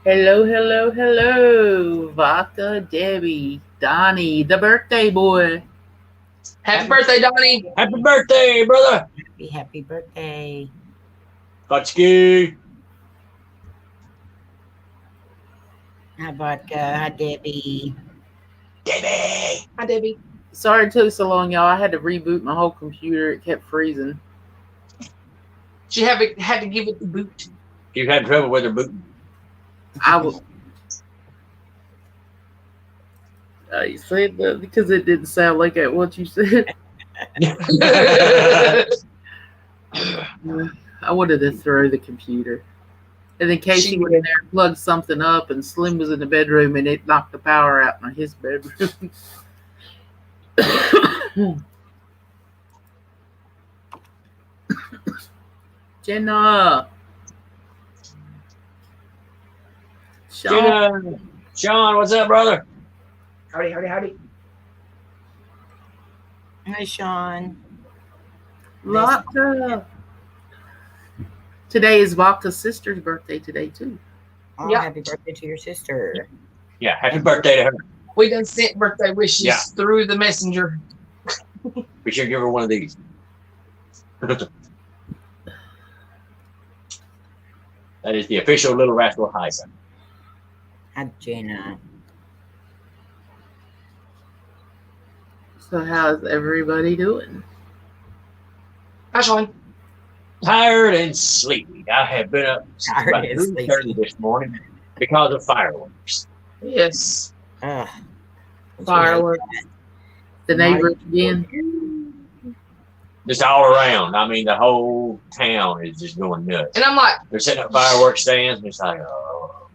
Hello, hello, hello. Vodka, Debbie, Donnie, the birthday boy. Happy birthday, Donnie. Happy birthday, brother. Happy birthday. Kotsky. Hi, Vodka. Hi, Debbie. Debbie. Hi, Debbie. Sorry it took so long, y'all. I had to reboot my whole computer. It kept freezing. She had to give it the boot. You've had trouble with her booting. I was. You said that because it didn't sound like what you said. I wanted to throw the computer. And then Casey went in there and plugged something up, and Slim was in the bedroom, and it knocked the power out in his bedroom. Jenna. Sean, what's up, brother? Howdy, howdy, howdy. Hi, Sean. Vodka. Today is Vodka's sister's birthday today, too. Oh, Yeah. Happy birthday to your sister. Yeah, happy birthday to her. We done sent birthday wishes through the messenger. We should give her one of these. That is the official Little Rascal High sign. Hi, Jenna. So how's everybody doing? Hi, Sean. Tired and sleepy. I have been up since Tired about and 3:30 this morning because of fireworks. Yes. Ugh. Fireworks. The neighbors again? Just all around. I mean, the whole town is just going nuts. And I'm like, They're setting up fireworks stands, and it's like, oh.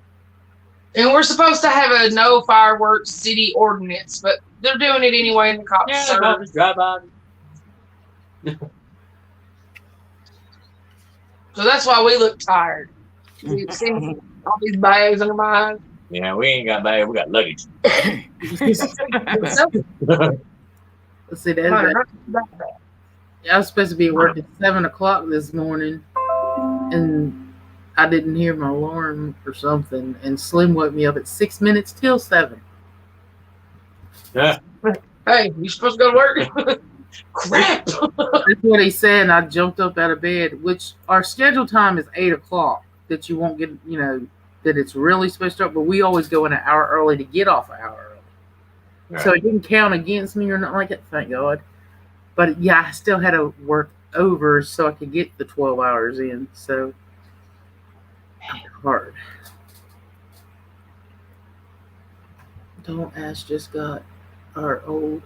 and we're supposed to have a no fireworks city ordinance, but they're doing it anyway in the cops. Yeah, Sir. I'll just drive by. So that's why we look tired. We've seen all these bags under my eyes. Yeah, we ain't got bag, we got luggage. So, Let's see, I was supposed to be at work at 7 o'clock this morning, and I didn't hear my alarm or something, and Slim woke me up at 6 minutes till 7. Yeah. hey, you supposed to go to work? Crap. That's what he said, and I jumped up out of bed, which our scheduled time is 8 o'clock, that you won't get, that it's really supposed to, but we always go in an hour early to get off an hour early. Right. So it didn't count against me or nothing like that, thank God. But yeah, I still had to work over so I could get the 12 hours in. So hard. Don't Ask just got our old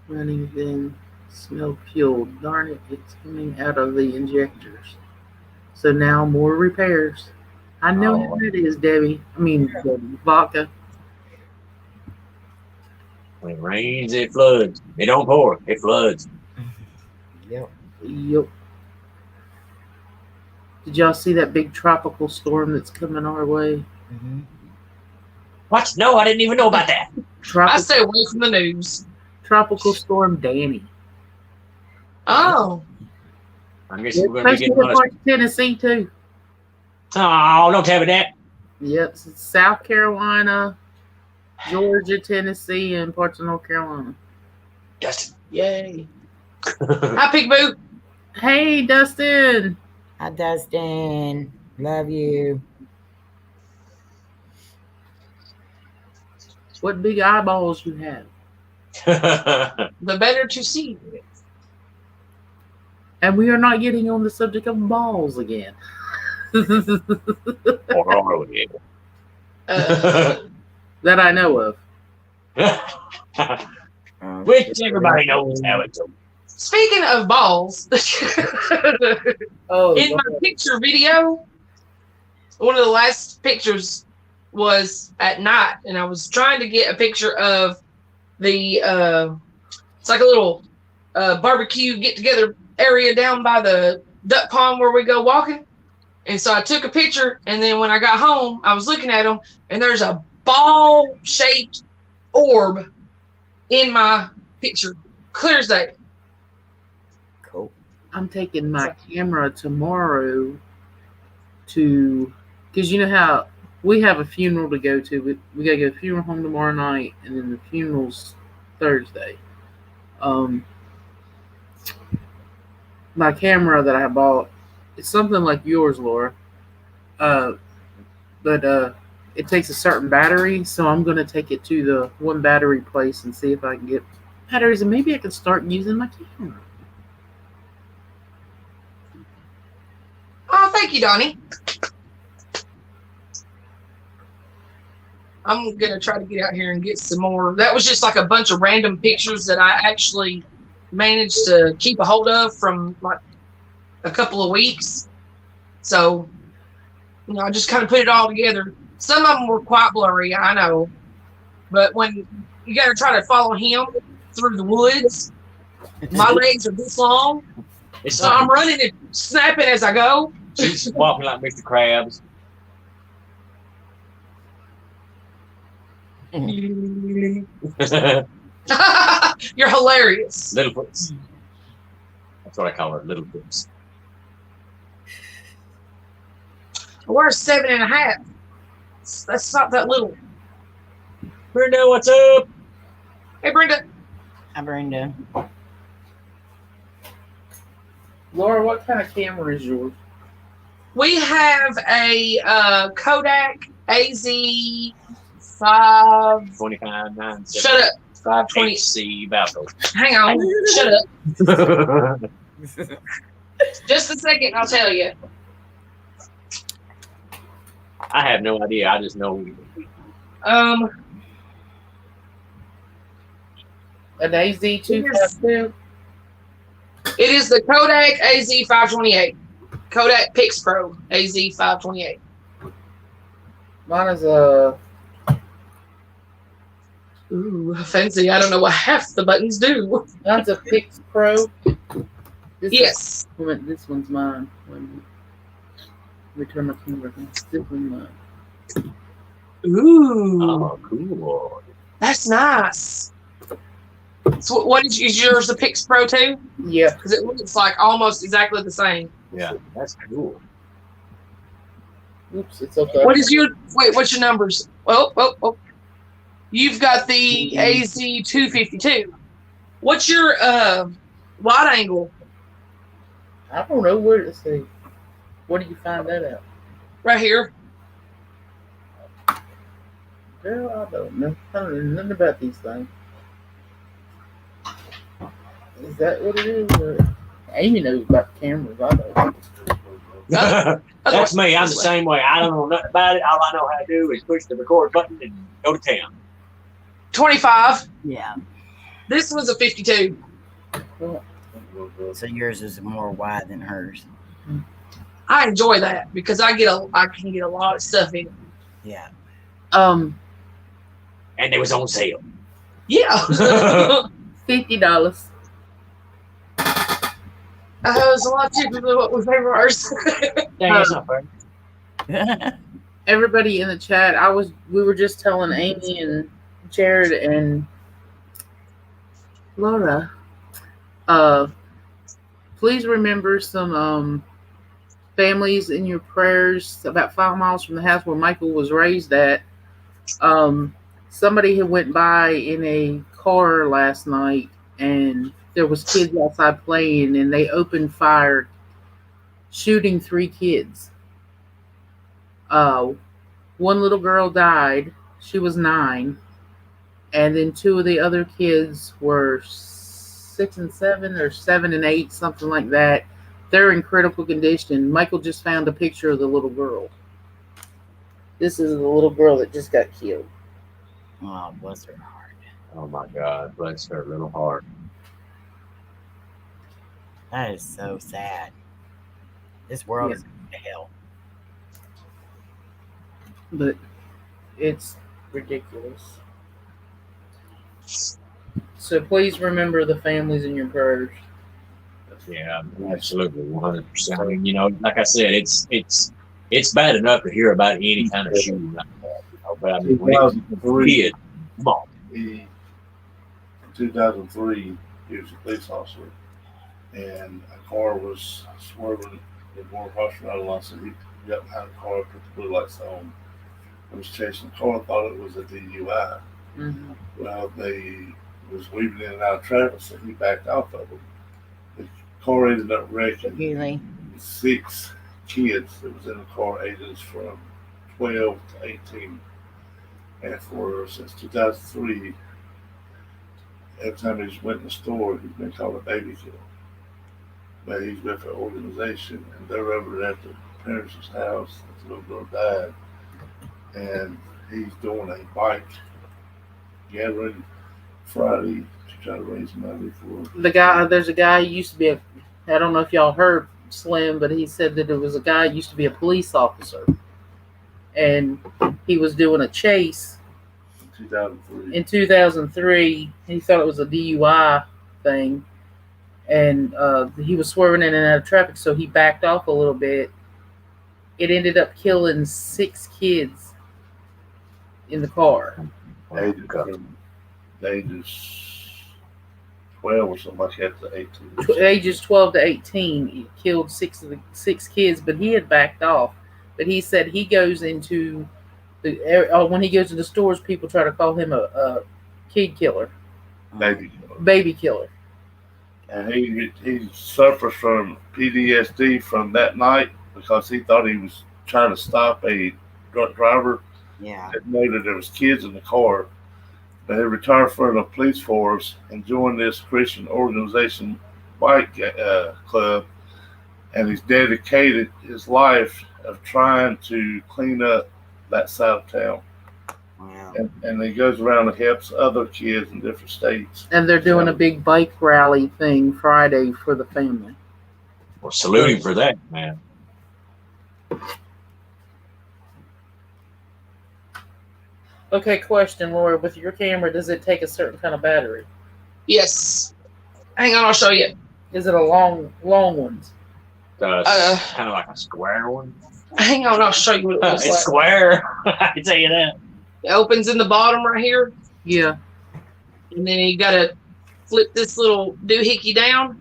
running then smell fueled. Darn it, it's coming out of the injectors. So now more repairs. I know how it is, Debbie. I mean, Vodka. When it rains, it floods. It don't pour, it floods. Yep. Did y'all see that big tropical storm that's coming our way? Mm-hmm. What? No, I didn't even know about that. I stay away from the news. Tropical storm Danny. Oh. I guess we're going to be getting parts of Tennessee too. Oh, don't tell me that. Yep, South Carolina, Georgia, Tennessee, and parts of North Carolina. Dustin. Yay. Hi, Peekaboo. Hey, Dustin. Hi, Dustin. Love you. What big eyeballs you have. The better to see. And we are not getting on the subject of balls again. That I know of. Which everybody knows how it goes. Speaking of balls, in my picture video, one of the last pictures was at night, and I was trying to get a picture of the it's like a little barbecue get together area down by the duck pond where we go walking. And so I took a picture, and then when I got home, I was looking at them, and there's a ball-shaped orb in my picture, clear as day. Cool. I'm taking my camera tomorrow to because you know how we have a funeral to go to. We got to go to the funeral home tomorrow night, and then the funeral's Thursday. My camera that I bought, it's something like yours, Laura. Uh, but it takes a certain battery, so I'm gonna take it to the one battery place and see if I can get batteries, and maybe I can start using my camera. Oh, thank you, Donnie. I'm gonna try to get out here and get some more. That was just like a bunch of random pictures that I actually managed to keep a hold of from like a couple of weeks. So, I just kind of put it all together. Some of them were quite blurry, I know, but when you got to try to follow him through the woods, my legs are this long, so I'm running and snapping as I go. She's walking like Mr. Krabs. You're hilarious. Littlefoots. That's what I call her, Littlefoots. We're 7.5. That's not that little. Brenda, what's up? Hey, Brenda. Hi, Brenda. Laura, what kind of camera is yours? We have a Kodak AZ5. 25, 9, 7. Shut up. 520. HC Valco. Hang on. Shut up. Just a second, I'll tell you. I have no idea. I just know. An AZ252? It is the Kodak AZ528. Kodak Pix Pro AZ528. Mine is a. Ooh, fancy. I don't know what half the buttons do. Mine's a Pix Pro. Yes. This one's mine. Let me turn my camera on. This one's mine. Ooh. Oh, cool. That's nice. So what is yours, the Pix Pro too? Yeah. Because it looks like almost exactly the same. Yeah, that's cool. Oops, it's okay. What's your numbers? Oh. You've got the AZ252. What's your wide angle? I don't know where to see. Where do you find that out? Right here. Girl, I don't know. I don't know nothing about these things. Is that what it is? Amy knows about cameras. I don't. That's me. I'm the same way. I don't know nothing about it. All I know how to do is push the record button and go to town. 25. Yeah. This was a 52. So yours is more wide than hers. I enjoy that because I can get a lot of stuff in it. Yeah. And it was on sale. Yeah. $50. It's a lot cheaper than what we pay for ours. Dang, that's not fair. Everybody in the chat, we were just telling Amy and Jared and Laura, please remember some families in your prayers about 5 miles from the house where Michael was raised at. Somebody had went by in a car last night and there was kids outside playing and they opened fire, shooting 3 kids. One little girl died. She was 9. And then 2 of the other kids were 6 and 7 or 7 and 8, something like that. They're in critical condition. Michael just found a picture of the little girl. This is the little girl that just got killed. Oh, bless her heart. Oh my God, bless her little heart. That is so sad. This world is going to hell. But it's ridiculous. So please remember the families in your prayers. Yeah, absolutely, 100%. I mean, like I said, it's bad enough to hear about any kind of shooting like that. But I mean, when it's a kid, come on. In 2003, he was a police officer, and a car was swerving in Moore Hospital. I said, got behind the car, put the blue lights on. I was chasing the car, thought it was a DUI. Mm-hmm. Well, they was weaving in and out of traffic, so he backed off of them. The car ended up wrecking Really? 6 kids that was in the car, ages from 12 to 18. And since 2003, every time he's went in the store, he's been called a baby killer. But he's with an organization, and they're over at the parents' house. The little girl died, and he's doing a bike gathering Friday to try to raise money for There's a guy who used to be I don't know if y'all heard Slim, but he said that there was a guy who used to be a police officer, and he was doing a chase 2003. in 2003. He thought it was a DUI thing, and he was swerving in and out of traffic, so he backed off a little bit. It ended up killing 6 kids in the car. Ages 12 or something like that to 18. Ages 12 to 18, he killed 6 kids, but he had backed off. But he said he goes into when he goes to the stores, people try to call him a kid killer, baby killer. And he suffers from PTSD from that night because he thought he was trying to stop a drunk driver. Yeah. Didn't know that there was kids in the car. But he retired from the police force and joined this Christian organization bike club, and he's dedicated his life of trying to clean up that side of town. Wow. And he goes around and helps other kids in different states. And they're doing a big bike rally thing Friday for the family. Well, salute him for that, man. Okay, question, Laura. With your camera, does it take a certain kind of battery? Yes. Hang on, I'll show you. Is it a long one? Kind of like a square one. Hang on, I'll show you what it looks It's like. square. I can tell you that. It opens in the bottom right here, Yeah. and then you got to flip this little doohickey down,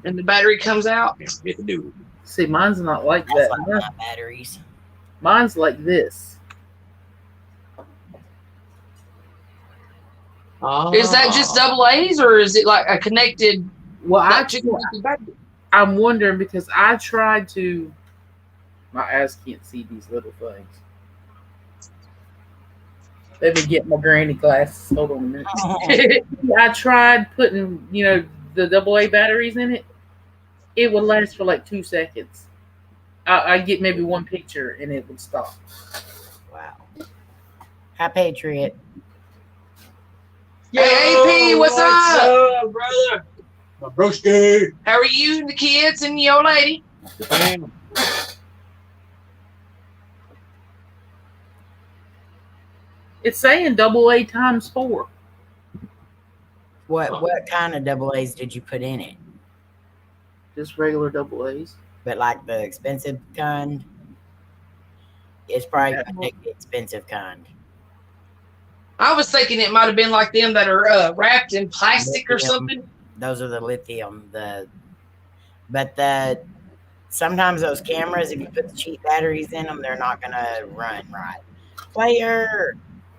and the battery comes out. Get the dude. See, mine's not like That's that. like my batteries. Mine's like this. Is that just double A's, or is it like a connected? Well, battery? I'm wondering because I tried to. My eyes can't see these little things. Let me get my granny glasses. Hold on a minute. I tried putting, the AA batteries in it. It would last for like 2 seconds. I get maybe one picture and it would stop. Wow. Hi, Patriot. Hey, AP, what's up, brother? My broski. How are you and the kids and your lady? Bam. It's saying AA times 4. What kind of double A's did you put in it? Just regular AA's. But like the expensive kind? It's probably the expensive kind. I was thinking it might have been like them that are wrapped in plastic or something. Those are the lithium. Sometimes those cameras, if you put the cheap batteries in them, they're not gonna run right. Player.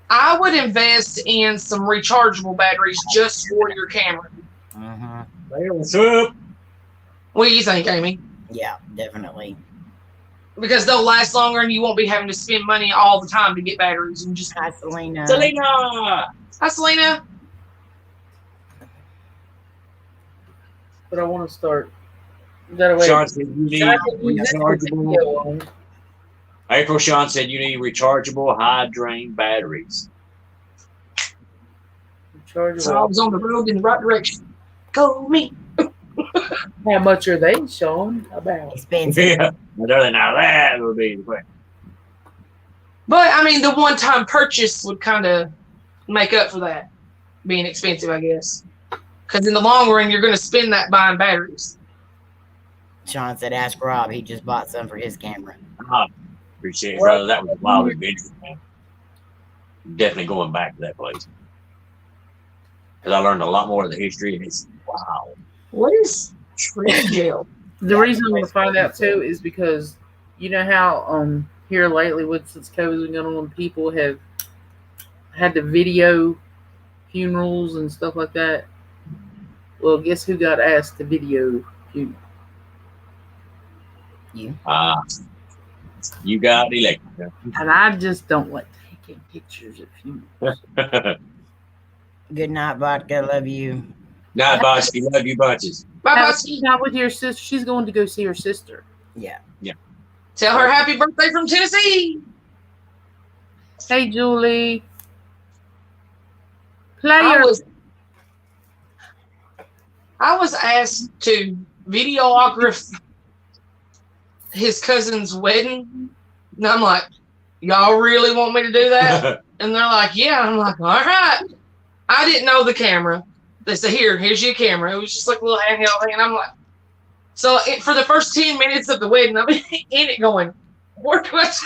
I would invest in some rechargeable batteries just for your camera. Mm-hmm. Hey, what's up? What do you think, Amy? Yeah, definitely. Because they'll last longer and you won't be having to spend money all the time to get batteries. And just Hi, Selena. Hi, Selena. But I want to start. Is that a way? Sean said you need rechargeable. April Sean said you need rechargeable high drain batteries. So I was on the road in the right direction. Go me. How much are they, Sean? About Expensive. Yeah, other than now that would be the question. But I mean, the one-time purchase would kind of make up for that being expensive, I guess. Because in the long run, you're going to spend that buying batteries. Sean said, ask Rob. He just bought some for his camera. Appreciate it, brother. That was a wild adventure, man. Definitely going back to that place. Because I learned a lot more of the history, and it's wow. What is tree gel? the reason I want to find out too is because You know how here lately, since COVID's been going on, people have had to video funerals and stuff like that. Well, guess who got asked to video funeral? You. You got elected. And I just don't like taking pictures of funerals. Good night, vodka. Love you. Not Botsky, love you bunches. Bye, Now, bye. she's not with your sister. She's going to go see her sister. Yeah. Tell her happy birthday from Tennessee. Hey, Julie. I Player. was asked to videograph his cousin's wedding, and I'm like, y'all really want me to do that? And they're like, yeah. I'm like, all right. I didn't know the camera. They said, here's your camera. It was just like a little handheld thing. And I'm like, so for the first 10 minutes of the wedding, I'm in it going, where do I So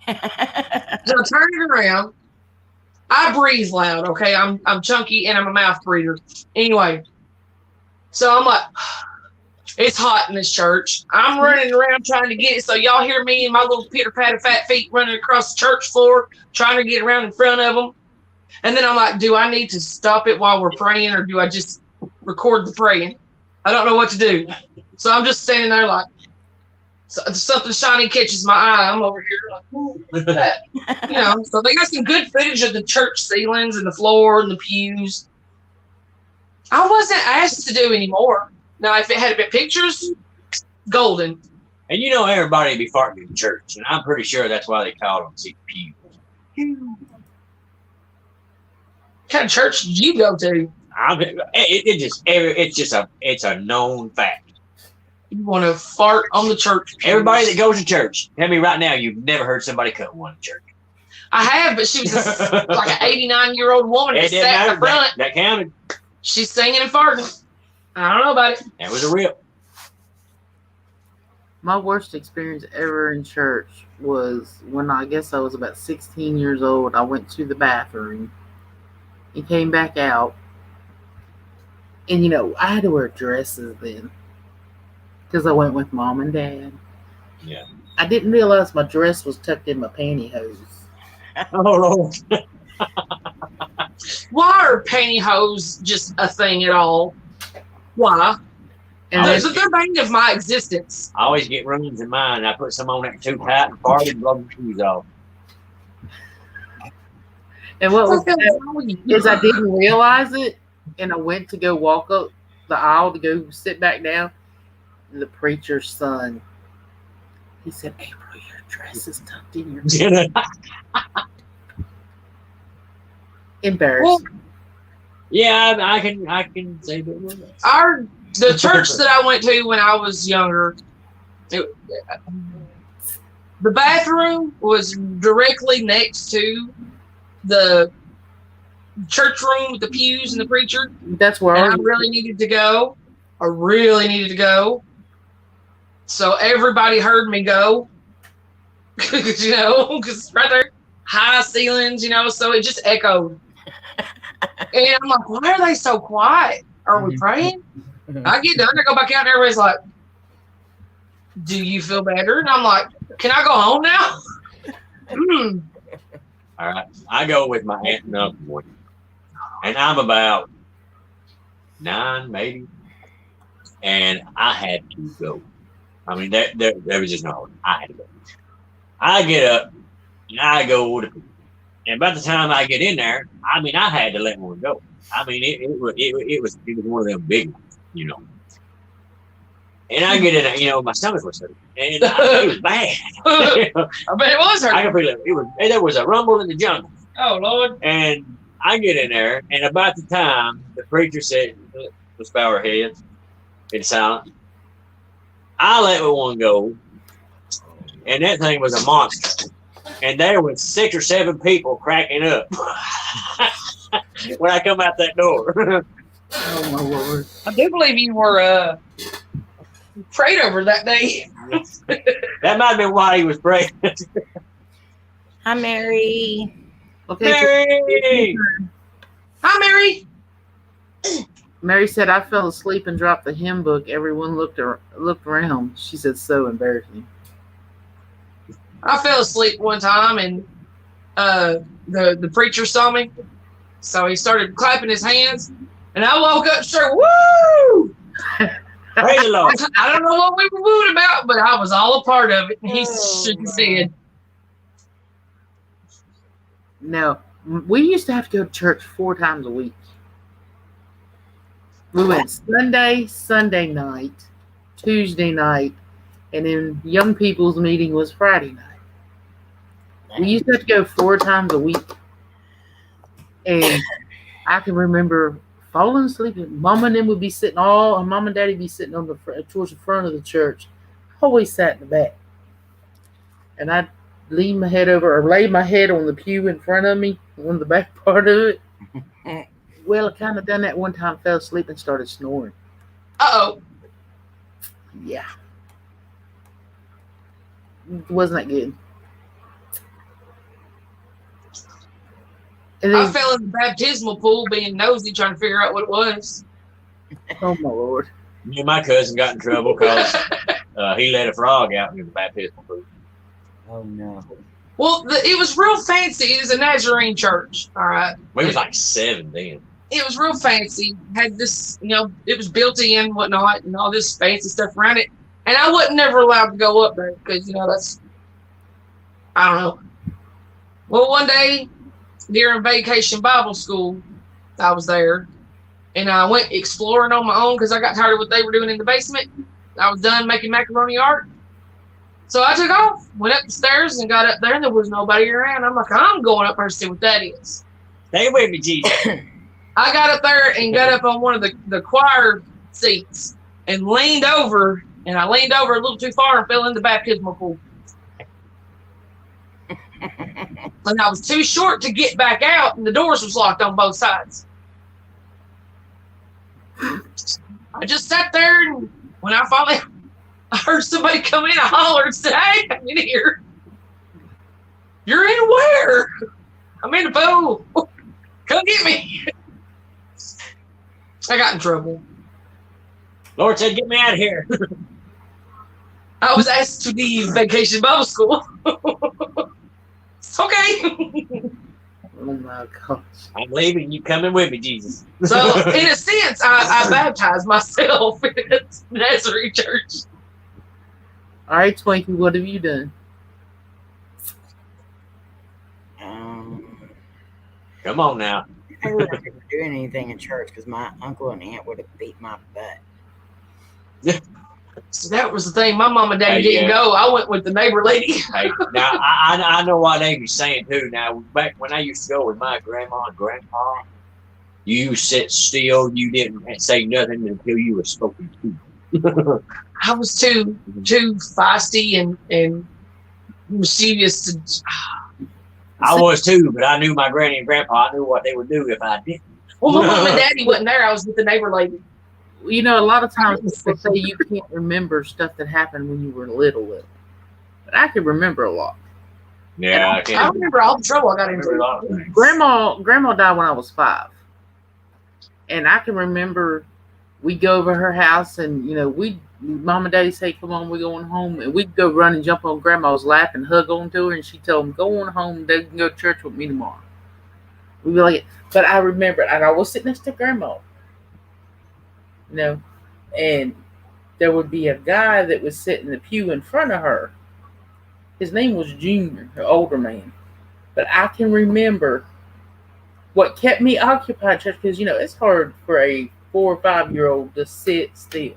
I turn it around. I breathe loud, okay? I'm chunky and I'm a mouth breather. Anyway, so I'm like, it's hot in this church. I'm running around trying to get it. So y'all hear me and my little pitter-patter fat feet running across the church floor, trying to get around in front of them. And then I'm like, do I need to stop it while we're praying, or do I just record the praying? I don't know what to do. So I'm just standing there like, something shiny catches my eye. I'm over here like, ooh, look at that. You know, so they got some good footage of the church ceilings and the floor and the pews. I wasn't asked to do any more. Now, if it had been pictures, golden. And you know everybody be farting in church, and I'm pretty sure that's why they called them CPU. What kind of church did you go to? It's a known fact. You want to fart on the church pews. Everybody that goes to church, tell me right now, you've never heard somebody cut one in church. I have, but she was like an 89-year-old woman that sat in the front. That counted. She's singing and farting. I don't know about it. That was a real. My worst experience ever in church was when I guess I was about 16 years old. I went to the bathroom and came back out. And, you know, I had to wear dresses then because I went with mom and dad. Yeah. I didn't realize my dress was tucked in my pantyhose. Oh, Lord. Why are pantyhose just a thing at all? Why? And They're bane of my existence. I always get runs in mine. I put some on that too tight and farted and rubbed the shoes off. And what was sad is I didn't realize it, and I went to go walk up the aisle to go sit back down. And the preacher's son, he said, "April, your dress is tucked in your embarrassing." Well, yeah, I can say that. The church that I went to when I was younger, the bathroom was directly next to the church room with the pews and the preacher. That's where I really needed to go. I really needed to go. So everybody heard me go. You know, because right there, high ceilings, you know, so it just echoed. And I'm like, why are they so quiet? Are we praying? I get done, I go back out, and everybody's like, do you feel better? And I'm like, can I go home now? All right. I go with my aunt and uncle, and I'm about 9, maybe, and I had to go. I mean, there was just no. I had to go. I get up and I go to, and by the time I get in there, I mean, I had to let one go. I mean, it was one of them big ones, you know. And I get in there, you know, my stomach was hurting, and it was bad. I bet it was hurting. I can feel it. There was a rumble in the jungle. Oh, Lord. And I get in there, and about the time the preacher said, let's bow our heads in silence, I let one go, and that thing was a monster. And there was 6 or 7 people cracking up when I come out that door. Oh, my Lord. I do believe you were prayed over that day. That might have been why he was praying. Hi, Mary. Okay. Mary! Hi, Mary. Mary said, "I fell asleep and dropped the hymn book. Everyone looked around." She said, "So embarrassing." I fell asleep one time, and the preacher saw me, so he started clapping his hands, and I woke up straight, woo! Praise the Lord. I don't know what we were wooing about, but I was all a part of it. And he shook his head. No, we used to have to go to church 4 times a week. We went Sunday night, Tuesday night, and then young people's meeting was Friday night. We used to have to go 4 times a week. And I can remember falling asleep. Mom and them would be sitting Mom and Daddy would be sitting on towards the front of the church. I always sat in the back. And I'd lean my head over or lay my head on the pew in front of me, on the back part of it. Well, I kind of done that one time, fell asleep and started snoring. Uh-oh. Yeah. Wasn't that good? And I then, fell in the baptismal pool being nosy trying to figure out what it was. oh my Lord. Me and my cousin got in trouble because he let a frog out in the baptismal pool. Oh no. Well, it was real fancy. It was a Nazarene church, all right? We was like 7 then. It was real fancy. Had this, it was built in, whatnot, and all this fancy stuff around it. And I wasn't never allowed to go up there because, that's, I don't know. Well, one day during vacation Bible school, I was there, and I went exploring on my own because I got tired of what they were doing in the basement. I was done making macaroni art. So I took off, went up the stairs, and got up there, and there was nobody around. I'm like, I'm going up there to see what that is. Stay with me, Jesus. I got up there and got up on one of the choir seats and leaned over, and I leaned over a little too far and fell in the baptismal pool. And I was too short to get back out, and the doors was locked on both sides. I just sat there, and when I finally I heard somebody come in, I hollered and said, "Hey, I'm in here." "You're in where?" "I'm in the pool. Come get me." I got in trouble. Lord said, "Get me out of here." I was asked to leave vacation Bible school. Okay. Oh my gosh. I'm leaving. You coming with me, Jesus? So, in a sense, I baptized myself in Nazarene Church. All right, Twinkie, what have you done? Come on now. I would have never do anything in church because my uncle and aunt would have beat my butt. So that was the thing. My mom and daddy didn't go. I went with the neighbor lady. Hey, now I know what they be saying too. Now back when I used to go with my grandma and grandpa, you sit still. You didn't say nothing until you were spoken to. I was too feisty and mischievous. I was too, but I knew my granny and grandpa. I knew what they would do if I didn't. Well, my mom and daddy wasn't there. I was with the neighbor lady. You know, a lot of times people say you can't remember stuff that happened when you were little. But I can remember a lot. Yeah, I can't. I remember all the trouble I got into. A lot of things. Grandma died when I was 5. And I can remember we'd go over her house and, Mom and Daddy say, "Come on, we're going home." And we'd go run and jump on Grandma's lap and hug onto her. And she told them, "Go on home. They can go to church with me tomorrow." We'd be like, but I remember, and I was sitting next to Grandma. And there would be a guy that would sit in the pew in front of her. His name was Junior, an older man. But I can remember what kept me occupied, church, because, it's hard for a 4 or 5-year-old to sit still.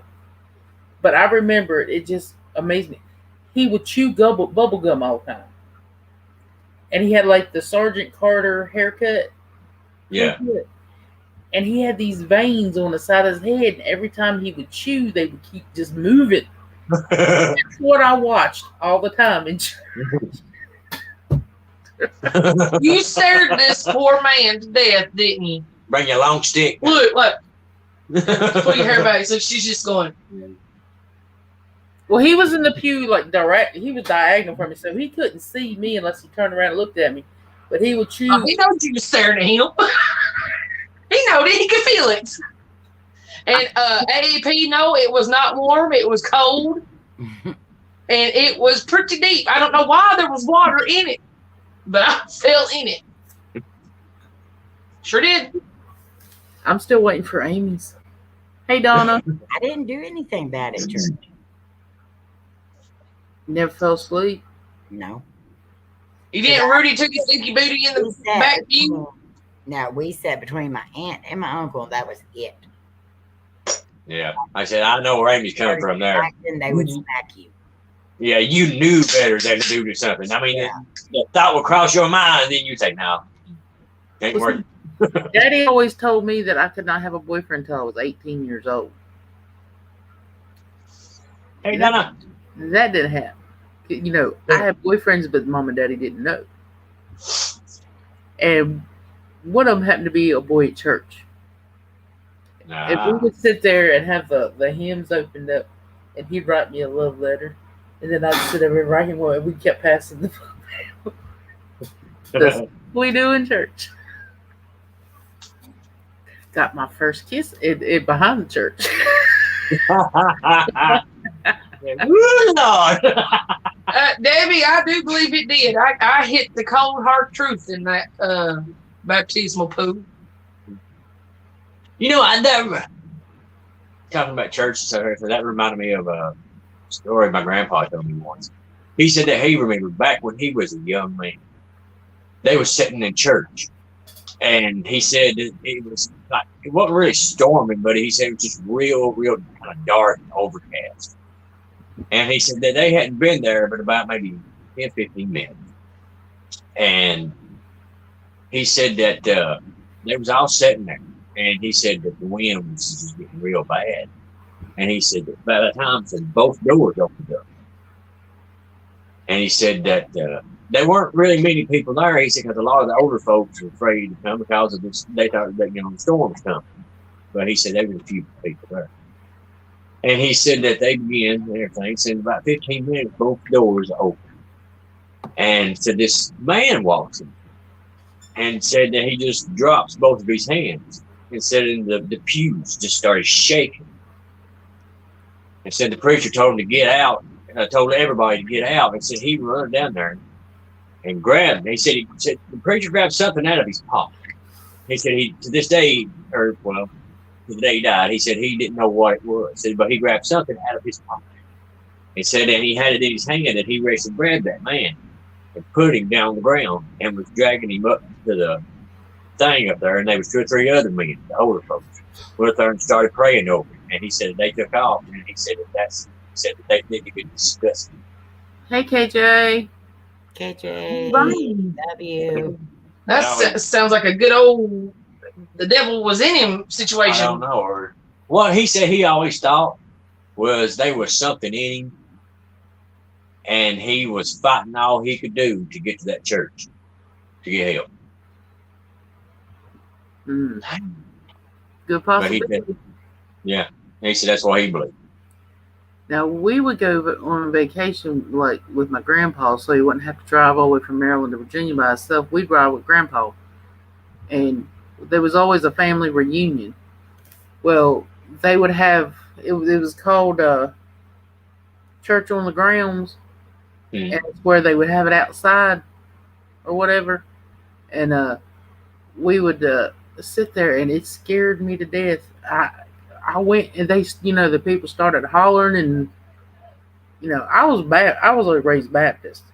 But I remember it just amazed me. He would chew bubble gum all the time. And he had like the Sergeant Carter haircut. Yeah. And he had these veins on the side of his head. And every time he would chew, they would keep just moving. That's what I watched all the time in church. You stared this poor man to death, didn't you? Bring your long stick. Look, put your hair back. So she's just going. Well, he was in the pew he was diagonal from me, so he couldn't see me unless he turned around and looked at me. But he would chew. Oh, he knows you were staring at him. He knowed it. He could feel it. And AAP, no, it was not warm. It was cold. and it was pretty deep. I don't know why there was water in it, but I fell in it. Sure did. I'm still waiting for Amy's. Hey, Donna. I didn't do anything bad at church. Never fell asleep. No. You didn't Rudy took his stinky booty in the back view? No, we sat between my aunt and my uncle, and that was it. Yeah. I said, I know where Amy's coming from there. Then they would smack you. Yeah, you knew better than to do something. I mean, the thought would cross your mind, and then you say, no. Ain't working. Daddy always told me that I could not have a boyfriend until I was 18 years old. Hey, Donna. That didn't happen. You know, I had boyfriends, but Mom and Daddy didn't know. And one of them happened to be a boy at church. And we would sit there and have the hymns opened up, and he'd write me a love letter. And then I'd sit over and write him one, and we kept passing the book. That's what we do in church. Got my first kiss behind the church. Lord. Debbie, I do believe it did. I hit the cold hard truth in that baptismal pool. You know, I never talking about church, so that reminded me of a story my grandpa told me once. He said that he remembered back when he was a young man, they were sitting in church, and he said that it was like, it wasn't really storming, but he said it was just real kind of dark and overcast. And he said that they hadn't been there but about maybe 10, 15 minutes. And he said that they was all sitting there. And he said that the wind was just getting real bad. And he said that by the time both doors opened up. And he said that there weren't really many people there. He said because a lot of the older folks were afraid to come because of this. They thought that the storm was coming. But he said there was a few people there. And he said that they began and everything. Said in about 15 minutes, both doors open. And so this man walks in and said that he just drops both of his hands and said in the pews just started shaking. And said the preacher told him to get out. Told everybody to get out. And said he run down there and grabbed. He said the preacher grabbed something out of his pocket. He said to this day, the day he died, he said he didn't know what it was. He said, but he grabbed something out of his pocket. He said that he had it in his hand, and he raced and grabbed that man and put him down on the ground and was dragging him up to the thing up there. And there was 2 or 3 other men, the older folks, went up there and started praying over him. And he said they took off, and he said that they need to be disgusted. Hey, KJ. KJ. Love you. That sounds like a good old the devil was in him situation. I don't know. Or what he said he always thought was there was something in him, and he was fighting all he could do to get to that church to get help. Good possibility. Yeah. He said that's what he believed. Now, we would go on vacation like with my grandpa, so he wouldn't have to drive all the way from Maryland to Virginia by himself. We'd ride with grandpa. And there was always a family reunion. Well, they would have, it was called Church on the Grounds. And it's where they would have it outside or whatever. And we would sit there, and it scared me to death. I went, and they, the people started hollering, and I was raised Baptist.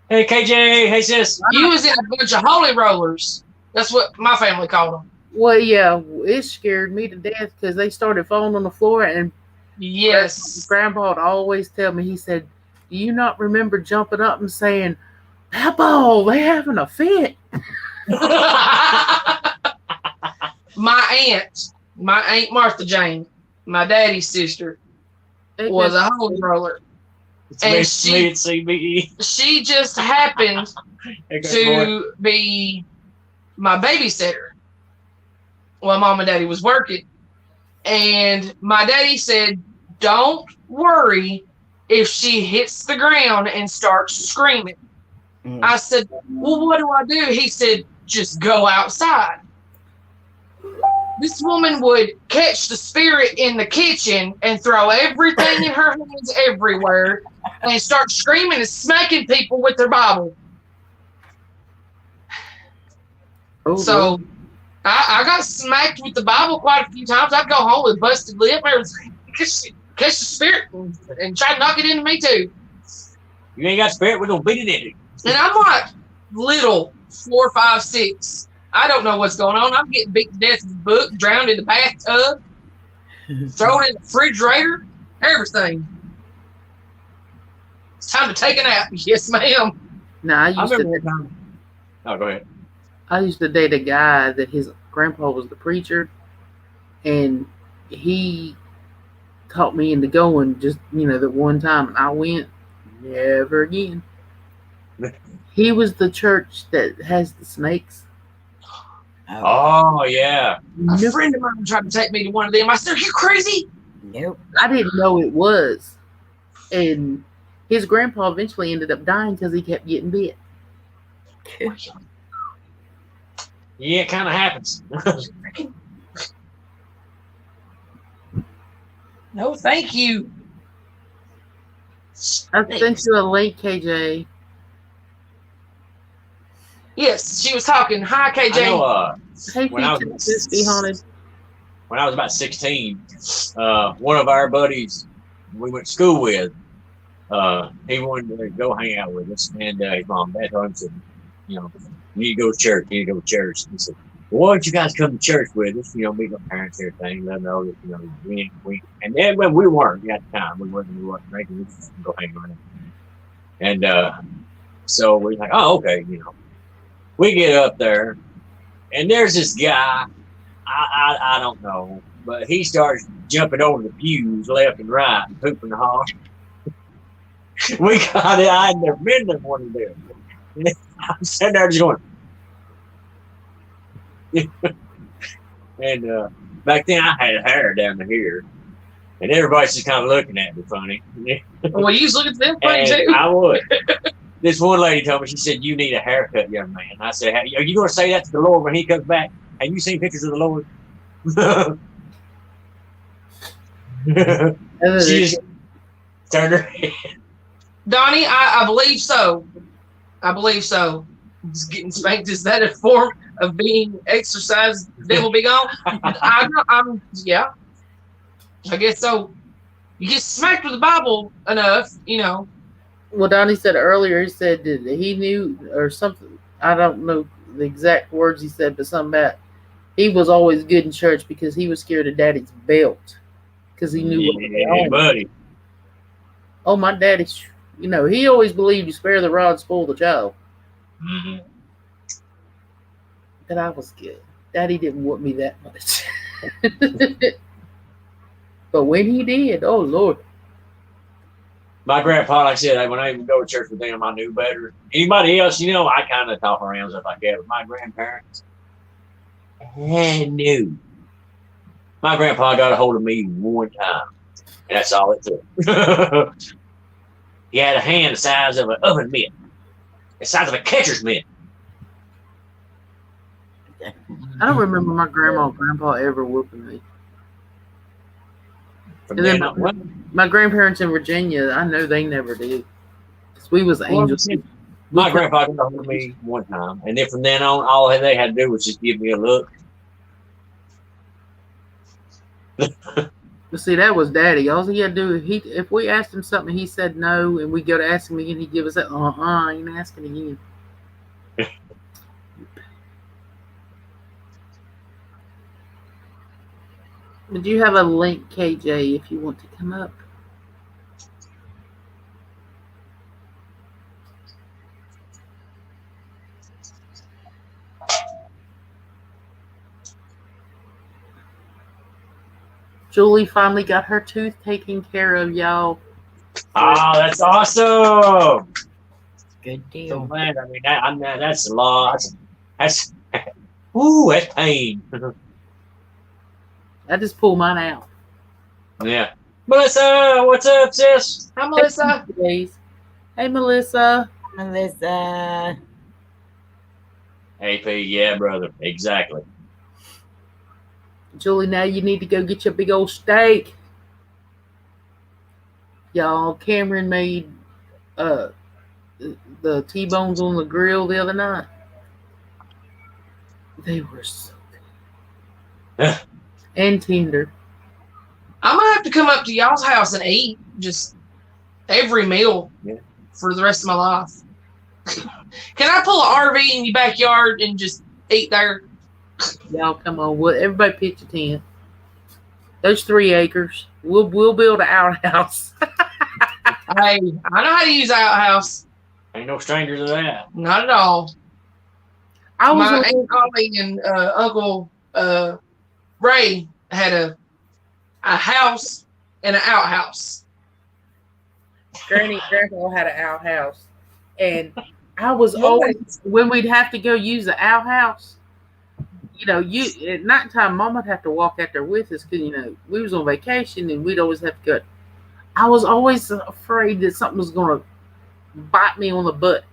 Hey KJ, hey sis. You was in a bunch of holy rollers. That's what my family called them. Well, yeah, it scared me to death because they started falling on the floor, and yes, Grandpa would always tell me. He said, "Do you not remember jumping up and saying, Papa, they having a fit?" My aunt Martha Jane, my daddy's sister, was a holy roller. And she just happened to be my babysitter while Mom and Daddy was working. And my daddy said, don't worry if she hits the ground and starts screaming. I said, well, what do I do? He said, just go outside. This woman would catch the spirit in the kitchen and throw everything in her hands everywhere and start screaming and smacking people with their Bible. Oh, So I got smacked with the Bible quite a few times. I'd go home with busted lip, everything. Catch the spirit and try to knock it into me too. You ain't got spirit, we're gonna beat it in you. And I'm like little 4, 5, 6. I don't know what's going on. I'm getting beat to death in the book, drowned in the bathtub, thrown in the refrigerator, everything. It's time to take a nap. Yes, ma'am. Now I remember one time. Oh, go ahead. I used to date a guy that his grandpa was the preacher, and he taught me into going just, that one time, and I went, never again. He was the church that has the snakes. Oh, yeah. A friend of mine tried to take me to one of them. I said, "Are you crazy?" Nope. I didn't know it was. And his grandpa eventually ended up dying because he kept getting bit. Yeah, it kind of happens. No, thank you. I sent you a link, KJ. Yes, she was talking. Hi, KJ. I know, Hey, when I Feature, was- this be haunted. when I was about 16, one of our buddies we went to school with, he wanted to go hang out with us, and his mom and dad told him, said, you need to go to church. You need to go to church. And he said, well, why don't you guys come to church with us? Meet my parents and everything. Let them know that, we and then when we weren't at the time, we wasn't drinking. We just go hang around. And so we're like, oh, okay, We get up there, and there's this guy. I don't know, but he starts jumping over the pews left and right and pooping hard. We got it. I'd never been to one of them. I'm sitting there just going. And back then I had hair down to here, and everybody's just kind of looking at me funny. Well, you was looking at them funny And too. I would. This one lady told me, she said, you need a haircut, young man. I said, are you going to say that to the Lord when he comes back? Have you seen pictures of the Lord? She just turned her head. Donnie, I believe so. I believe so. Just getting spanked, is that a form of being exercised? The devil be gone? Yeah. I guess so. You get smacked with the Bible enough, Well, Donnie said earlier, he said that he knew or something. I don't know the exact words he said, but something about he was always good in church because he was scared of Daddy's belt because he knew what was Yeah, on. buddy. Oh, my daddy, he always believed you spare the rod, spoil the child. Mm-hmm. That I was good. Daddy didn't whoop me that much. But when he did, oh, Lord. My grandpa, like I said, when I even go to church with them, I knew better. Anybody else, I kind of talk around stuff like that. But my grandparents, I knew. My grandpa got a hold of me one time, and that's all it took. He had a hand the size of an oven mitt, the size of a catcher's mitt. I don't remember my grandma or grandpa ever whooping me. From And then then on, my grandparents in Virginia, I know they never did. 'Cause we was angels. my grandpa got a hold of me one time, and then from then on, all they had to do was just give me a look. But see, that was Daddy. All he had to do, if we asked him something, he said no, and we go to ask him again, he'd give us that, I ain't asking again. But you have a link, KJ, if you want to come up. Julie finally got her tooth taken care of, y'all. Oh, that's awesome! Good So deal. glad. I mean, that's a lot. That's ooh, that's pain. I just pulled mine out. Yeah. Melissa, what's up, sis? Hi, Melissa. Hey, Melissa. Melissa. AP, yeah, brother. Exactly. Julie, now you need to go get your big old steak. Y'all, Cameron made uh the T-bones on the grill the other night. They were so good and tender. I'm gonna have to come up to y'all's house and eat just every meal for the rest of my life. Can I pull an RV in your backyard and just eat there? Y'all come on, everybody pitch a tent. Those 3 acres. We'll build an outhouse. Hey, I know how to use an outhouse. Ain't no stranger to that. Not at all. My Aunt Holly and Uncle Ray had a house and an outhouse. Granny and Grandpa had an outhouse. And I was always, when we'd have to go use the outhouse, at nighttime, Mom would have to walk out there with us because, we was on vacation and we'd always have to go. I was always afraid that something was going to bite me on the butt.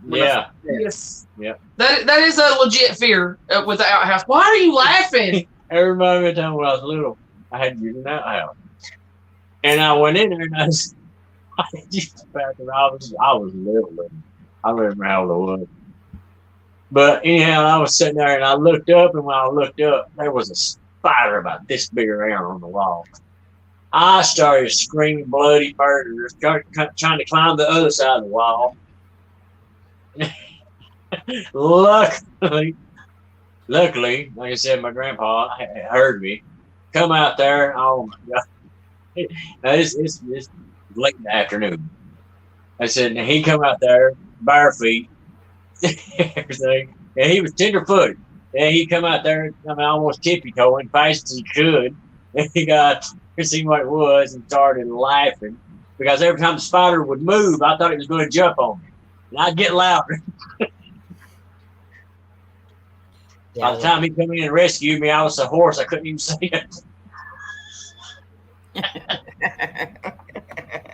Yeah. Yes. Yeah. That is a legit fear with the outhouse. Why are you laughing? Everybody every time when I was little, I had to use an outhouse. And I went in there and I was little. I don't remember how old I was. But anyhow, I was sitting there and I looked up, and when I looked up, there was a spider about this big around on the wall. I started screaming bloody murder, trying to climb the other side of the wall. Luckily, like I said, my grandpa heard me come out there. Oh my God! Now it's late in the afternoon. I said, and he come out there bare feet, everything, and he was tenderfooted. And he come out there, almost tippy-toeing, fast as he could. And he got to see what it was and started laughing because every time the spider would move, I thought it was going to jump on me, and I'd get louder. By the time he come in and rescued me, I was a horse. I couldn't even see it.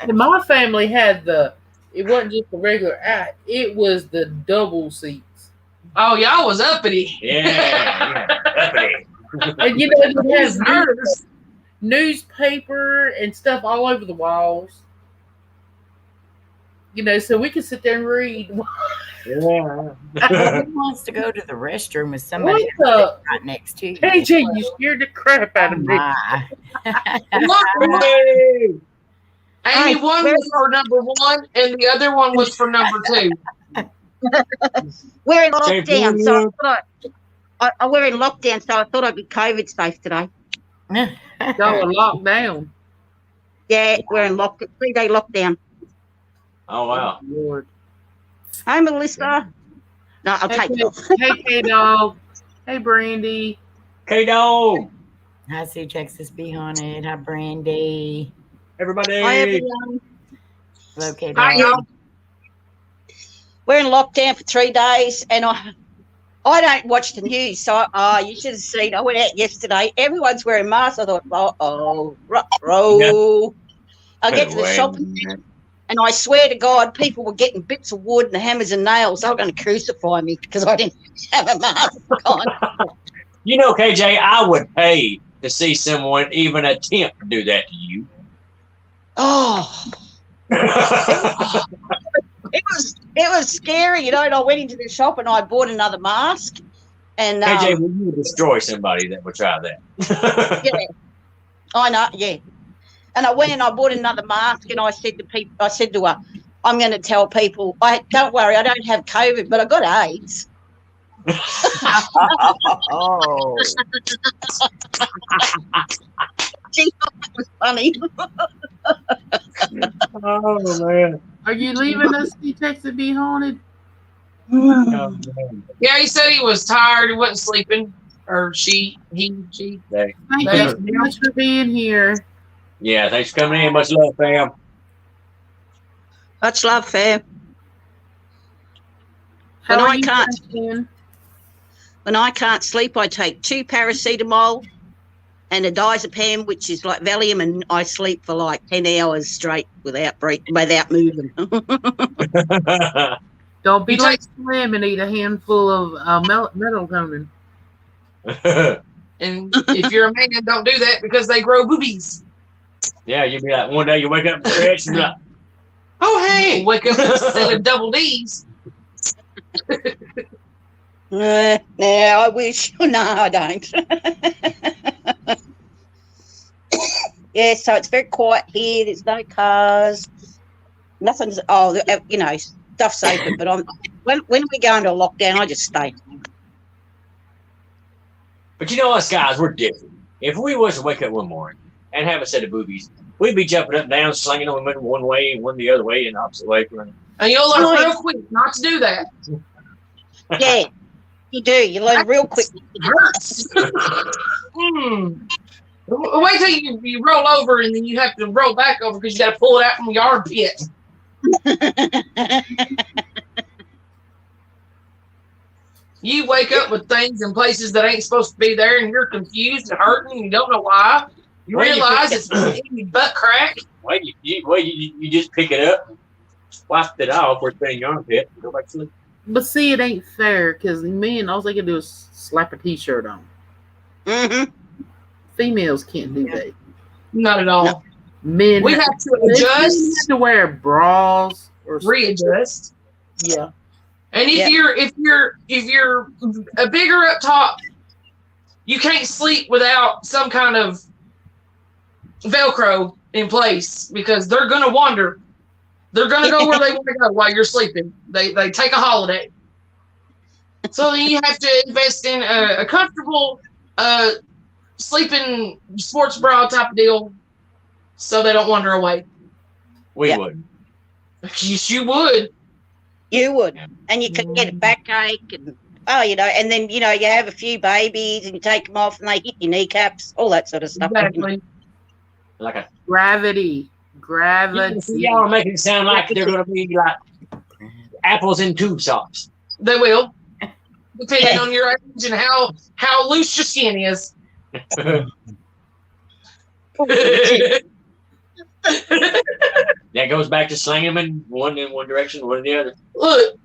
And my family had it wasn't just the regular it was the double seats. Oh, y'all was uppity. Yeah, uppity. And it has newspaper and stuff all over the walls. So we could sit there and read. Yeah. Who wants to go to the restroom with somebody right next to you? KJ, you scared the crap out of me. Amy, one was for number 1, and the other one was for number 2. We're in lockdown, we're in lockdown, so I thought I'd be COVID safe today. Y'all are locked down. Yeah, we're in 3-day lockdown. Oh wow. Lord. Hi, Melissa. No, I'll take it off. Hey, K-Dog. Hey, Brandy. K-Dog. Hi, Sue, Texas, be haunted. Hi, Brandy. Everybody. Hi, everyone. Hello, K-Dog. Hi, y'all. We're in lockdown for 3 days, and I don't watch the news, so you should have seen. I went out yesterday. Everyone's wearing masks. I thought, roll. I get to the shopping center, and I swear to God, people were getting bits of wood and hammers and nails. They were going to crucify me because I didn't have a mask on. KJ, I would pay to see someone even attempt to do that to you. Oh. It was scary, and I went into the shop and I bought another mask. And KJ, will you destroy somebody that would try that? Yeah, I know. Yeah, and I went and I bought another mask, and I said to her, I'm going to tell people, don't worry, I don't have COVID, but I got AIDS. Oh. Gee, that was funny. Oh man. Are you leaving us, Texas, be haunted? Oh, man. Yeah, he said he was tired. He wasn't sleeping. Or she. Thank you so much for being here. Yeah, thanks for coming in. Much love, fam. Much love, fam. How When are I you can't- doing? When I can't sleep, I take 2 paracetamol and a diazepam, which is like Valium, and I sleep for like 10 hours straight without moving. Don't be like Slim and eat a handful of melatonin. And if you're a man, don't do that because they grow boobies. Yeah, you'd be like, one day you wake up and stretch and be like, Oh, hey. Wake up selling double D's. No, I wish. No, I don't. Yeah, so it's very quiet here. There's no cars. Nothing's. Oh, you know, stuff's open. But when we go into a lockdown, I just stay home. But you know us guys, we're different. If we was to wake up one morning and have a set of boobies, we'd be jumping up and down, slinging them one way and one the other way and opposite way. And you'll learn real quick not to do that. Yeah, you do. You learn real quick. It hurts. Wait till you roll over and then you have to roll back over because you got to pull it out from your armpit. You wake up with things in places that ain't supposed to be there and you're confused and hurting and you don't know why. You realize it's in your butt crack. Well, you just pick it up, wipe it off, or it's in your armpit, and go back to sleep. But see, it ain't fair because men, all they can do is slap a t-shirt on. Mm-hmm. Females can't do that. Not at all. No. Men, We have to adjust, men have to wear bras or readjust. Yeah. And if you're a bigger up top, you can't sleep without some kind of Velcro in place because they're gonna wander. They're gonna go where they want to go while you're sleeping. They take a holiday. So then you have to invest in a comfortable sleeping sports bra type of deal so they don't wander away. We wouldn't. Yes, you would. You would, and you could get a backache, and and then you have a few babies, and you take them off, and they hit your kneecaps, all that sort of stuff. Exactly. Like a gravity. Y'all are making it sound like they're going to be like apples in tube socks. They will, depending on your age and how loose your skin is. That goes back to slinging them in one direction, one in the other. Look,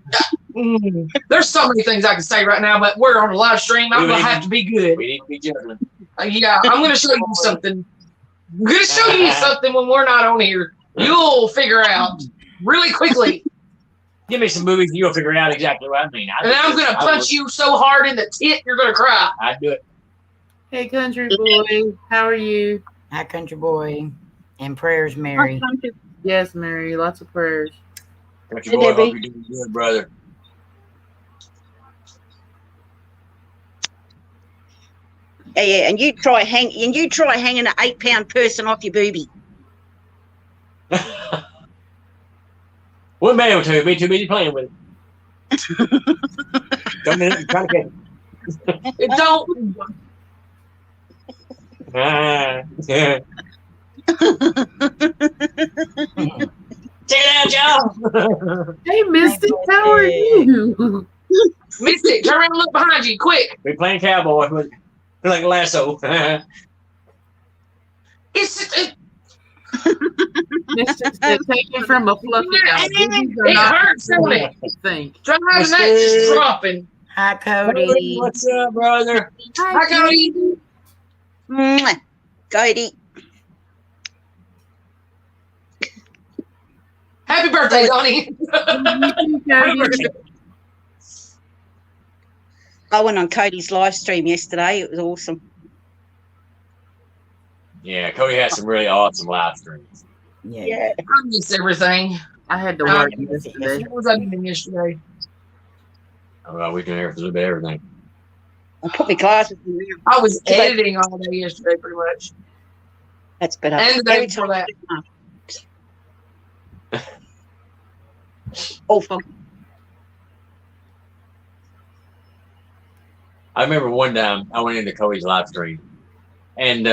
there's so many things I can say right now, but we're on a live stream. I'm gonna have to be good. We need to be juggling. Yeah, I'm gonna show you something. I'm gonna show you something when we're not on here. You'll figure out really quickly. Give me some movies and you'll figure out exactly what I mean. And I'm gonna punch you so hard in the tit, you're gonna cry. I'd do it. Hey, country boy, how are you? Hi, country boy. And prayers, Mary. Yes, Mary. Lots of prayers. Country boy, hope you're doing good, brother. Yeah, and you try hanging an 8-pound person off your boobie. Wouldn't be able to. Be too busy playing with it. Come in, trying to catch It don't. it. Check it out, y'all. Hey, Mystic, how are you? Mystic, turn around and look behind you, quick. We playing cowboy with like a lasso. It's Mystic said, take it from a fluffy guy. it hurts, don't it? Think. Try having that just dropping. Hi, Cody. What's up, brother? Hi, Cody. Mwah. Cody. Happy birthday, Donnie. I went on Cody's live stream yesterday. It was awesome. Yeah, Cody has some really awesome live streams. Yeah. I miss everything. I had to work yesterday. What was I doing yesterday? Oh, well, we can hear a little bit of everything. I put my glasses in there. I was editing all day yesterday, pretty much. That's better. And the day before that. Awful. I remember one time I went into Cody's live stream, and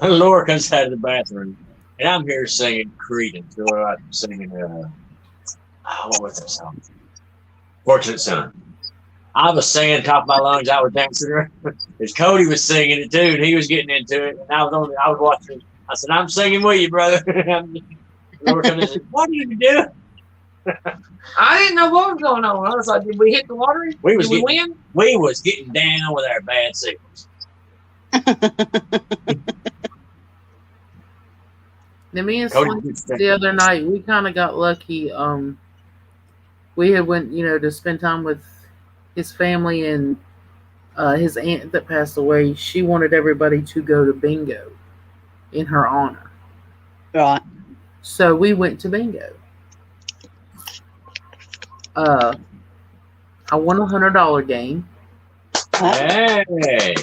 Laura comes out of the bathroom, and I'm here singing Creedence, or I'm singing what was that song? Fortunate Son. I was singing top of my lungs. I was dancing around. As Cody was singing it too, and he was getting into it, and I was watching. I said, "I'm singing with you, brother." Laura comes in and said, "What are you doing?" I didn't know what was going on. I was like, did we hit the lottery? Did we win? We was getting down with our bad signals. Now, me and Cody Slim keeps saying- the other night, we kind of got lucky. We had went, to spend time with his family and his aunt that passed away. She wanted everybody to go to bingo in her honor. Right. So we went to bingo. I won $100 game, Hey.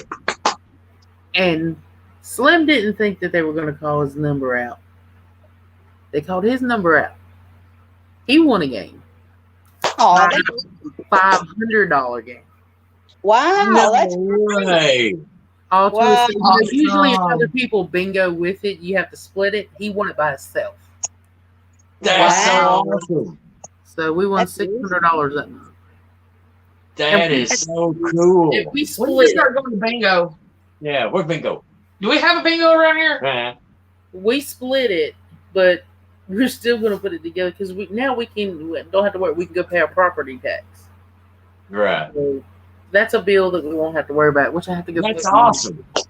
and Slim didn't think that they were going to call his number out. They called his number out. He won a game. Oh, $500 game. wow. No That's way. All to Wow. himself. Usually, if Awesome. other people bingo with it, you have to split it. He won it by himself. That's Wow. so awesome. So we won That's $600 that month. That is so cool. If we When did we split, start going to bingo? Yeah, where's bingo? Do we have a bingo around here? we split it, but we're still going to put it together because we don't have to worry. We can go pay our property tax. Right. So that's a bill that we won't have to worry about. Which I have to go. That's pay. awesome. hey,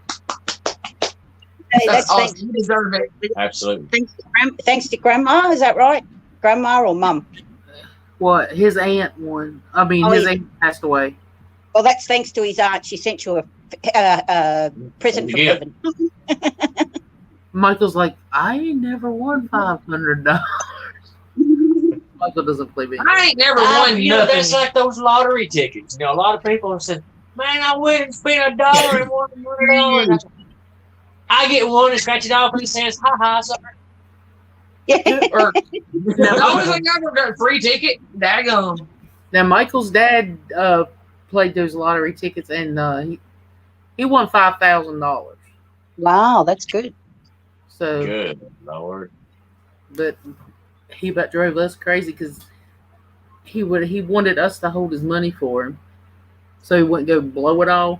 That's that's awesome. You deserve it. Absolutely. thanks to Grandma. Is that right? Grandma or Mum? What his aunt won. I mean, Oh, his yeah. aunt passed away. Well, that's thanks to his aunt. She sent you a present from Yeah. heaven. Michael's like, I ain't never won $500. Michael doesn't play bingo. I ain't never won nothing. That's like those lottery tickets. A lot of people have said, man, I went and spent $1 and won $100. I get one and scratch it off and he says, ha ha, sorry. Or, I was like, I never got a free ticket. Daggum. Now Michael's dad played those lottery tickets and he won $5,000. Wow, that's good. So, Good Lord. but he about drove us crazy because he wanted us to hold his money for him, so he wouldn't go blow it all.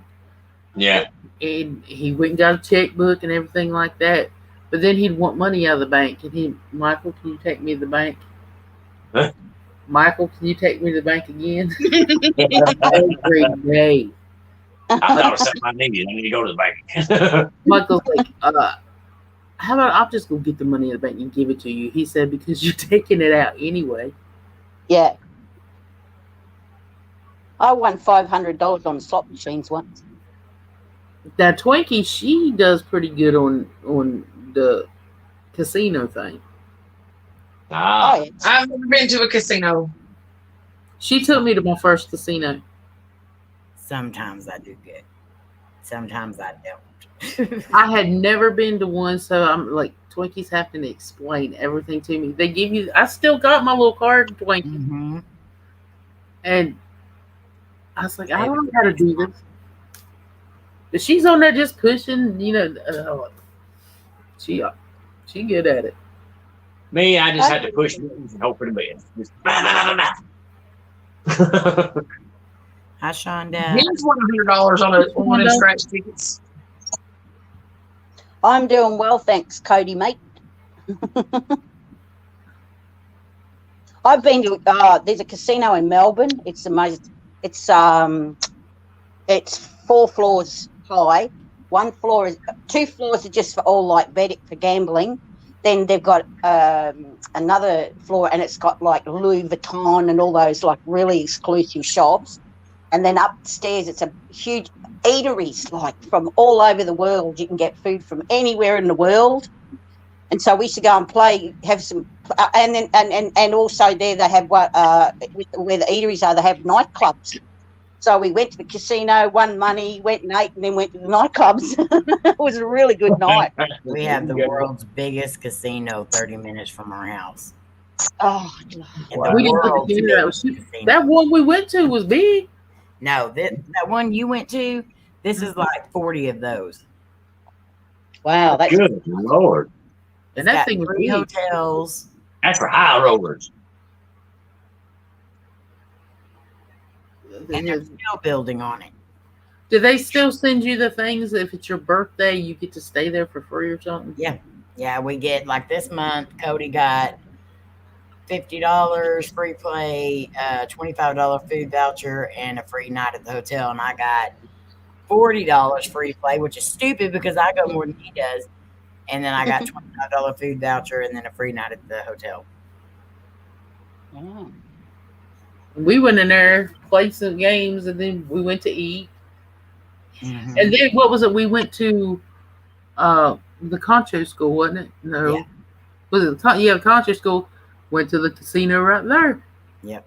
Yeah. And he went and got a checkbook and everything like that. But then he'd want money out of the bank, and Michael, can you take me to the bank? Huh? Michael, can you take me to the bank again? Every day. I thought it was something I needed. I need to go to the bank. Michael's like, how about I'll just go get the money in the bank and give it to you? He said, because you're taking it out anyway. Yeah. I won $500 on slot machines once. Now Twinkie, she does pretty good on the casino thing. Ah. Oh, yeah. I've never been to a casino. She took me to my first casino. Sometimes I do good. Sometimes I don't. I had never been to one, so I'm like, Twinkie's having to explain everything to me. They give you, I still got my little card, Twinkie. Mm-hmm. And I was like, I don't know how to do this. But she's on there just pushing, she good at it. Me, I just had to push buttons and hope for the best. Just bah, bah, bah, bah, bah. Hi, Shonda. James won $100 on one of the scratch tickets. I'm doing well, thanks, Cody, mate. I've been to. There's a casino in Melbourne. It's the most. It's 4 floors high. 2 floors are just for all like for gambling. Then they've got another floor, and it's got like Louis Vuitton and all those like really exclusive shops. And then upstairs, it's a huge eateries, like from all over the world. You can get food from anywhere in the world. And so we used to go and play, have some, and also there they have where the eateries are. They have nightclubs. So we went to the casino, won money, went and ate, and then went to the nightclubs. It was a really good night. We have the world's biggest casino 30 minutes from our house. Oh, And Wow. the We didn't put world's the camera out. biggest casino. That one we went to was big. No, that one you went to, this is like 40 of those. wow, that's Good Lord. And It's that got thing was 3 big. hotels. That's for high rollers. And there's still building on it. Do they still send you the things if it's your birthday, you get to stay there for free or something? Yeah, we get like this month, Cody got $50 free play, $25 food voucher, and a free night at the hotel. And I got $40 free play, which is stupid because I go more than he does. And then I got $25 food voucher and then a free night at the hotel. Oh. We went in there, played some games, and then we went to eat. Mhm. And then what was it? We went to the Concho school, wasn't it? No. Yeah. Was it the Concho school? Went to the casino right there. Yep.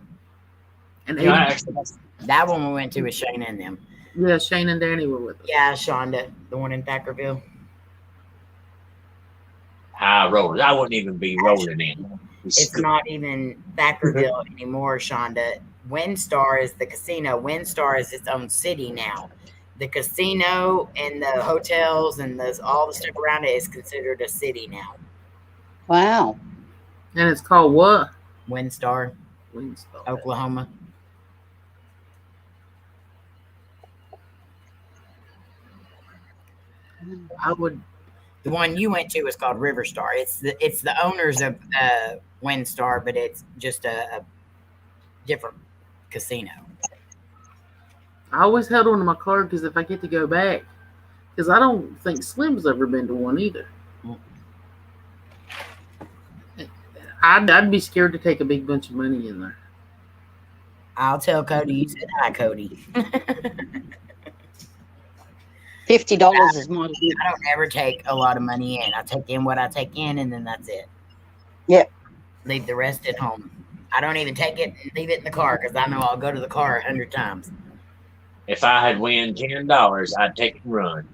And Yeah, ate. actually, That one we went to with Shane and them. Yeah, Shane and Danny were with us. Yeah, Shonda, the one in Thackerville. high rollers. I wouldn't even be rolling in. It's not even Thackerville anymore, Shonda. Windstar is the casino. Windstar is its own city now. The casino and the hotels and all the stuff around it is considered a city now. Wow. And it's called what? Windstar, Winstar. Oklahoma. I would. The one you went to was called Riverstar. It's the owners of Windstar, but it's just a different casino. I always held on to my card because if I get to go back, because I don't think Slim's ever been to one either. I'd be scared to take a big bunch of money in there. I'll tell Cody you said hi, Cody. $50 is my. I don't ever take a lot of money in. I take in what I take in, and then that's it. Yep. Leave the rest at home. I don't even take it and leave it in the car because I know I'll go to the car 100 times. If I had win $10, I'd take it and run.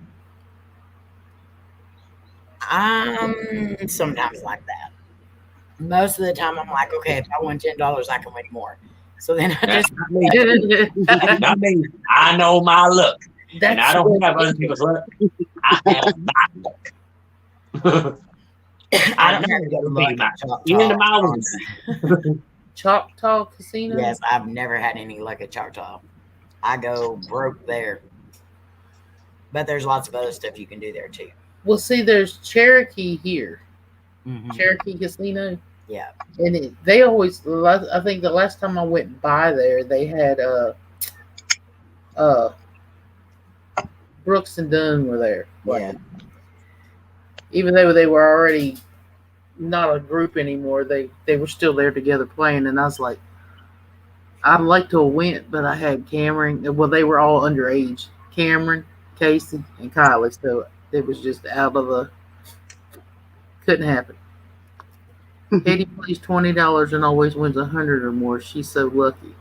I'm sometimes like that. Most of the time, I'm like, okay, if I win $10, I can win more. So then I That's just not me. Not me. I know my luck. And I don't have other people's luck. I have my luck. I don't know have to go to it'll be luck my at Choctaw. end of my wins. Choctaw Casino? Yes, I've never had any luck at Choctaw. I go broke there. But there's lots of other stuff you can do there too. Well, see, there's Cherokee here. Mhm. Cherokee Casino. Yeah. And they always, I think the last time I went by there, they had Brooks and Dunn were there. Yeah. Even though they were already not a group anymore, they were still there together playing. And I was like, I'd like to have went, but I had Cameron. Well, they were all underage. Cameron, Casey, and Kylie. So it was just out of the, couldn't happen. Katie plays $20 and always wins $100 or more. She's so lucky.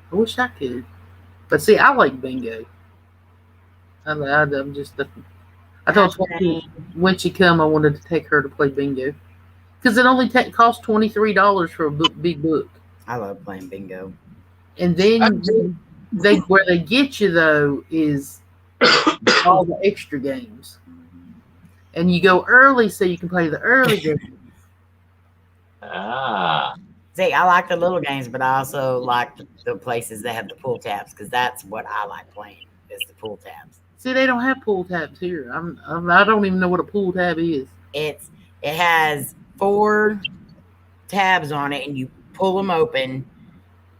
I wish I could, but see, I like bingo. I'm just. I told Twenty when she come, I wanted to take her to play bingo because it only costs $23 for a big book. I love playing bingo. And then they where they get you though is all the extra games, and you go early so you can play the early games. Ah. See, I like the little games, but I also like the places that have the pull tabs because that's what I like playing is the pull tabs. See, they don't have pool tabs here. I don't even know what a pool tab is. It has 4 tabs on it, and you pull them open.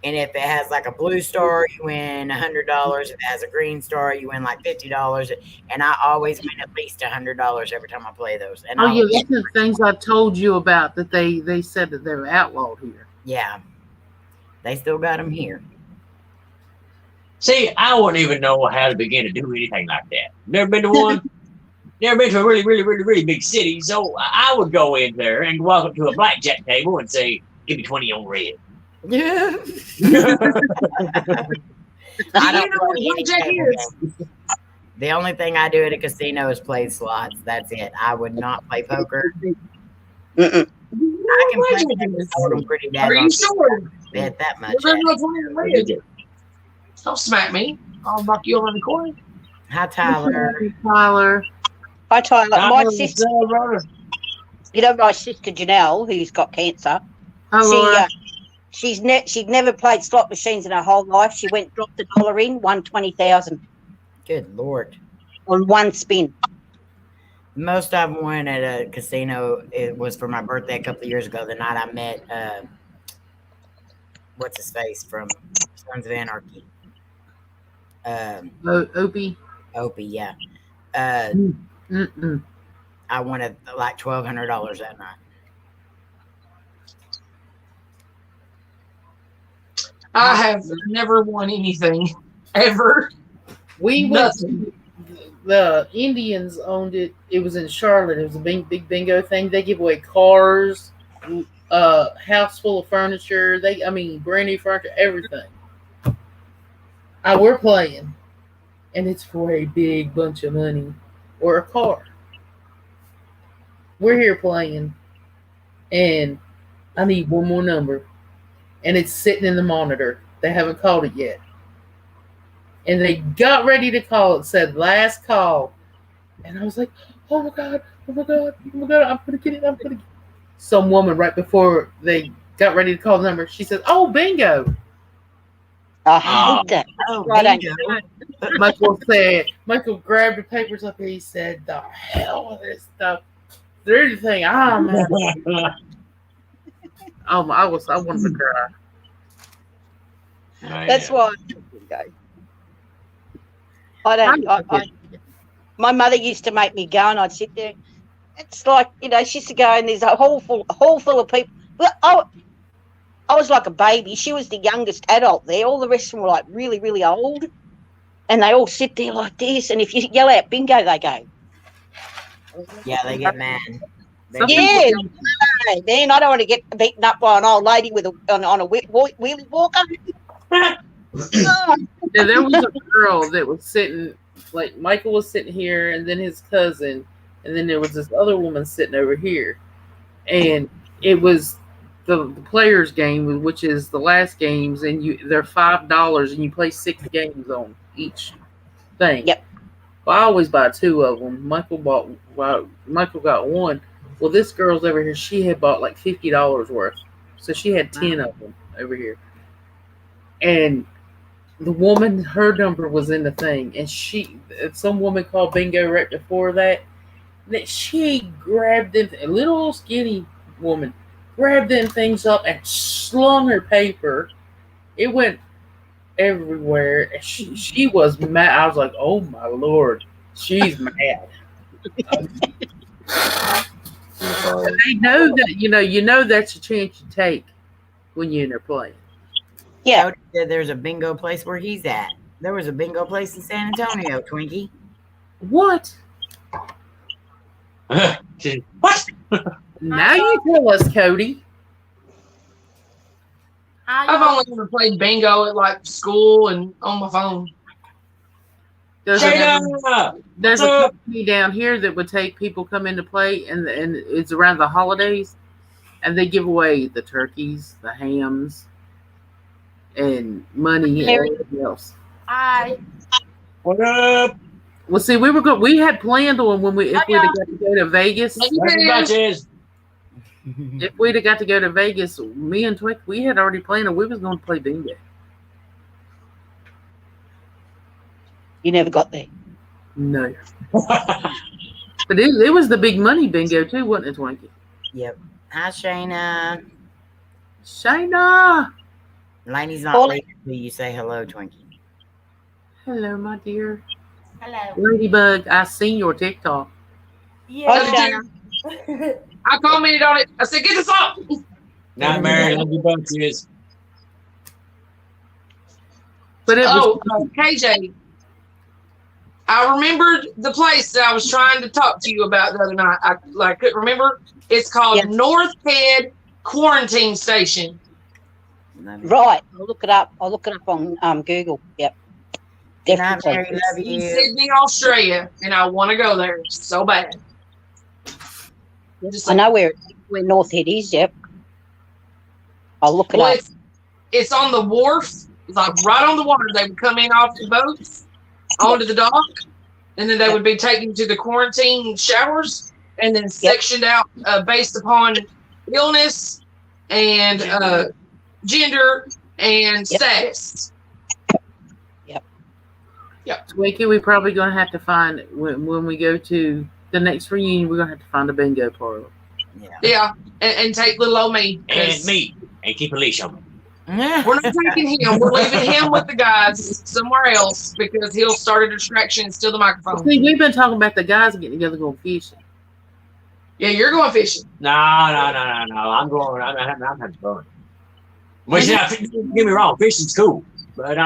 And if it has like a blue star, you win $100. If it has a green star, you win like $50. And I always win at least $100 every time I play those. And yeah, that's the things I told you about that they said that they were outlawed here. Yeah, they still got them here. See, I wouldn't even know how to begin to do anything like that. Never been to one. Never been to a really, really, really, really big city. So I would go in there and walk up to a blackjack table and say, "Give me 20 on red." Yeah. I don't know what blackjack is. The only thing I do at a casino is play slots. That's it. I would not play poker. Mm-mm. I can play pretty Are you daggone sure? bet that much. Don't smack me. I'll knock you over the coin. Hi, Tyler. Tyler. Hi, Tyler. My sister, you know, my sister Janelle, who's got cancer. Hello. She'd never played slot machines in her whole life. She went dropped $1 in, won 20,000 Good Lord. on one spin. The most I've won at a casino it was for my birthday a couple of years ago. The night I met what's his face from Sons of Anarchy. Opie. Opie, yeah. Mm-mm. I wanted like $1,200 that night. I have never won anything ever. We went. Nothing. The Indians owned it. It was in Charlotte. It was a big bingo thing. They give away cars, house full of furniture. Brand new furniture, everything. We're playing, and it's for a big bunch of money or a car. We're here playing, and I need one more number, and it's sitting in the monitor. They haven't called it yet. And they got ready to call it, said last call. And I was like, oh my God, I'm going to get it. Some woman right before they got ready to call the number, she said, oh, bingo. I hate that. Oh, Right, bingo. Michael grabbed the papers up and he said, the hell with this stuff. Is there anything I'm at? I wanted to cry. That's why I don't. My mother used to make me go, and I'd sit there. It's like, she used to go, and there's a hall full of people. But I was like a baby. She was the youngest adult there. All the rest of them were like really, really old, and they all sit there like this. And if you yell out bingo, they go. Yeah, they get mad. Yeah, then I don't want to get beaten up by an old lady with on a wheelie walker. Yeah, there was a girl that was sitting, like Michael was sitting here, and then his cousin, and then there was this other woman sitting over here, and it was the players' game, which is the last games, and they're $5, and you play 6 games on each thing. Yep. Well, I always buy 2 of them. Michael got one. Well, this girl's over here. She had bought like $50 worth, so she had 10 of them over here, and the woman, her number was in the thing, and some woman called bingo right before that she grabbed them, a little skinny woman, grabbed them things up and slung her paper. It went everywhere. She was mad. I was like, oh my Lord, she's mad. They know that, you know that's a chance you take when you're in there playing. Yeah. There's a bingo place where he's at. There was a bingo place in San Antonio, Twinkie. What? What? Now you tell us, Cody. I've only ever played bingo at like school and on my phone. There's a company down here that would take people come in to play, and it's around the holidays, and they give away the turkeys, the hams, and money and everything else. Hi. What up? Well, see, we had planned on if we'd have got to go to Vegas. If we'd have got to go to Vegas, me and Twink, we had already planned on we was going to play bingo. You never got there. No. But it was the big money bingo too, wasn't it, Twinkie? Yep. Hi, Shayna. Shayna. Lainey's not leaving until you say hello, Twinkie. Hello, my dear. Hello. Ladybug, I seen your TikTok. Yeah. I commented on it. I said, get this up. Not married, love you both, kids. But KJ, I remembered the place that I was trying to talk to you about the other night. I couldn't remember. It's called North Head Quarantine Station. Right. I'll look it up. I'll look it up on Google. Yep. Definitely. Mary, love In you. Sydney, Australia, and I want to go there so bad. I know where North Head is. Yep. I'll look it up. It's on the wharf. It's like right on the water. They would come in off the boats onto the dock, and then they would be taken to the quarantine showers, and then sectioned out based upon illness and gender and status. Yep. Twinkie, we're probably going to have to find when we go to the next reunion. We're going to have to find a bingo parlor. Yeah, and take little old me And me, and keep a leash on me. We're not taking him. We're leaving him with the guys somewhere else because he'll start a distraction and steal the microphone. See, we've been talking about the guys getting together going fishing. Yeah, you're going fishing. No. I'm having fun. Well, see, don't get me wrong, fishing's cool, but no.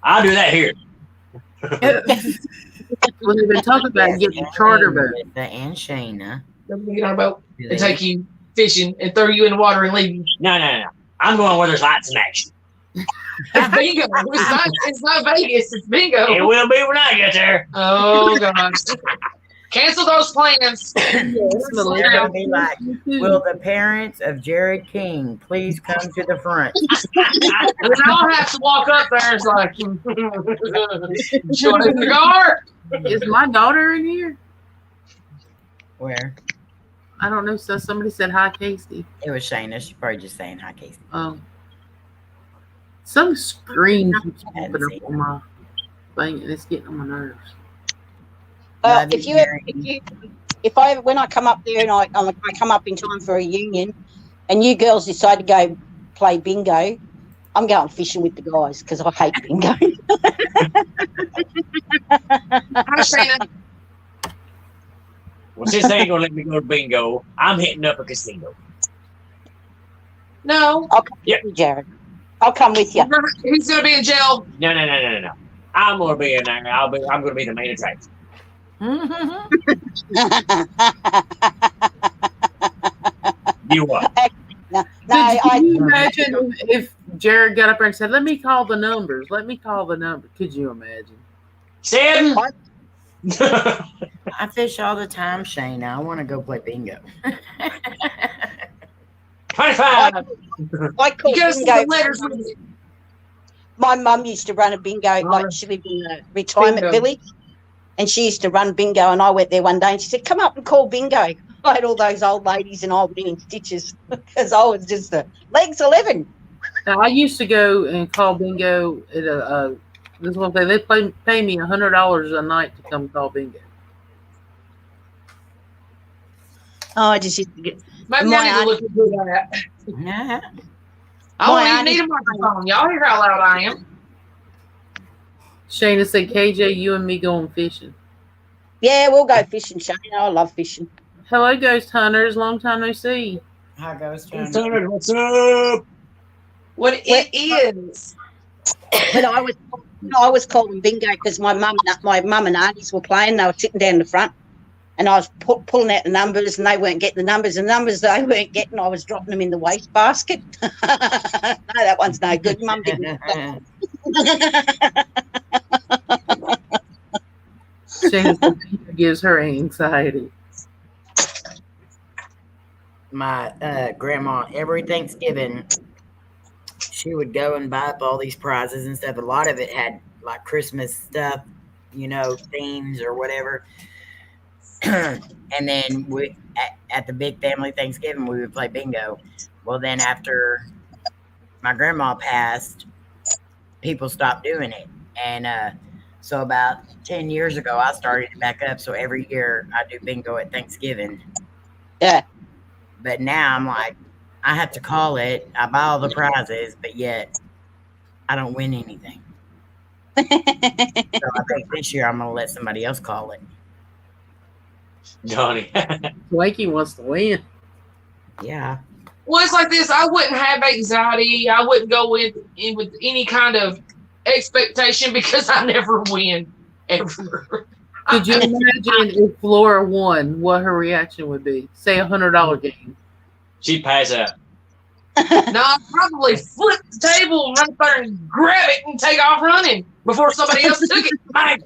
I'll do that here. Well, they've been talking about getting a charter boat. And Shayna. They're going to get on a boat and take you fishing and throw you in the water and leave you. No. I'm going where there's lights and action. It's bingo. It's not Vegas. It's bingo. It will be when I get there. Oh, gosh. Cancel those plans. They're gonna be like, will the parents of Jared King please come to the front? We all have to walk up there. It's like, showing the cigar. Is my daughter in here? Where? I don't know. So somebody said hi, Casey. It was Shayna. She's probably just saying hi, Casey. Some screen keeps I hadn't popping seen up on my thing, and it's getting on my nerves. When I come up there and I come up in time for a union, and you girls decide to go play bingo, I'm going fishing with the guys because I hate bingo. Hi, Shayna. Well, since they ain't gonna let me go to bingo, I'm hitting up a casino. No. I'll come with you, Jared. I'll come with you. He's going to be in jail. No. I'm gonna be in there. I'm gonna be the main attraction. You what? No, Can you imagine if Jared got up there and said, "Let me call the numbers. Let me call the number." Could you imagine? 7. I fish all the time, Shayna. I want to go play bingo. 25. I call You got to see bingo. the letters with it. My mum used to run a bingo, like she lived in a retirement Bingo. village, and she used to run bingo, and I went there one day and she said, "Come up and call bingo." I had all those old ladies and I was in stitches because I was just legs 11. Now, I used to go and call bingo at this one thing. They pay me $100 a night to come call bingo. Oh, I just used to get. Maybe I need to look into that. Nah. I don't even need a microphone. Y'all hear how loud I am. Shayna said, "KJ, you and me going fishing." Yeah, we'll go fishing, Shane. I love fishing. Hello, ghost hunters. Long time no see. Hi, Ghost Hunter. Son, what's up? What it is. But I was calling bingo because my mum and aunties were playing. They were sitting down the front, and I was pulling out the numbers, and they weren't getting the numbers. The numbers they weren't getting, I was dropping them in the wastebasket. No, that one's no good. Mum didn't. Shayna said, "Bingo gives her anxiety." My grandma, every Thanksgiving, she would go and buy up all these prizes and stuff. A lot of it had like Christmas stuff, themes or whatever. And then at the big family Thanksgiving, we would play bingo. Well, then after my grandma passed, people stopped doing it. And so about 10 years ago, I started it back up. So every year I do bingo at Thanksgiving. Yeah. But now I'm like, I have to call it. I buy all the prizes, but yet I don't win anything. So I think this year I'm going to let somebody else call it. Johnny. Wakey wants to win. Yeah. Well, it's like this. I wouldn't have anxiety. I wouldn't go in with any kind of expectation because I never win ever. Could you imagine if Flora won, what her reaction would be? Say $100 game. She'd pass out. No, I'd probably flip the table and run up there and grab it and take off running before somebody else took it. Bang.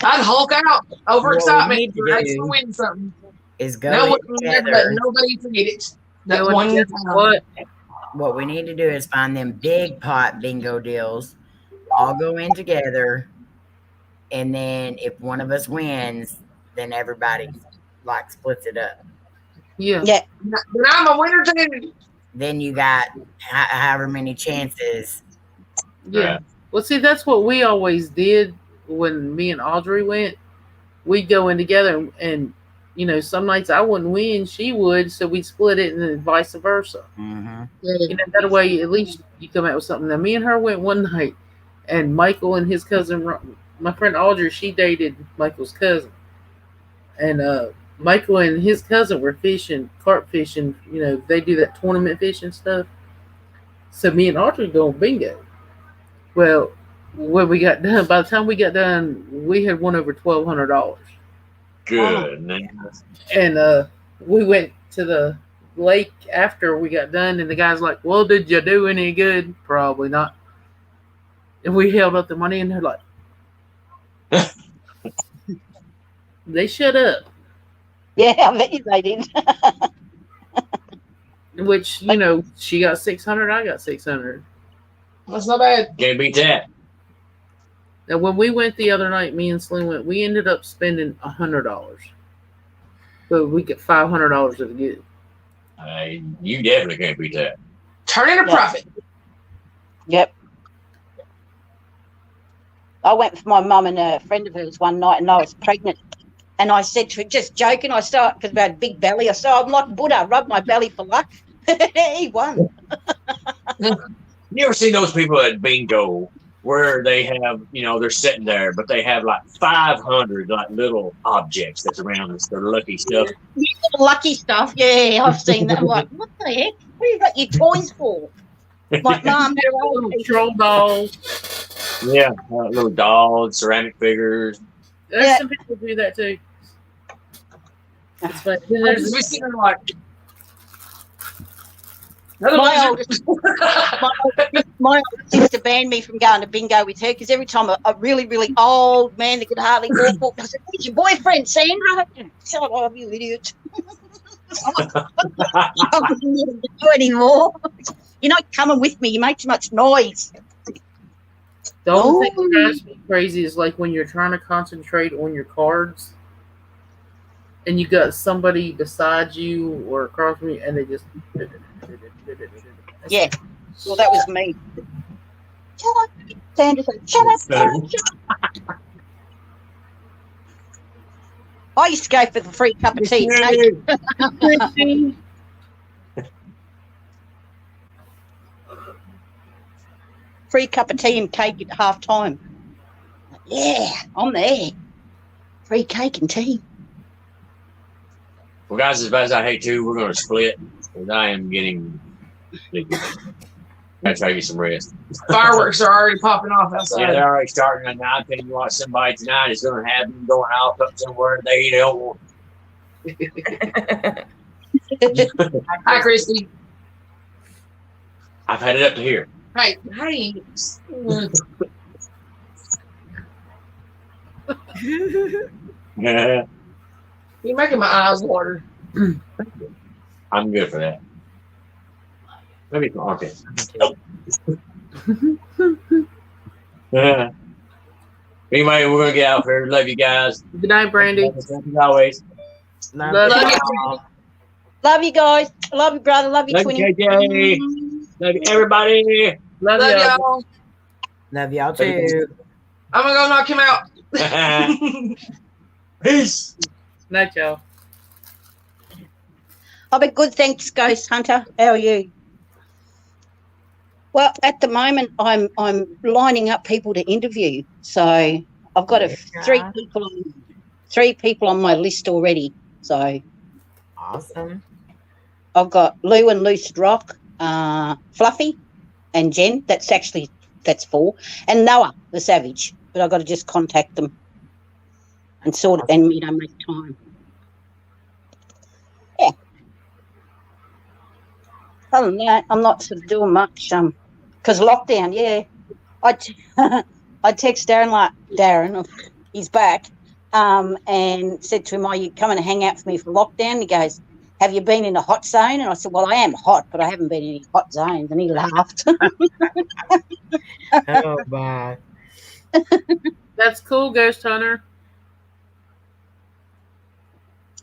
I'd hulk out overexcitement for actually winning something. Is Now go never let nobody forget it. That Go one together, time. what we need to do is find them big pot bingo deals, all go in together, and then if one of us wins, then everybody like splits it up. Yeah. Yeah. But I'm a winner too. Then you got however many chances. Yeah. Well, see, that's what we always did when me and Audrey went. We'd go in together and some nights I wouldn't win, she would, so we'd split it and then vice versa. Mm-hmm. That way, at least you come out with something. Now, me and her went one night, and Michael and his cousin my friend Audrey, she dated Michael's cousin, and Michael and his cousin were fishing, carp fishing. You know, they do that tournament fishing stuff. So me and Audrey go on bingo. Well, when we got done, by the time we got done, we had won over $1,200. Good. And we went to the lake after we got done, and the guy's like, "Well, did you do any good?" Probably not. And we held up the money, and they're like, they shut up. Yeah, I bet you they did. Which, you know, she got 600, I got 600. That's not bad. Can't beat that. Now, when we went the other night, me and Slim went, we ended up spending $100. So we get $500 of the good. You definitely can't beat that. Turn in a profit. Yep. I went with my mum and a friend of hers one night, and I was pregnant. And I said to her, just joking, because I had a big belly, I said, I'm like Buddha, rub my belly for luck. He won. You ever see those people at bingo where they have, you know, they're sitting there, but they have like 500 like little objects that's around us, their lucky stuff. Lucky stuff, yeah, I've seen that. I'm like, what the heck? What have you got your toys for? Like, Mum, they're all Little troll dolls. Yeah, little dolls, ceramic figures. There's some people do that too. It's funny. There's we see them like. My oldest sister banned me from going to bingo with her because every time a really, really old man that could hardly walk, I said, "Where's your boyfriend, Sandra?" Shut up, you idiot. I couldn't even do anymore. You're not coming with me. You make too much noise. The only thing that drives me crazy is like when you're trying to concentrate on your cards and you got somebody beside you or across from you and they just... Yeah. Well, that was me. Shut up. Sandra said, shut up. Shut up. I used to go for the free cup of tea. Free cup of tea and cake at half time. Yeah, I'm there. Free cake and tea. Well, guys, as bad as I hate to, we're going to split because I am getting sleepy. I try to get some rest. Fireworks are already popping off outside. Yeah, they're already starting. And I'm telling you what, somebody tonight is going to have them going off up somewhere they don't want. Hi, Christy. I've had it up to here. Hey. Yeah. You're making my eyes water. I'm good for that. Maybe some armpit. Anyway, we're going to get out here. Love you guys. Good night, Brandy. Thank you always. Love you. Love you guys. Love you, brother. Love you, Love twinny. you, KJ. Love you, everybody. Love y'all. Love y'all too. I'm going to go knock him out. Peace. Night, y'all. I'll be good, thanks, Ghost Hunter. How are you? Well, at the moment, I'm lining up people to interview. So I've got three people on my list already. So Awesome. I've got Lou and Lucid Rock, Fluffy, and Jen. That's 4, and Noah the Savage. But I've got to just contact them and sort it and make time. Yeah. Other than that, I'm not sort of doing much. Because lockdown, yeah. I text Darren, he's back, and said to him, "Are you coming to hang out for me for lockdown?" He goes, "Have you been in a hot zone?" And I said, "Well, I am hot, but I haven't been in any hot zones." And he laughed. Oh, bye. That's cool, Ghost Hunter.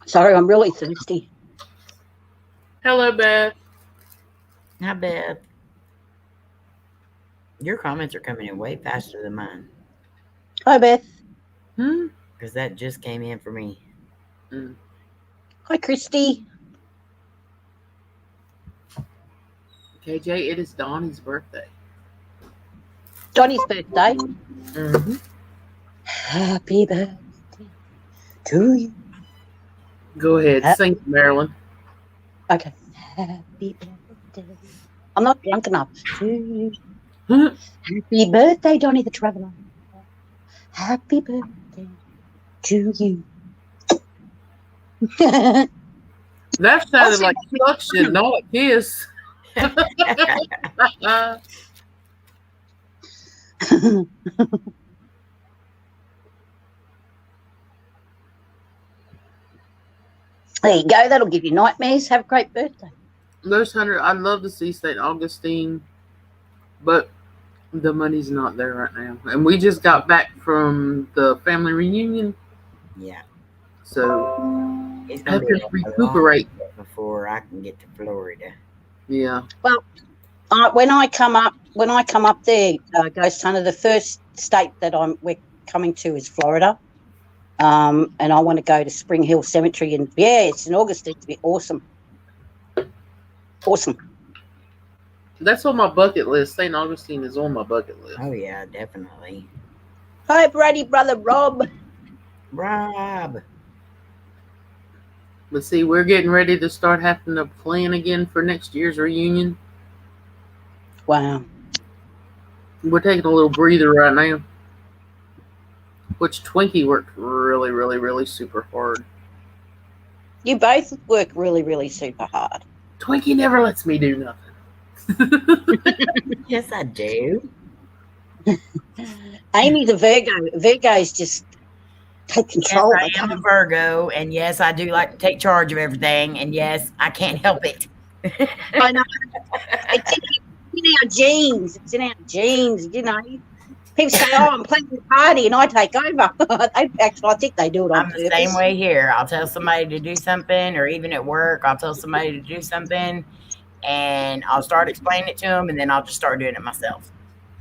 Sorry, I'm really thirsty. Hello, Beth. Hi, Beth. Your comments are coming in way faster than mine. Hi, Beth. Because that just came in for me. Hi, Christy. KJ, it is Donnie's birthday. Donnie's birthday. Mm-hmm. Happy birthday to you. Go ahead, Ha- sing, Marilyn. Okay. Happy birthday. I'm not drunk enough. To you. That Happy birthday, Donny the Traveller. Happy birthday to you. sounded like suction, not a kiss. There you go. That'll give you nightmares. Have a great birthday. There's 100. I'd love to see St. Augustine, but the money's not there right now. And we just got back from the family reunion, Yeah. so It's I gonna have be to a recuperate. long trip before I can get to Florida. Yeah. When I come up there, Ghost Hunter, the first state that we're coming to is Florida. And I want to go to Spring Hill Cemetery, and it's in August. It'd be awesome. Awesome. That's on my bucket list. St. Augustine is on my bucket list. Oh yeah, definitely. Hi, Brady, brother Rob. Rob. But see, we're getting ready to start having to plan again for next year's reunion. Wow. We're taking a little breather right now. Which Twinkie worked really, really, really super hard. You both work really, really super hard. Twinkie never lets me do nothing. Yes, I do. Amy's a Virgo. Virgos just take control. Yes, I am a Virgo, and yes, I do like to take charge of everything, and yes, I can't help it. I know. It's in our genes. It's in our genes, you know. People say, "Oh, I'm planning a party," and I take over. I think they do it on I'm purpose. the same way here. I'll tell somebody to do something, or even at work, I'll tell somebody to do something, and I'll start explaining it to them, and then I'll just start doing it myself.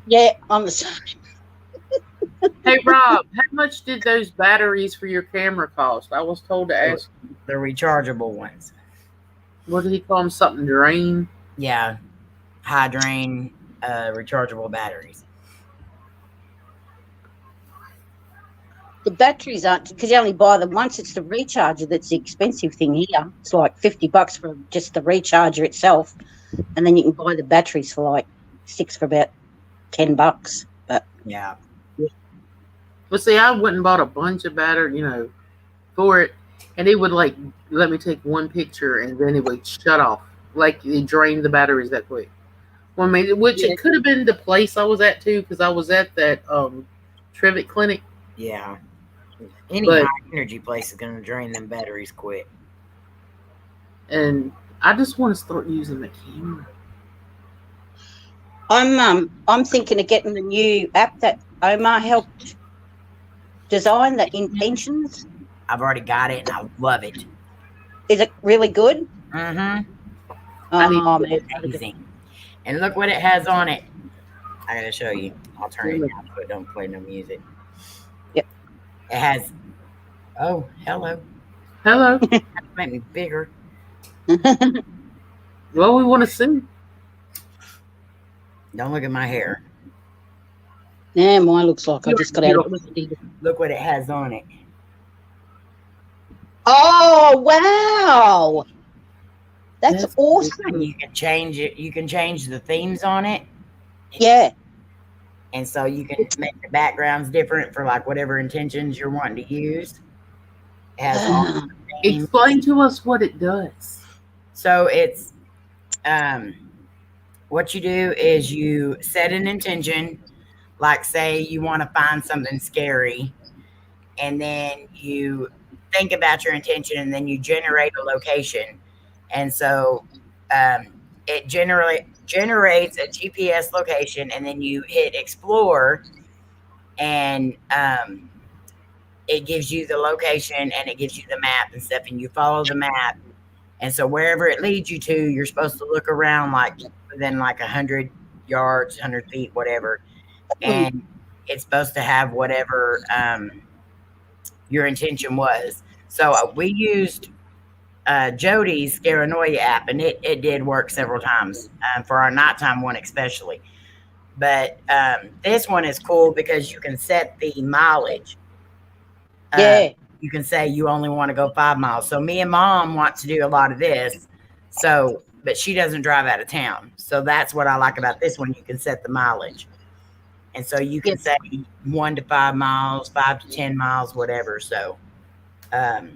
Yeah, I'm the same. Hey, Rob, how much did those batteries for your camera cost? I was told to ask. The rechargeable ones. What did he call them? Something drain? Yeah. High drain, rechargeable batteries. The batteries aren't, because you only buy them once. It's the recharger that's the expensive thing here. It's like $50 for just the recharger itself, and then you can buy the batteries for like $6 for about $10. But yeah. But see, I went and bought a bunch of battery, for it, and it would like let me take one picture and then it would shut off. Like it drained the batteries that quick. Well, maybe it could have been the place I was at too, because I was at that Trevitt clinic. Yeah. Any high energy place is going to drain them batteries quick. And I just want to start using the camera. I'm thinking of getting the new app that Omar helped design, the Intentions. I've already got it, and I love it. Is it really good? Mm-hmm. Oh, man. Amazing. And look what it has on it. I gotta show you. I'll turn it down so it don't play no music. Yep. It has. Oh, hello. Hello. Make me bigger. Well, we want to see. Don't look at my hair. Yeah, mine looks like I just got out of it. Look what it has on it. Oh, wow. That's awesome. You can change it. You can change the themes on it. Yeah. And so you can make the backgrounds different for like whatever intentions you're wanting to use. It has all the themes. Explain to us what it does. So it's what you do is you set an intention, like say you want to find something scary, and then you think about your intention, and then you generate a location. And so it generates a GPS location, and then you hit explore, and it gives you the location, and it gives you the map and stuff, and you follow the map. And so wherever it leads you to, you're supposed to look around like within like 100 yards, 100 feet, whatever. And it's supposed to have whatever your intention was. So we used Jody's Scaranoia app, and it did work several times for our nighttime one especially. But this one is cool because you can set the mileage. Yeah. You can say you only want to go 5 miles. So me and Mom want to do a lot of this. So, but she doesn't drive out of town. So that's what I like about this one. You can set the mileage. And so you can say 1 to 5 miles, 5 to 10 miles, whatever. So, oh,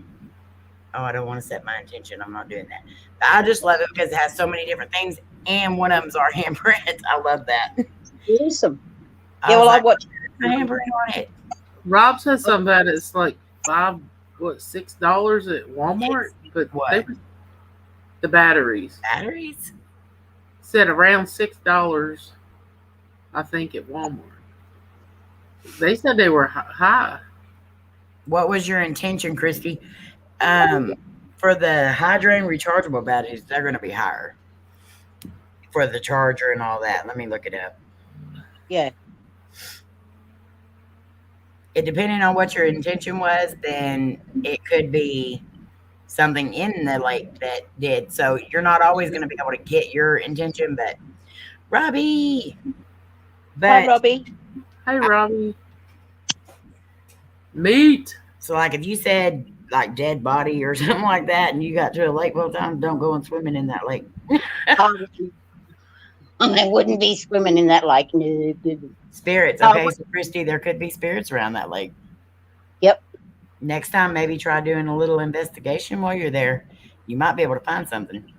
I don't want to set my intention. I'm not doing that. But I just love it because it has so many different things. And one of them's our handprints. I love that. Awesome. Yeah, well, I watched the handprint on it. Rob said something that it's like $6 at Walmart, but What? The batteries. Batteries? Said around $6, I think, at Walmart. They said they were high. What was your intention, Christy? For the hydrant rechargeable batteries, they're going to be higher for the charger and all that. Let me look it up. Yeah. It depending on what your intention was, then it could be something in the lake that did. So you're not always going to be able to get your intention, but Robbie. Hi, Robbie. Hey, Robbie. Meat. So, like, if you said like dead body or something like that, and you got to a lake well time, don't go and swimming in that lake. I wouldn't be swimming in that lake. Spirits. Okay, so Christy, there could be spirits around that lake. Yep. Next time, maybe try doing a little investigation while you're there. You might be able to find something.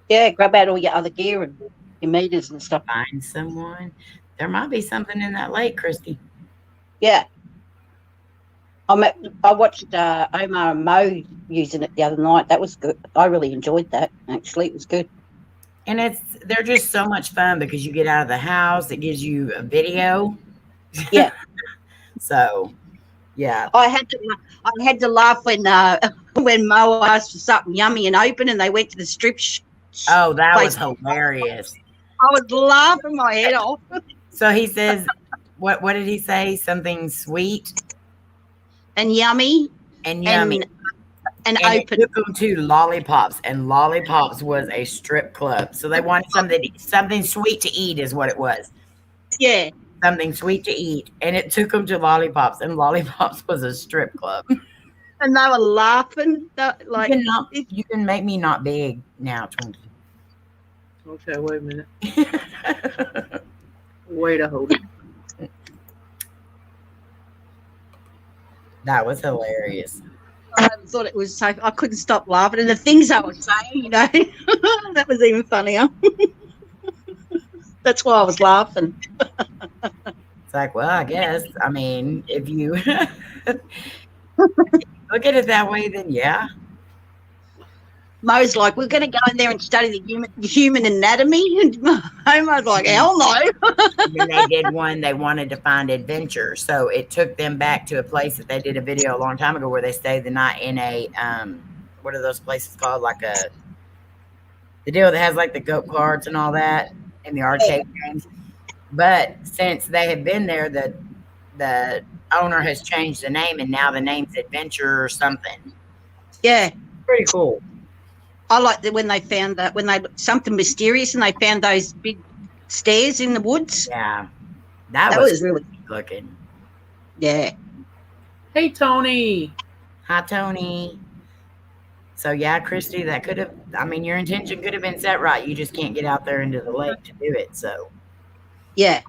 Yeah, grab out all your other gear and your meters and stuff. Find someone. There might be something in that lake, Christy. Yeah. I watched Omar and Mo using it the other night. That was good. I really enjoyed that. Actually, it was good. And they're just so much fun because you get out of the house. It gives you a video. Yeah. So, yeah. I had to laugh when Mo asked for something yummy and open, and they went to the strip. Oh, that was hilarious. I was laughing my head off. So he says, what did he say? Something sweet and yummy and yummy. And open. It took them to Lollipops, and Lollipops was a strip club. So they wanted something sweet to eat, is what it was. Yeah, something sweet to eat, and it took them to Lollipops, and Lollipops was a strip club. And they were laughing like you can make me not big now, Twinkie. Okay, wait a minute. Wait a hold it. That was hilarious. I thought it was so I couldn't stop laughing, and the things I was saying, that was even funnier. That's why I was laughing. It's like, well, I guess, I mean, if you look at it that way, then yeah. Mo's like, we're going to go in there and study the human anatomy. And Homer's like, hell no. When they did one, they wanted to find adventure. So it took them back to a place that they did a video a long time ago where they stayed the night in a, what are those places called? Like the deal that has like the go karts and all that and the arcade games. But since they had been there, the owner has changed the name, and now the name's Adventure or something. Yeah. Pretty cool. I like that when they found that, when they something mysterious and they found those big stairs in the woods. Yeah. That was really looking. Yeah. Hey, Tony. Hi, Tony. So, yeah, Christy, that could have, I mean, your intention could have been set right. You just can't get out there into the lake to do it. So, yeah.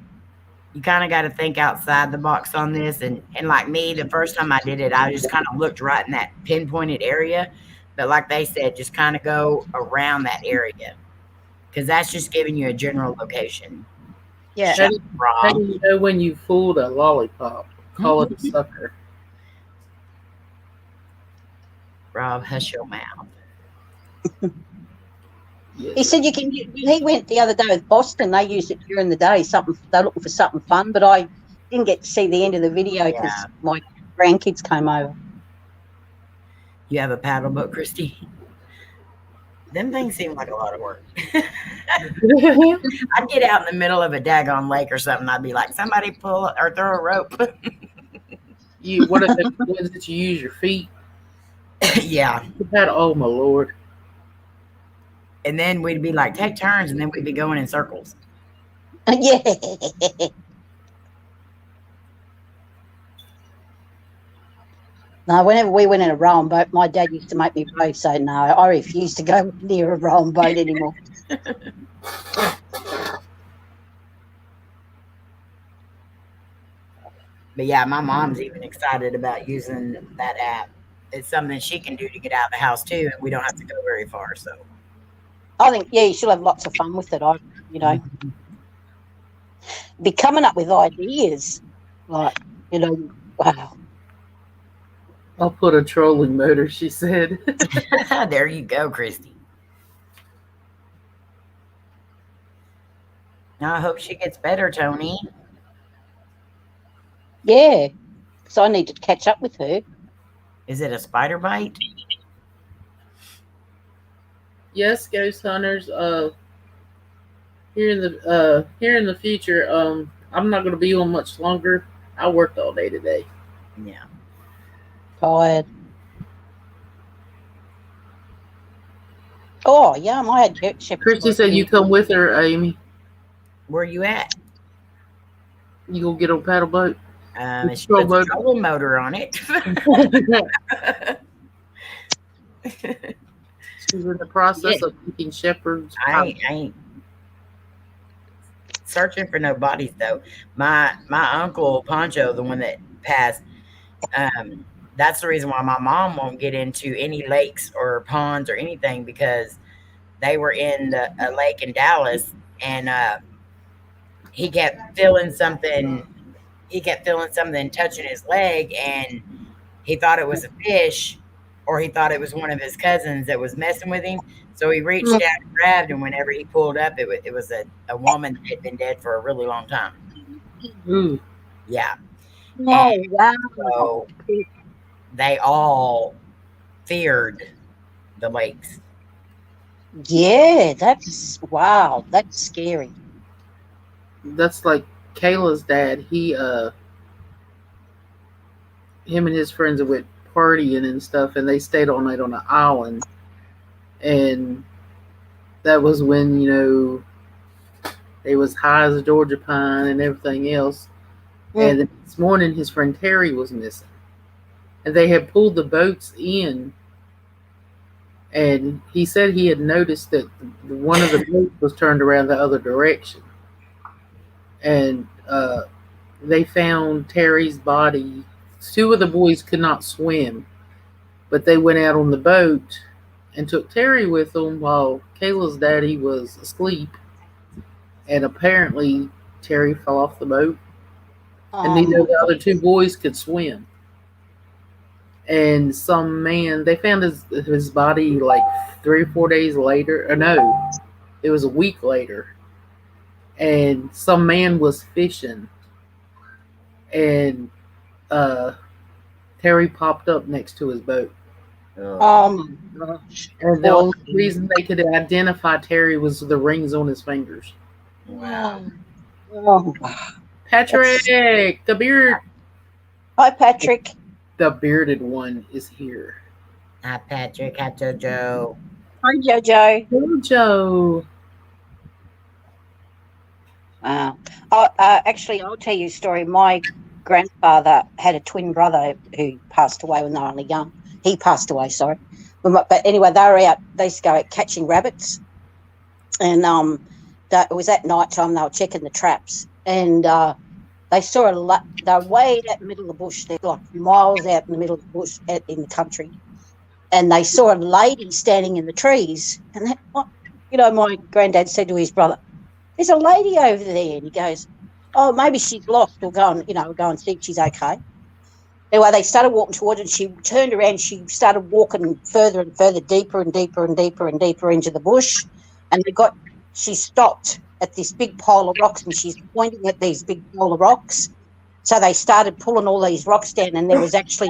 You kind of got to think outside the box on this. And like me, the first time I did it, I just kind of looked right in that pinpointed area. But like they said, just kind of go around that area because that's just giving you a general location. Yeah. How do you know when you fooled a lollipop? Call it a sucker. Rob, hush your mouth. He said he went the other day with Boston. They used it during the day. They're looking for something fun, but I didn't get to see the end of the video because my grandkids came over. You have a paddle boat, Christy? Them things seem like a lot of work. I'd get out in the middle of a daggone lake or something. I'd be like, somebody pull or throw a rope. What are the ones that you use your feet? Yeah. Oh, my Lord. And then we'd be like, take turns, and then we'd be going in circles. Yeah. No, whenever we went in a rowing boat, my dad used to make me row, so no, I refuse to go near a rowing boat anymore. But yeah, my mom's even excited about using that app. It's something she can do to get out of the house too, and we don't have to go very far. So I think, yeah, she'll have lots of fun with it. Be coming up with ideas, like, wow. I'll put a trolling motor, she said. there you go, Christy. Now I hope she gets better, Tony. Yeah, so I need to catch up with her. Is it a spider bite? Yes, ghost hunters. Here in the future, I'm not going to be on much longer. I worked all day today. Yeah. Tired. Oh, yeah, I had Shepherd's Christy said you come with her, Amy. Where you at? You gonna get on paddle boat? She puts a trolling motor on it. She's in the process of picking shepherds. I ain't searching for no bodies though. My uncle Pancho, the one that passed, that's the reason why my mom won't get into any lakes or ponds or anything, because they were in a lake in Dallas, and he kept feeling something touching his leg, and he thought it was a fish, or he thought it was one of his cousins that was messing with him. So he reached out and grabbed, and whenever he pulled up, it was a woman that had been dead for a really long time. Ooh. Yeah. Oh, wow. So they all feared the lakes. Yeah, that's scary. That's like Kayla's dad. Him and his friends went partying and stuff, and they stayed all night on an island. And that was when, they was high as a Georgia pine and everything else. And the next morning, his friend Terry was missing. And they had pulled the boats in. And he said he had noticed that one of the boats was turned around the other direction. And they found Terry's body. Two of the boys could not swim, but they went out on the boat and took Terry with them while Kayla's daddy was asleep. And apparently Terry fell off the boat, and neither of the other two boys could swim. And some man, they found his body like 3 or 4 days later. Or no, it was a week later. And some man was fishing, and Terry popped up next to his boat. Oh my gosh. And the only reason they could identify Terry was the rings on his fingers. Wow. Oh. Patrick, the beard. Hi, Patrick. The bearded one is here. Hi, Patrick. Hi, Jojo. Hi, Jojo. Jojo. Wow. Actually, I'll tell you a story. My grandfather had a twin brother who passed away when they were only young. He passed away, sorry. But anyway, they used to go out catching rabbits. And it was at night time, they were checking the traps. And they saw they were way out in the middle of the bush. They're like miles out in the middle of the bush in the country. And they saw a lady standing in the trees. And my granddad said to his brother, "There's a lady over there." And he goes, "Oh, maybe she's lost. We'll go and see if she's okay." Anyway, they started walking towards her, and she turned around. She started walking further and further, deeper and deeper and deeper and deeper into the bush. And she stopped at this big pile of rocks, and she's pointing at these big pile of rocks. So they started pulling all these rocks down, and there was actually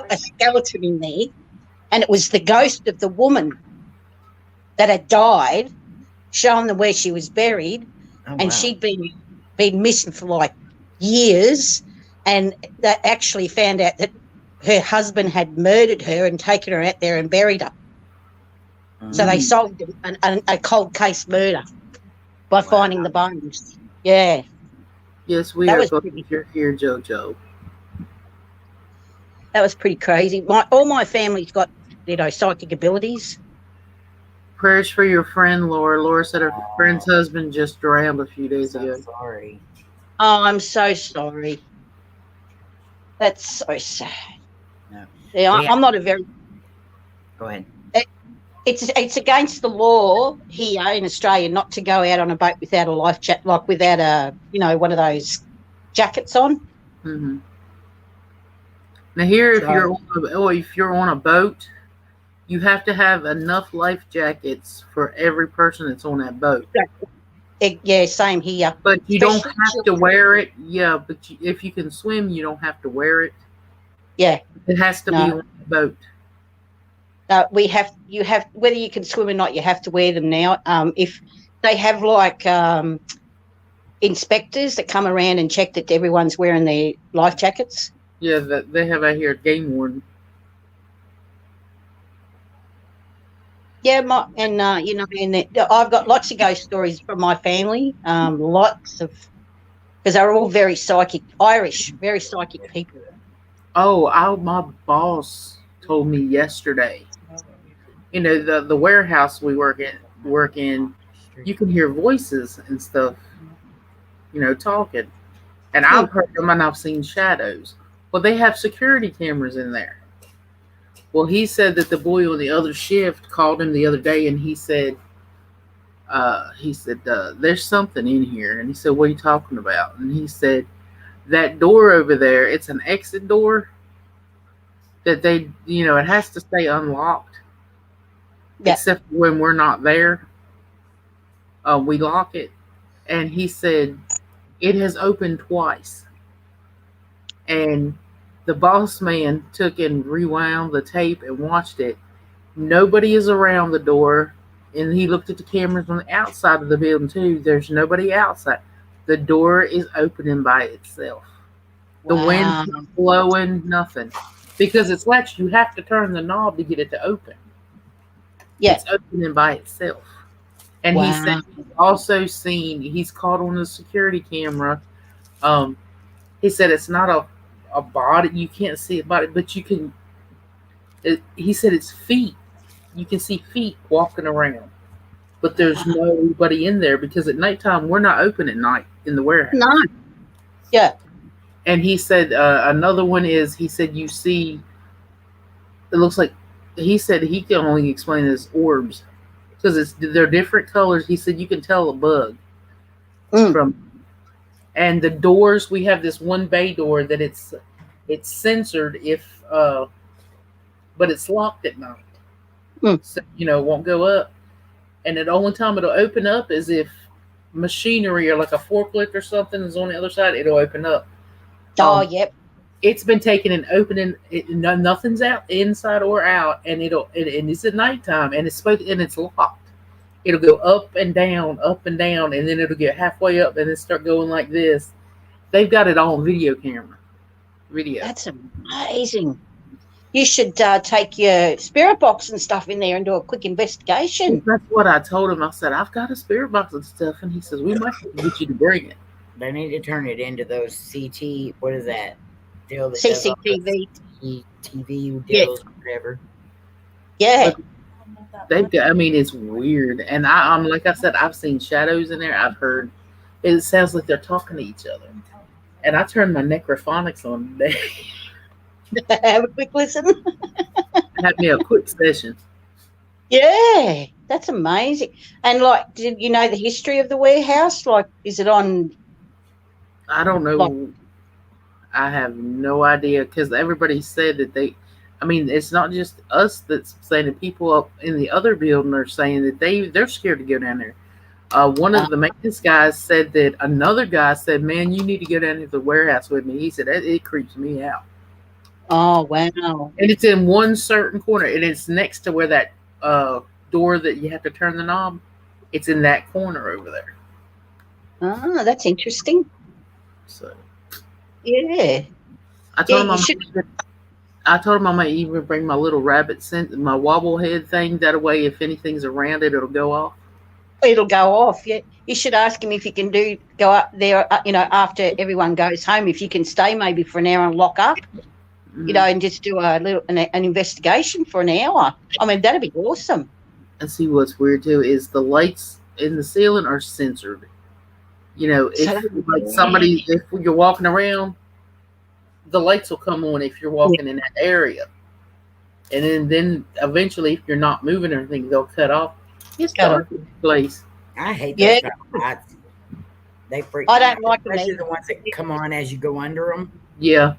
a skeleton in there. And it was the ghost of the woman that had died, showing them where she was buried. Oh, and she'd been missing for like years, and they actually found out that her husband had murdered her and taken her out there and buried her. So they solved a cold case murder by finding the bones. Yeah. Yes, we are glad you're here, Jojo. That was pretty crazy. All my family's got, psychic abilities. Prayers for your friend, Laura. Laura said her friend's husband just drowned a few days ago. Sorry. Oh, I'm so sorry. That's so sad. No. Yeah, I'm not a very. Go ahead. It's against the law here in Australia not to go out on a boat without a life jacket, like without one of those jackets on. Mm-hmm. Now here, if you're on a boat, you have to have enough life jackets for every person that's on that boat. Yeah, same here. But you don't have to wear it. Yeah, but if you can swim, you don't have to wear it. Yeah, it has to be on the boat. You have whether you can swim or not, you have to wear them now. If they have like inspectors that come around and check that everyone's wearing their life jackets. Yeah, that they have out here at Game Warden. Yeah, I've got lots of ghost stories from my family. Lots of, because they're all very psychic, Irish, very psychic people. Oh, my boss told me yesterday. The warehouse we work in, you can hear voices and stuff, talking. And I've heard them and I've seen shadows. Well, they have security cameras in there. Well, he said that the boy on the other shift called him the other day and he said, there's something in here. And he said, what are you talking about? And he said, that door over there, it's an exit door that they, it has to stay unlocked. Yeah. Except when we're not there. We lock it. And he said, it has opened twice. And the boss man took and rewound the tape and watched it. Nobody is around the door. And he looked at the cameras on the outside of the building too. There's nobody outside. The door is opening by itself. The wind's not blowing, nothing. Because it's latched, you have to turn the knob to get it to open. Yeah. It's opening by itself. And he said he's also seen, he's caught on the security camera. He said it's not a body, you can't see a body, but you can, he said it's feet. You can see feet walking around. But there's nobody in there because at nighttime, we're not open at night in the warehouse. No. Yeah. And he said another one is, he said you see, it looks like, he said he can only explain it as orbs because they're different colors. He said you can tell a bug from, and the doors, we have this one bay door that it's censored if, but it's locked at night. So, it won't go up. And the only time it'll open up is if machinery or like a forklift or something is on the other side, it'll open up. Yep. It's been taken and opening. Nothing's out inside or out, and and it's at nighttime, and it's locked. It'll go up and down, and then it'll get halfway up, and then start going like this. They've got it all on video camera. That's amazing. You should take your spirit box and stuff in there and do a quick investigation. That's what I told him. I said, I've got a spirit box and stuff, and he says we might have to get you to bring it. They need to turn it into those CT. What is that? Deal that CCTV. TV deals, whatever. Yeah. They've got. I mean, it's weird, and like I said, I've seen shadows in there. I've heard. It sounds like they're talking to each other, and I turned my necrophonics on today. Have a quick listen. Have me a quick session. Yeah, that's amazing. And did you know the history of the warehouse? Is it on? I don't know. I have no idea because everybody said that it's not just us that's saying it. People up in the other building are saying that they're scared to go down there. One of the maintenance guys said that another guy said, man, you need to go down to the warehouse with me. He said, it creeps me out. Oh, wow. And it's in one certain corner, and it's next to where that door that you have to turn the knob. It's in that corner over there. Oh, that's interesting. So, yeah. I told him I might even bring my little rabbit scent, my wobble head thing. That way, if anything's around it, it'll go off. It'll go off. Yeah. You should ask him if you can go up there. After everyone goes home, if you can stay maybe for an hour and lock up. you know, and just do an investigation for an hour. I mean, that'd be awesome. And see what's weird too is the lights in the ceiling are censored. You know, if So, like somebody, if you're walking around, the lights will come on if you're walking in that area, and then eventually, if you're not moving or anything, they'll cut off. It's dark in this place. I hate Yeah. those kind of lights. They freak I me don't out, like them especially either. the ones that come on as you go under them. Yeah,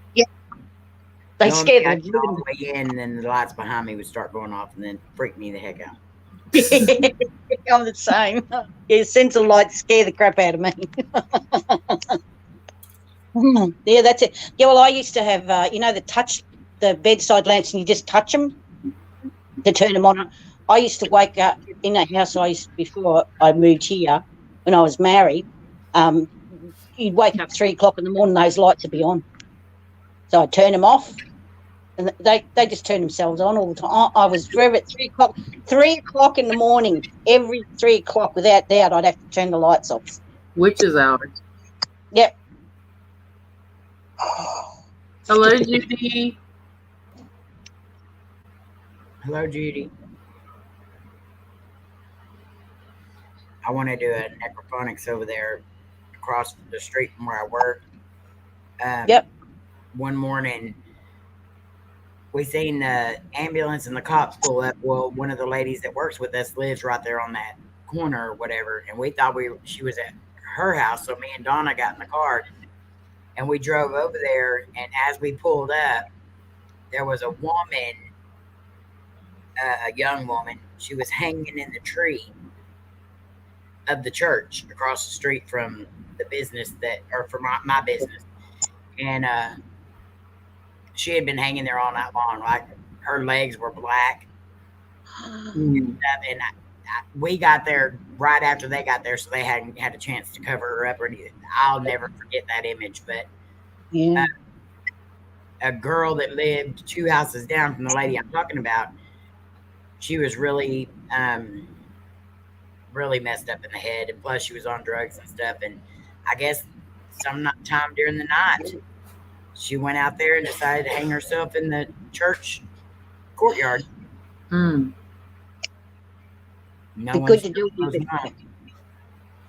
They Knowing scare me, I'd the get all the way in, and then the lights behind me would start going off, and then freak me the heck out. I'm the same. Yeah, sensor lights scare the crap out of me. Yeah, that's it. Yeah, well, I used to have, you know, the bedside lamps, and you just touch them to turn them on. I used to wake up in that house before I moved here, when I was married. You'd wake up 3 o'clock in the morning, those lights would be on. So I'd turn them off, and they just turn themselves on all the time. I was forever at 3 o'clock. 3 o'clock in the morning, every 3 o'clock, without doubt, I'd have to turn the lights off. witch's hour. Yep. Hello, Judy. Hello, Judy. I want to do a necrophonics over there across the street from where I work. Yep. One morning, we seen the ambulance and the cops pull up. Well, one of the ladies that works with us lives right there on that corner or whatever, and we thought she was at her house. So me and Donna got in the car, and we drove over there. And as we pulled up, there was a woman, a young woman. She was hanging in the tree of the church across the street from the business from my business, and she had been hanging there all night long. Like her legs were black, and we got there right after they got there, so they hadn't had a chance to cover her up or anything. I'll never forget that image. But Yeah. A girl that lived 2 houses down from the lady I'm talking about, she was really really messed up in the head, and plus she was on drugs and stuff. And I guess sometime during the night, she went out there and decided to hang herself in the church courtyard. Hmm. No Be one good to do knows it. why.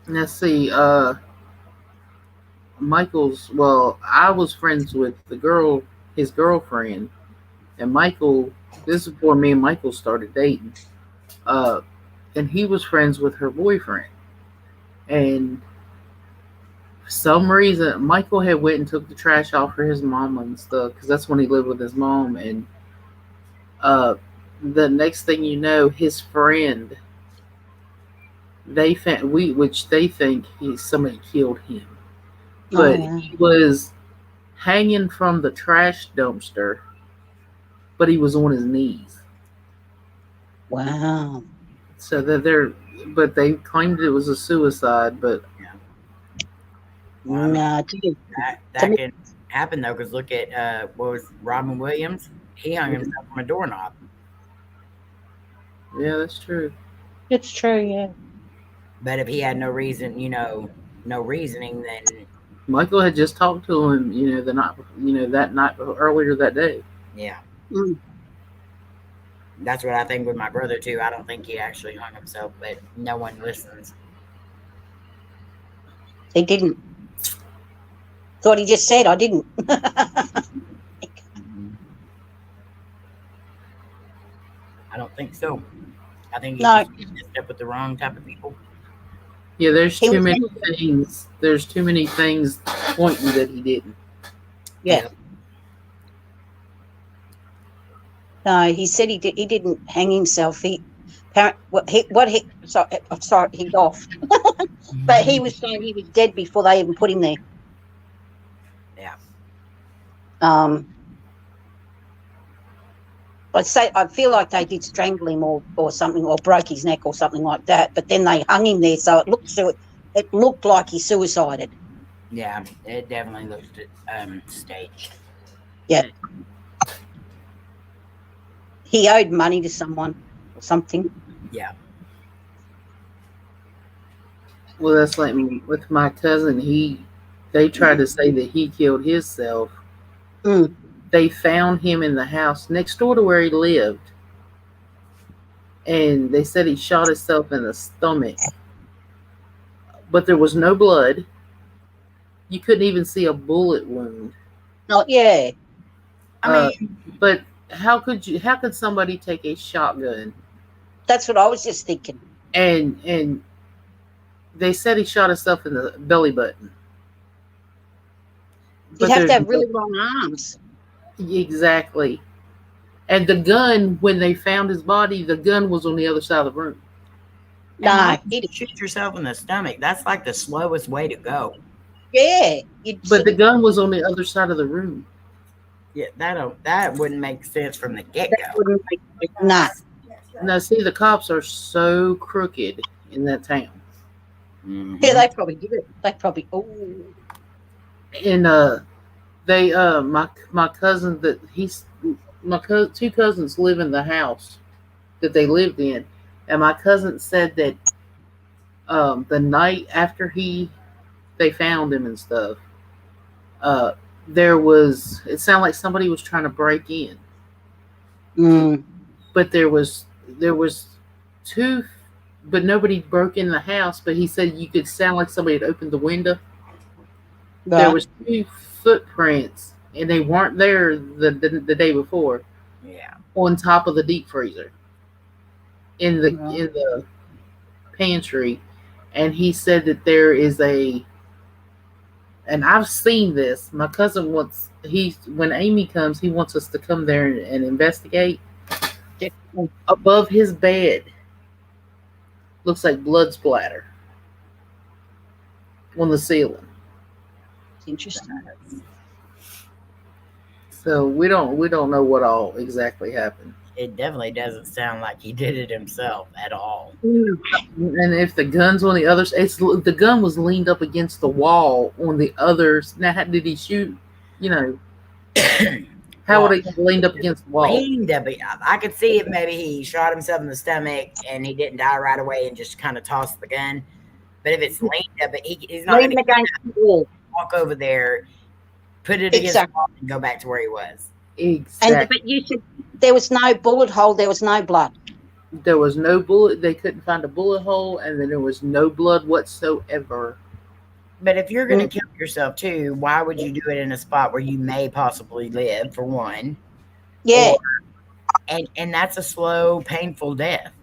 Let's see. Michael's. Well, I was friends with his girlfriend, and Michael. This is before me and Michael started dating. And he was friends with her boyfriend, and for some reason, Michael had went and took the trash off for his mom and stuff, because that's when he lived with his mom. And the next thing you know, his friend, which they think somebody killed him, but he was hanging from the trash dumpster, but he was on his knees. Wow. So but they claimed it was a suicide, but Well, No, that can happen though, because look at what was Robin Williams? He hung himself from a doorknob. yeah, that's true. it's true, yeah. But if he had no reason, no reasoning, then Michael had just talked to him, that night earlier that day. yeah. Mm. That's what I think with my brother too. I don't think he actually hung himself, but no one listens. He didn't. Thought he just said I didn't. I don't think so. I think he No. just messed up with the wrong type of people. Yeah, there's He too was- many things. There's too many things pointing that he didn't. Yeah. No, he said he didn't hang himself. He's off. But he was saying he was dead before they even put him there. Yeah. I feel like they did strangle him or something, or broke his neck or something like that. But then they hung him there, so it looked like he suicided. Yeah, it definitely looked staged. Yeah. He owed money to someone or something. Yeah. Well, that's like with my cousin. They tried to say that he killed himself, Mm. they found him in the house next door to where he lived, and they said he shot himself in the stomach, but there was no blood. You couldn't even see a bullet wound. Oh, yeah. I mean, But how could somebody take a shotgun That's what I was just thinking. and they said he shot himself in the belly button. You'd have to there's have really long arms. exactly. And the gun, when they found his body, the gun was on the other side of the room. No, and once you shoot yourself in the stomach. That's like the slowest way to go. yeah. But the gun was on the other side of the room. Yeah, that wouldn't make sense from the get go. No. Now, see, the cops are so crooked in that town. Yeah, they probably did it. They probably. Oh. And they my cousin that two cousins live in the house that they lived in, and my cousin said that the night after they found him and stuff, it sounded like somebody was trying to break in. But there was two, but nobody broke in the house. But he said you could sound like somebody had opened the window. Right. There was two footprints, and they weren't there the day before. Yeah. On top of the deep freezer, in the pantry, and he said that there is and I've seen this. My cousin when Amy comes, he wants us to come there and investigate. Above his bed looks like blood splatter on the ceiling. Interesting. So we don't know what all exactly happened. It definitely doesn't sound like he did it himself at all. And if the gun's on the other side, the gun was leaned up against the wall on the others. Now, how did he shoot? How would he have leaned up against the wall? Leaned up. I could see if maybe he shot himself in the stomach and he didn't die right away and just kind of tossed the gun. But if it's leaned up, he's not going to walk over there, put it against the wall, and go back to where he was. Exactly. But you said there was no bullet hole. There was no blood. There was no bullet. They couldn't find a bullet hole, and then there was no blood whatsoever. But if you're going to kill yourself too, why would you do it in a spot where you may possibly live, for one? Yeah. And that's a slow, painful death.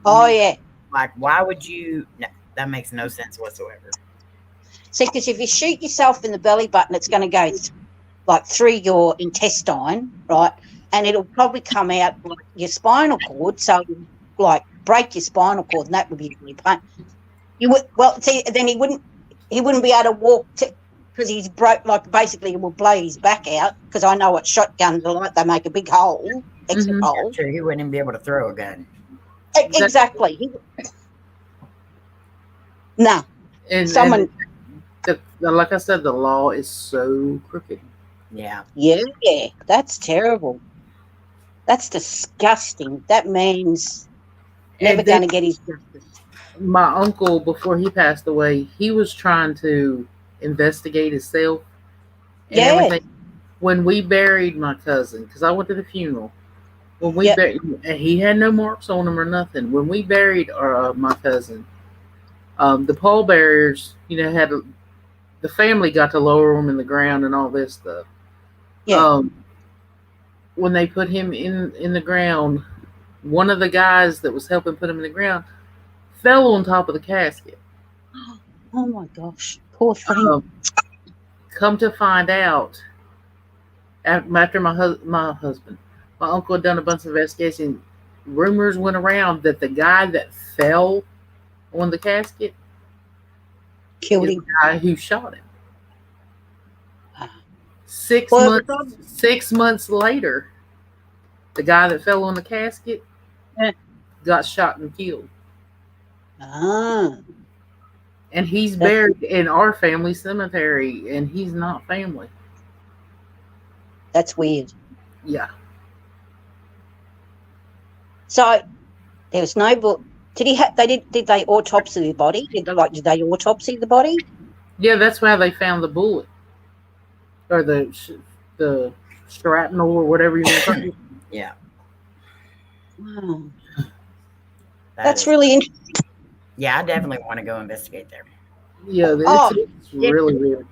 Oh, yeah. Like, why would you? No, that makes no sense whatsoever. See, because if you shoot yourself in the belly button, it's going to go through your intestine, right? And it'll probably come out like your spinal cord. So, break your spinal cord, and that would be really painful. Then he wouldn't be able to walk because he's broke. Basically, it will blow his back out. Because I know what shotguns are like; they make a big hole, exit hole. Sure, he wouldn't even be able to throw a gun. Exactly. No. And like I said, the law is so crooked. Yeah. Yeah, that's terrible. That's disgusting. That man's never going to get his justice. My uncle, before he passed away, he was trying to investigate himself and everything. When we buried my cousin, because I went to the funeral, he had no marks on him or nothing. When we buried my cousin, the pallbearers, the family got to lower him in the ground and all this stuff. Yeah. When they put him in the ground, one of the guys that was helping put him in the ground fell on top of the casket. Oh my gosh, poor thing. Come to find out, after my uncle had done a bunch of investigation, rumors went around that the guy that fell on the casket killed him. The guy who shot him. 6 months later, the guy that fell on the casket got shot and killed. Ah. And he's buried in our family cemetery, and he's not family. That's weird. Yeah. So there was no book. Did they autopsy the body? Did they autopsy the body? Yeah, that's why they found the bullet or the shrapnel or whatever you want to call it. Yeah. Wow. that That's is- really interesting. Yeah, I definitely want to go investigate there. Yeah, Oh, it's really weird.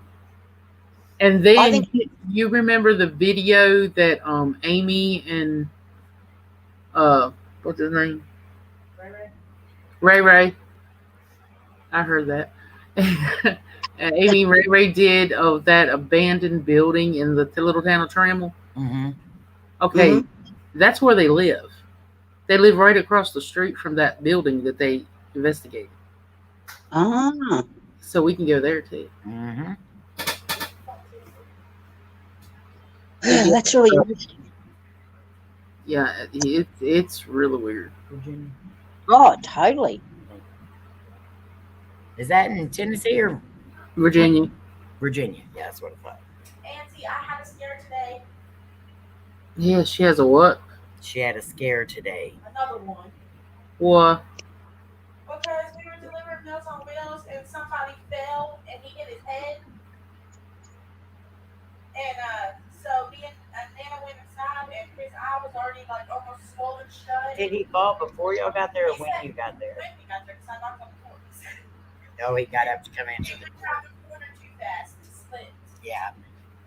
And then think- you remember the video that Amy and what's his name? Ray Ray. I heard that. Amy and Ray Ray did of that abandoned building in the little town of Trammell. Mm-hmm. Okay, that's where they live. They live right across the street from that building that they investigated. Ah, So we can go there too. Mm-hmm. that's really interesting. Yeah, it's really weird. Virginia. Oh, totally. Is that in Tennessee or Virginia. Virginia? Yeah, that's what I thought. Auntie, I had a scare today. Yeah, she has a what? She had a scare today. Another one. What? Because we were delivering Meals on Wheels and somebody fell and he hit his head. And so me and Nana went inside and his eye was already like almost swollen shut. Did he fall before y'all got there or when you got there? When we got there, because I knocked on the corners. Oh, he got up to come He answer was the door. driving the corner too fast and slipped. Yeah.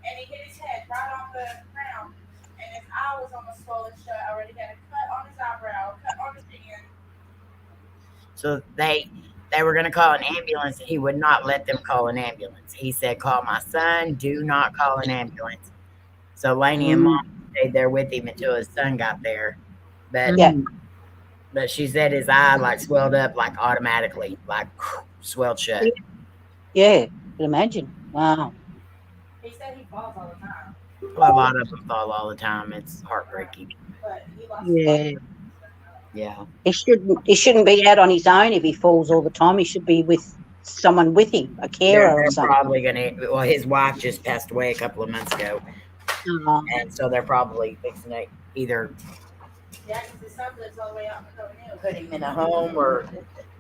And he hit his head right off the ground. And his eye was almost swollen shut. Already had a cut on his eyebrow, cut on his chin. So they were going to call an ambulance, and he would not let them call an ambulance. He said, "Call my son. Do not call an ambulance." So Lainey and Mom stayed there with him until his son got there. But Yeah. but she said his eye like swelled up like automatically, like swelled shut. Yeah, I can imagine. Wow. He said he falls all the time. Well, a lot of them fall all the time. It's heartbreaking. But he lost Yeah. Yeah. He shouldn't be out on his own if he falls all the time. He should be with someone with him, a carer or They're something. probably gonna. Well, his wife just passed away a couple of months ago, and so they're probably fixing to either Yeah, because his son lives all the way out in Dakota Hills. put him in a home or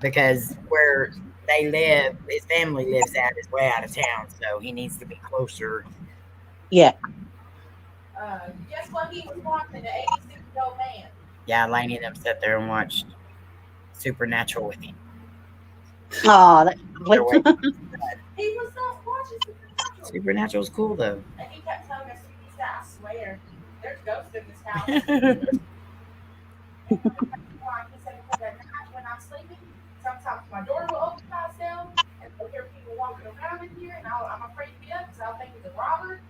because where they live, his family lives out is way out of town, so he needs to be closer. Yeah. Guess what he was watching? The 86-year-old man. Yeah, Lainey and them sat there and watched Supernatural with him. Oh, that's They're waiting. He was watching Supernatural. Supernatural's cool though. And he kept telling us, he said, I swear, there's ghosts in this house. He said, because at night when I'm sleeping, sometimes my door will open by itself, and I'll hear people walking around in here, and I'm afraid to get up because I'll think it's a robber.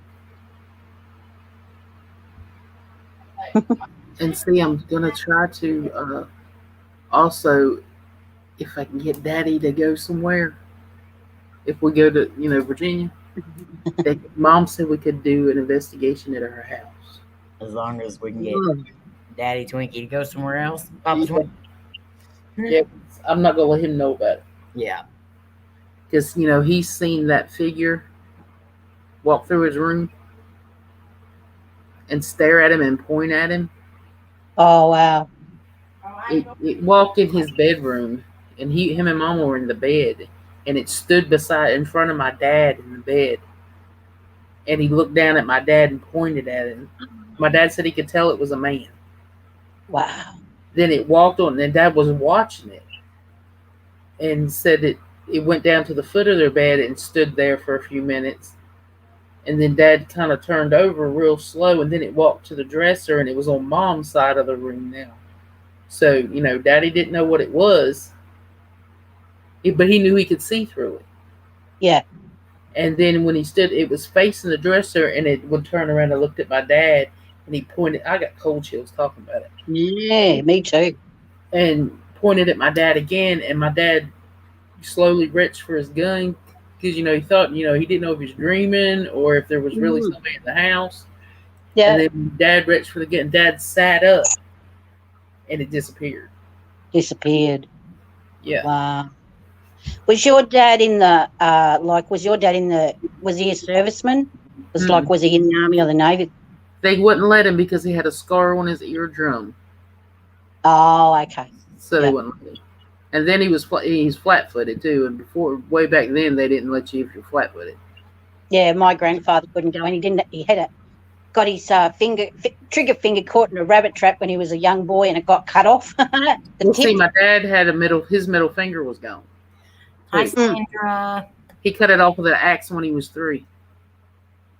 And see, I'm gonna try to also, if I can get Daddy to go somewhere. If we go to Virginia, Mom said we could do an investigation at her house. As long as we can get Daddy Twinkie to go somewhere else. Papa Yeah. Twinkie. Yeah, I'm not gonna let him know about it Yeah. because he's seen that figure walk through his room and stare at him and point at him. Oh, wow. It walked in his bedroom, and him and Mama were in the bed, and it stood in front of my dad in the bed, and he looked down at my dad and pointed at him. My dad said he could tell it was a man. Wow. Then it walked on, and Dad was watching it, and said it went down to the foot of their bed and stood there for a few minutes, and then Dad kind of turned over real slow, and then it walked to the dresser, and it was on Mom's side of the room now. So, Daddy didn't know what it was, but he knew he could see through it. Yeah. And then when he stood, it was facing the dresser, and it would turn around and looked at my dad, and he pointed. I got cold chills talking about it. Yeah, me too. And pointed at my dad again, and my dad slowly reached for his gun because he thought he didn't know if he was dreaming or if there was really somebody in the house. Yeah. And then Dad reached for the gun. Dad sat up, and it disappeared. Disappeared. Yeah. Wow. Was your dad in the was he a serviceman? Was he in the Army or the Navy? They wouldn't let him because he had a scar on his eardrum, Oh, okay. so they wouldn't let him. And then he's flat-footed too. And way back then, they didn't let you if you're flat-footed. Yeah, my grandfather couldn't go, and he got his trigger finger caught in a rabbit trap when he was a young boy, and it got cut off. Well, see, my dad had his middle finger was gone. Hi, Sandra. He cut it off with an axe when he was 3.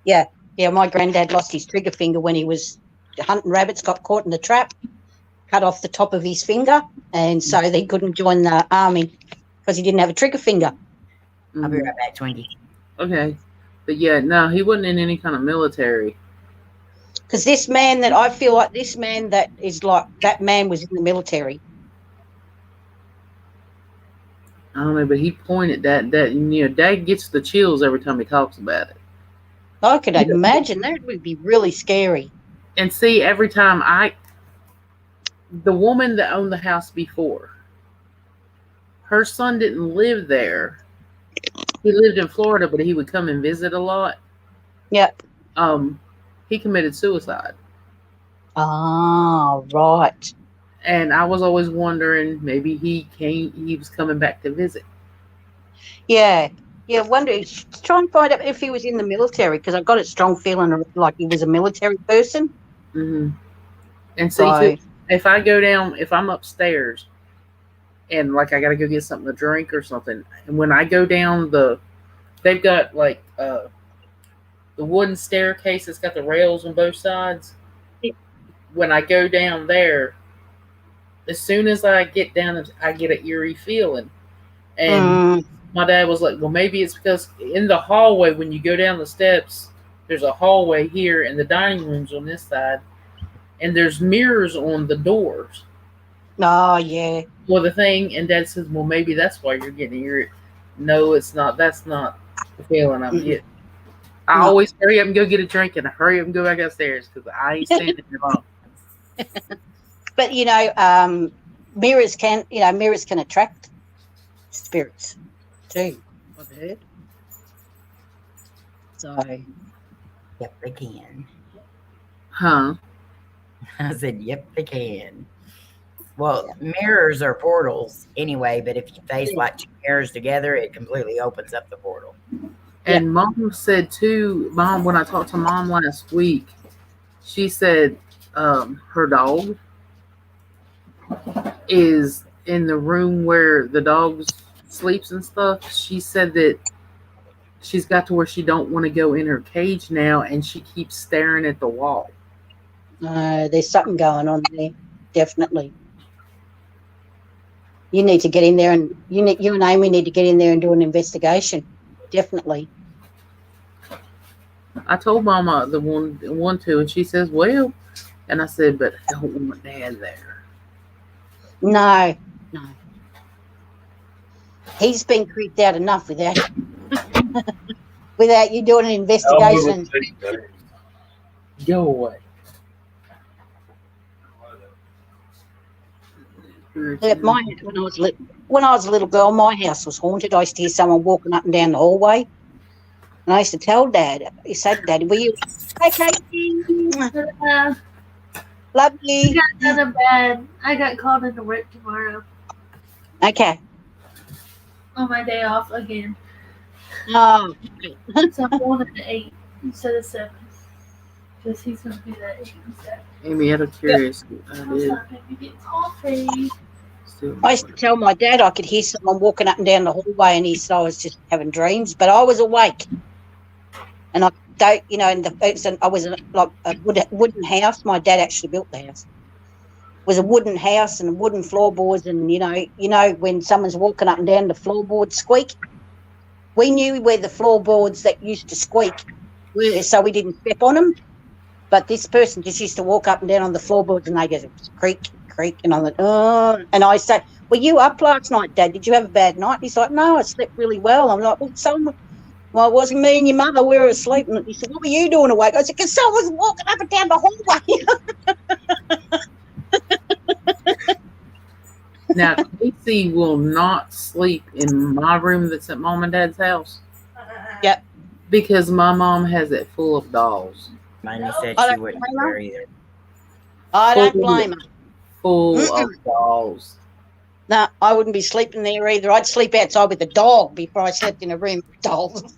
Yeah, my granddad lost his trigger finger when he was hunting rabbits, got caught in the trap, cut off the top of his finger, and so they couldn't join the army because he didn't have a trigger finger. I'll be right back, Twinkie. Okay. But yeah, no, he wasn't in any kind of military. Because this man that I feel like this man that is like that man was in the military. I don't know, but he pointed that Dad gets the chills every time he talks about it. I could imagine that would be really scary. And see, every time the woman that owned the house before, her son didn't live there. He lived in Florida, but he would come and visit a lot. Yep. He committed suicide. Oh, right. And I was always wondering, maybe he was coming back to visit. Yeah. Yeah, try and find out if he was in the military, because I've got a strong feeling like he was a military person. Mm-hmm. And see, if I go down, if I'm upstairs and like I got to go get something to drink or something, and when I go down they've got like the wooden staircase that's got the rails on both sides. Yeah. When I go down there, as soon as I get down, I get an eerie feeling. And my dad was like, well, maybe it's because in the hallway, when you go down the steps, there's a hallway here and the dining room's on this side. And there's mirrors on the doors. Oh, yeah. Well, the thing, and Dad says, well, maybe that's why you're getting eerie. No, it's not. That's not the feeling I'm getting. I always hurry up and go get a drink and I hurry up and go back upstairs because I ain't standing there long. But, mirrors can attract spirits too, I've heard. So. Yep, they can. Huh? I said, yep, they can. Well, mirrors are portals anyway, but if you face like 2 mirrors together, it completely opens up the portal. And Mom said too, when I talked to Mom last week, she said her dog is in the room where the dog sleeps and stuff. She said that she's got to where she don't want to go in her cage now, and she keeps staring at the wall. There's something going on there, definitely. You need to get in there, and you and Amy need to get in there and do an investigation, definitely. I told Mama the one to, and she says, well, and I said, but I don't want Dad there. No. He's been creeped out enough without you doing an investigation. Go away. At my house, when I was a little girl, my house was haunted. I used to hear someone walking up and down the hallway. And I used to tell Dad, he said, Daddy, were you okay? Love you. I got out of bed. I got called into work tomorrow. Okay. On my day off again. Oh. So I'm going at 8 instead of 7. Because he's going to be that 8 instead. Amy, out of curiosity, I did. Get coffee. I used to tell my dad I could hear someone walking up and down the hallway, and he said I was just having dreams, but I was awake. And I don't, I was in like a wooden house. My dad actually built the house. It was a wooden house and wooden floorboards, and when someone's walking up and down, the floorboards squeak. We knew where the floorboards that used to squeak were, so we didn't step on them. But this person just used to walk up and down on the floorboards, and they go creak, creak, and I'm like, oh. And I say, were you up last night, Dad? Did you have a bad night? He's like, no, I slept really well. I'm like, well, it wasn't me and your mother. We were asleep. And he said, what were you doing awake? I said, because someone was walking up and down the hallway. Now, Casey will not sleep in my room that's at Mom and Dad's house. Yep. Because my mom has it full of dolls. Mine said she wouldn't be there either. I don't blame her. Full of dolls. No, I wouldn't be sleeping there either. I'd sleep outside with a dog before I slept in a room with dolls.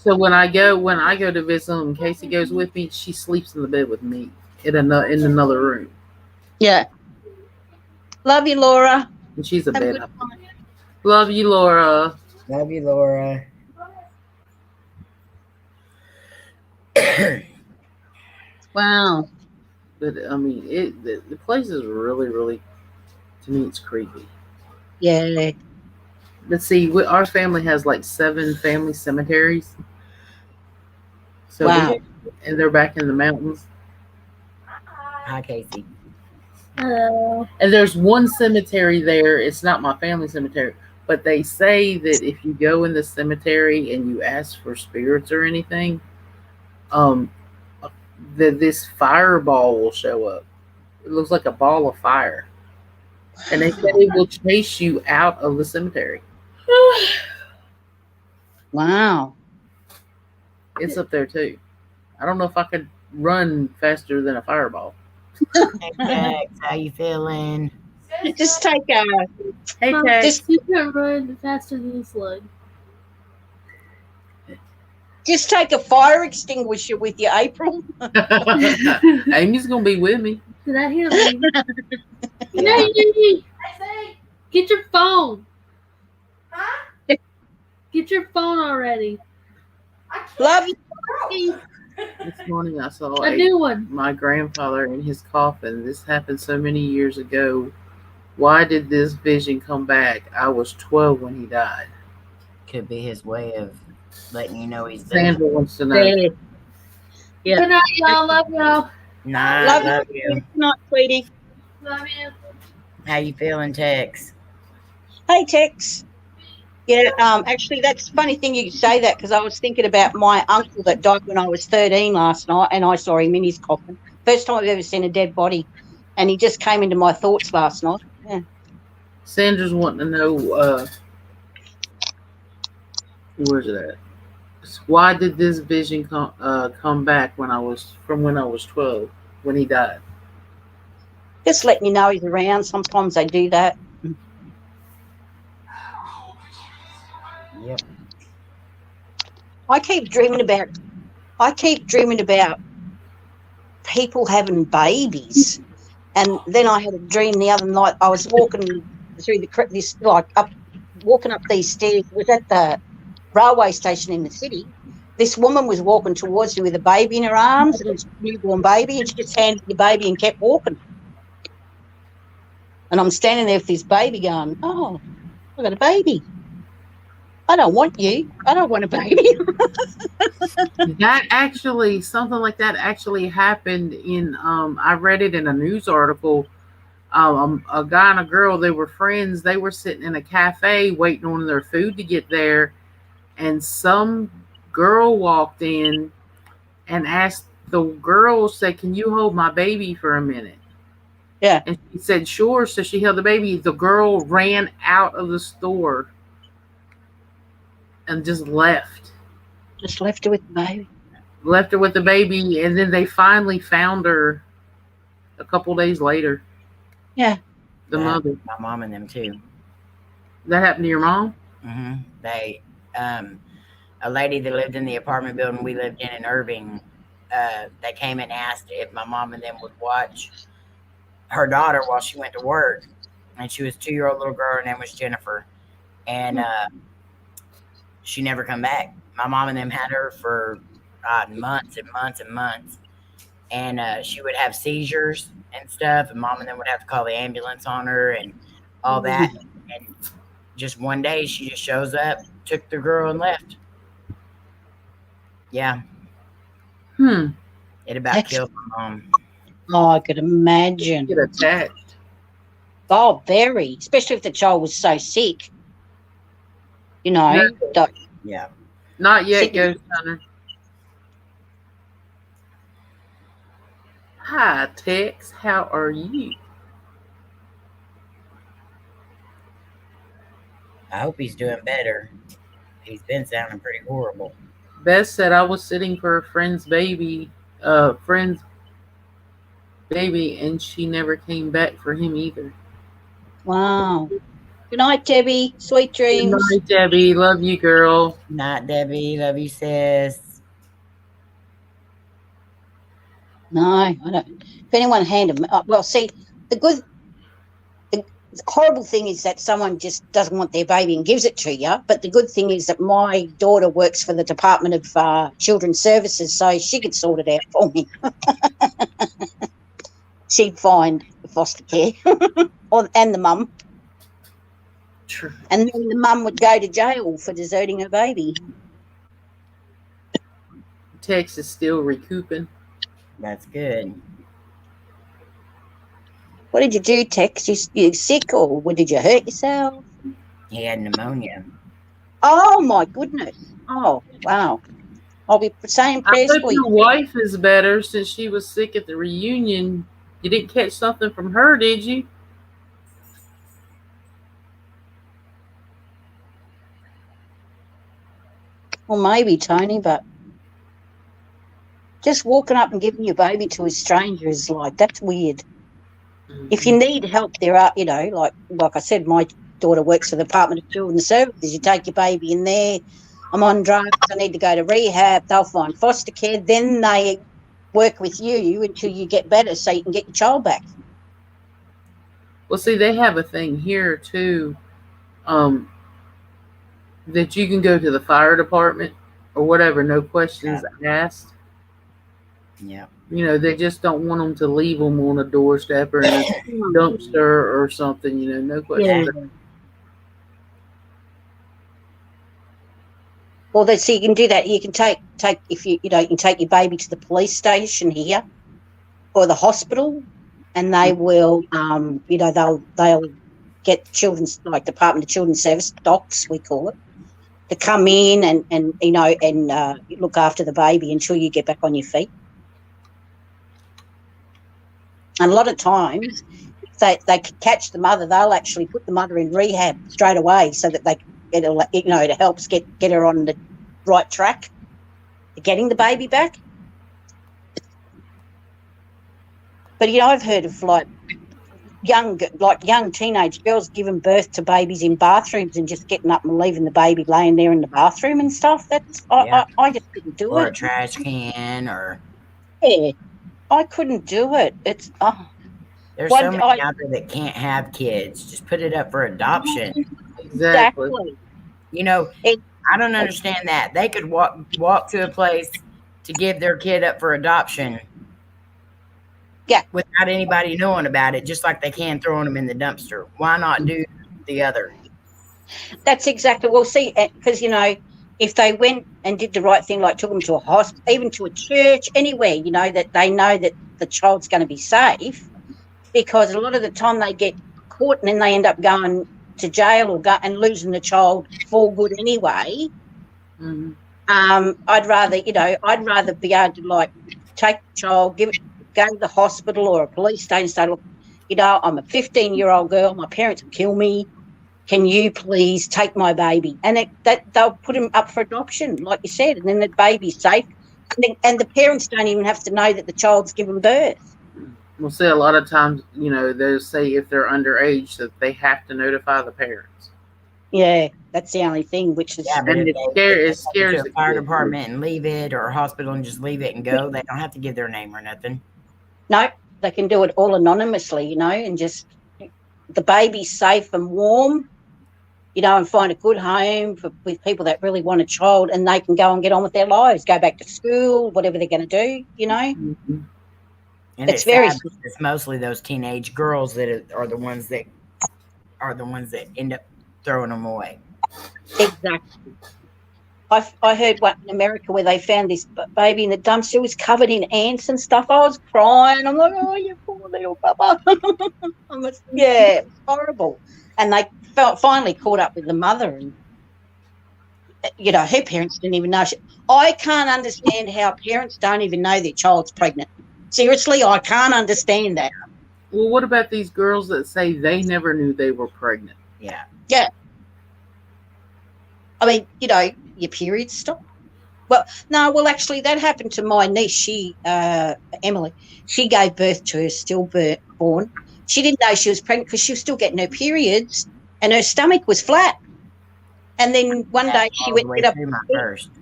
So when I go to visit him, Casey goes with me. She sleeps in the bed with me in another room, Yeah. Love you, Laura. and she's a Have a bed good hugger. time. Love you, Laura. Love you, Laura. Wow. But I mean, the place is really, really, to me, it's creepy. Yeah. But see, our family has like 7 family cemeteries. So Wow. and they're back in the mountains. Hi, Casey. Hello. And there's one cemetery there. It's not my family cemetery, but they say that if you go in the cemetery and you ask for spirits or anything, um, that this fireball will show up. It looks like a ball of fire, and they said it will chase you out of the cemetery. Wow. It's up there too. I don't know if I could run faster than a fireball. Hey, Tex, how you feeling? Just take a Hey, Mom, Tex. you can run faster than a slug. fire extinguisher with you, April. Amy's gonna be with me. Did I hear baby? Yeah. Hey, Say, get your phone. huh? Get your phone already. I can't. Love you. This morning I saw A new one. my grandfather in his coffin. This happened so many years ago. Why did this vision come back? I was 12 when he died. Could be his way of letting you know he's there. Sandra wants to know. Yeah. Yeah. Good night, y'all. Love y'all. Nah, Love love you. you. Good night, sweetie. Love you. How you feeling, Tex? Hey, Tex. Yeah, actually, that's a funny thing you say that because I was thinking about my uncle that died when I was 13 last night, and I saw him in his coffin. First time I've ever seen a dead body, and he just came into my thoughts last night. Yeah. Sandra's wanting to know where's it at? Why did this vision come back when I was 12 when he died? Just letting you know he's around. Sometimes they do that. Yep. I keep dreaming about people having babies, and then I had a dream the other night. I was walking through walking up these stairs. It was at the railway station in the city. This woman was walking towards me with a baby in her arms, and a newborn baby, and she just handed the baby and kept walking. And I'm standing there with this baby going, "Oh, I got a baby. I don't want you. I don't want a baby." That actually, something like that actually happened in, I read it in a news article. A guy and a girl, they were friends. They were sitting in a cafe waiting on their food to get there. And some girl walked in and asked the girl, said, "Can you hold my baby for a minute?" Yeah. And she said, "Sure." So she held the baby. The girl ran out of the store and just left. Just left her with the baby. Left her with the baby, and then they finally found her a couple days later. Yeah. The That mother. happened to my mom and them too. That happened to your mom? They, a lady that lived in the apartment building we lived in Irving, they came and asked if my mom and them would watch her daughter while she went to work, and she was a 2-year-old little girl. Her name was Jennifer, and she never come back. My mom and them had her for months and months and months, and she would have seizures and stuff, and mom and them would have to call the ambulance on her and all that. And just one day she just shows up, took the girl, and left. Yeah. It about killed my mom. Oh, I could imagine. Get attached. Oh, very. Especially if the child was so sick. You know. Yeah. Not yet, Sick. Ghost Hunter. Hi, Tex. How are you? I hope he's doing better. He's been sounding pretty horrible. Beth said I was sitting for a friend's baby, and she never came back for him either. Wow. Good night, Debbie. Sweet Good dreams. night, Debbie. Love you, girl. Not Debbie. Love you, sis. No, I don't. If anyone handed me, well, see, the horrible thing is that someone just doesn't want their baby and gives it to you. But the good thing is that my daughter works for the Department of Children's Services, so she could sort it out for me. She'd find foster care, and the mum. True. And then the mum would go to jail for deserting her baby. Tex is still recouping. That's good. What did you do, Tex? You sick or did you hurt yourself? He had pneumonia. Oh, my goodness. Oh, wow. I'll be saying I prayers hope for your you. wife is better since she was sick at the reunion. You didn't catch something from her, did you? Well, maybe, Tony, but just walking up and giving your baby to a stranger is that's weird. If you need help, there are, like I said, my daughter works for the Department of Children's Services. You take your baby in there. I'm on drugs. I need to go to rehab. They'll find foster care. Then they work with you until you get better so you can get your child back. Well, see, they have a thing here, too, that you can go to the fire department or whatever, no questions asked. Yeah. They just don't want them to leave them on a doorstep or in a dumpster or something, no questions. Yeah. Well, so you can do that. You can take if you can take your baby to the police station here or the hospital, and they will they'll get children's Department of Children's Service docs, we call it, to come in and look after the baby until you get back on your feet. And a lot of times, if they could catch the mother, they'll actually put the mother in rehab straight away so that it helps get her on the right track to getting the baby back. But I've heard of young teenage girls giving birth to babies in bathrooms and just getting up and leaving the baby laying there in the bathroom and stuff. I just couldn't do Or it. a trash can, or I couldn't do it. It's there's so many out there that can't have kids. Just put it up for adoption. Exactly. I don't understand that. They could walk to a place to give their kid up for adoption. Yeah. Without anybody knowing about it, just like they can throwing them in the dumpster. Why not do the other? That's exactly. Well, see, because if they went and did the right thing, like took them to a hospital, even to a church, anywhere, that they know that the child's going to be safe, because a lot of the time they get caught and then they end up going to jail and losing the child for good anyway. Mm-hmm. I'd rather be able to take the child, go to the hospital or a police station and say, look, I'm a 15-year-old girl, my parents will kill me. Can you please take my baby? And they'll put him up for adoption, like you said, and then the baby's safe. And the parents don't even have to know that the child's given birth. We'll see a lot of times, they'll say if they're underage that they have to notify the parents. Yeah, that's the only thing, which is... Yeah, but and it scares the fire department and leave it, or a hospital and just leave it and go. They don't have to give their name or nothing. No, they can do it all anonymously, and just the baby's safe and warm, and find a good home with people that really want a child, and they can go and get on with their lives, go back to school, whatever they're going to do, Mm-hmm. And it's mostly those teenage girls that are the ones that end up throwing them away. Exactly. I heard one in America where they found this baby in the dumpster. It was covered in ants and stuff. I was crying. I'm like, oh, you poor little papa. Yeah, it's horrible. And they finally caught up with the mother, and her parents didn't even know. I can't understand how parents don't even know their child's pregnant. Seriously, I can't understand that. Well, what about these girls that say they never knew they were pregnant? Yeah. Yeah. I mean, your periods stop. Well, no, actually, that happened to my niece. She, Emily, she gave birth to her stillborn. She didn't know she was pregnant because she was still getting her periods. and her stomach was flat. And then one day she went all to the get way up. through my first. I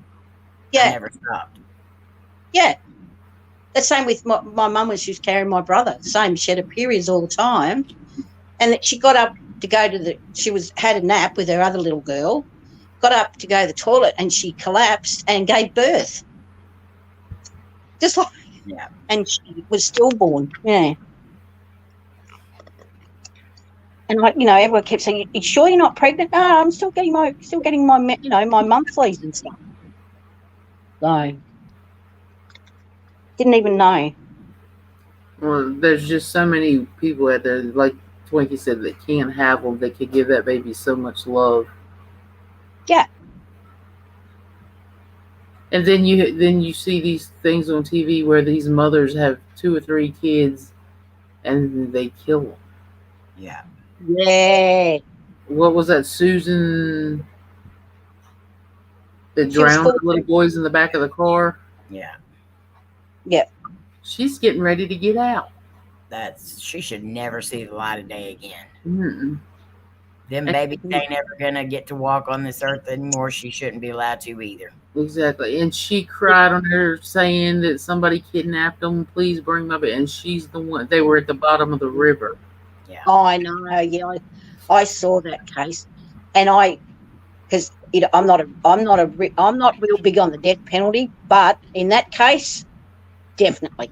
Yeah, never stopped. yeah. The same with my mum when she was carrying my brother. Same, she had her periods all the time, and that she got up to go to had a nap with her other little girl, got up to go to the toilet, and she collapsed and gave birth. Just like, Yeah. and she was stillborn. Yeah. And like, everyone kept saying, "You sure you're not pregnant?" No, I'm still getting my my monthlies and stuff. So didn't even know. Well, there's just so many people out there, like Twinkie said, that can't have them. They could give that baby so much love. Yeah. And then you see these things on TV where these mothers have 2 or 3 kids, and they kill them. Yeah. Yeah. What was that, Susan? That She was drowned the little boys in the back of the car. Yeah. Yeah. She's getting ready to get out. She should never see the light of day again. Mm-mm. Them babies ain't ever gonna get to walk on this earth anymore. She shouldn't be allowed to either. Exactly. And she cried on her saying that somebody kidnapped them. Please bring my baby. And she's the one. They were at the bottom of the river. Yeah. Oh, I know. Yeah, I saw that case, and because I'm not real big on the death penalty, but in that case, definitely.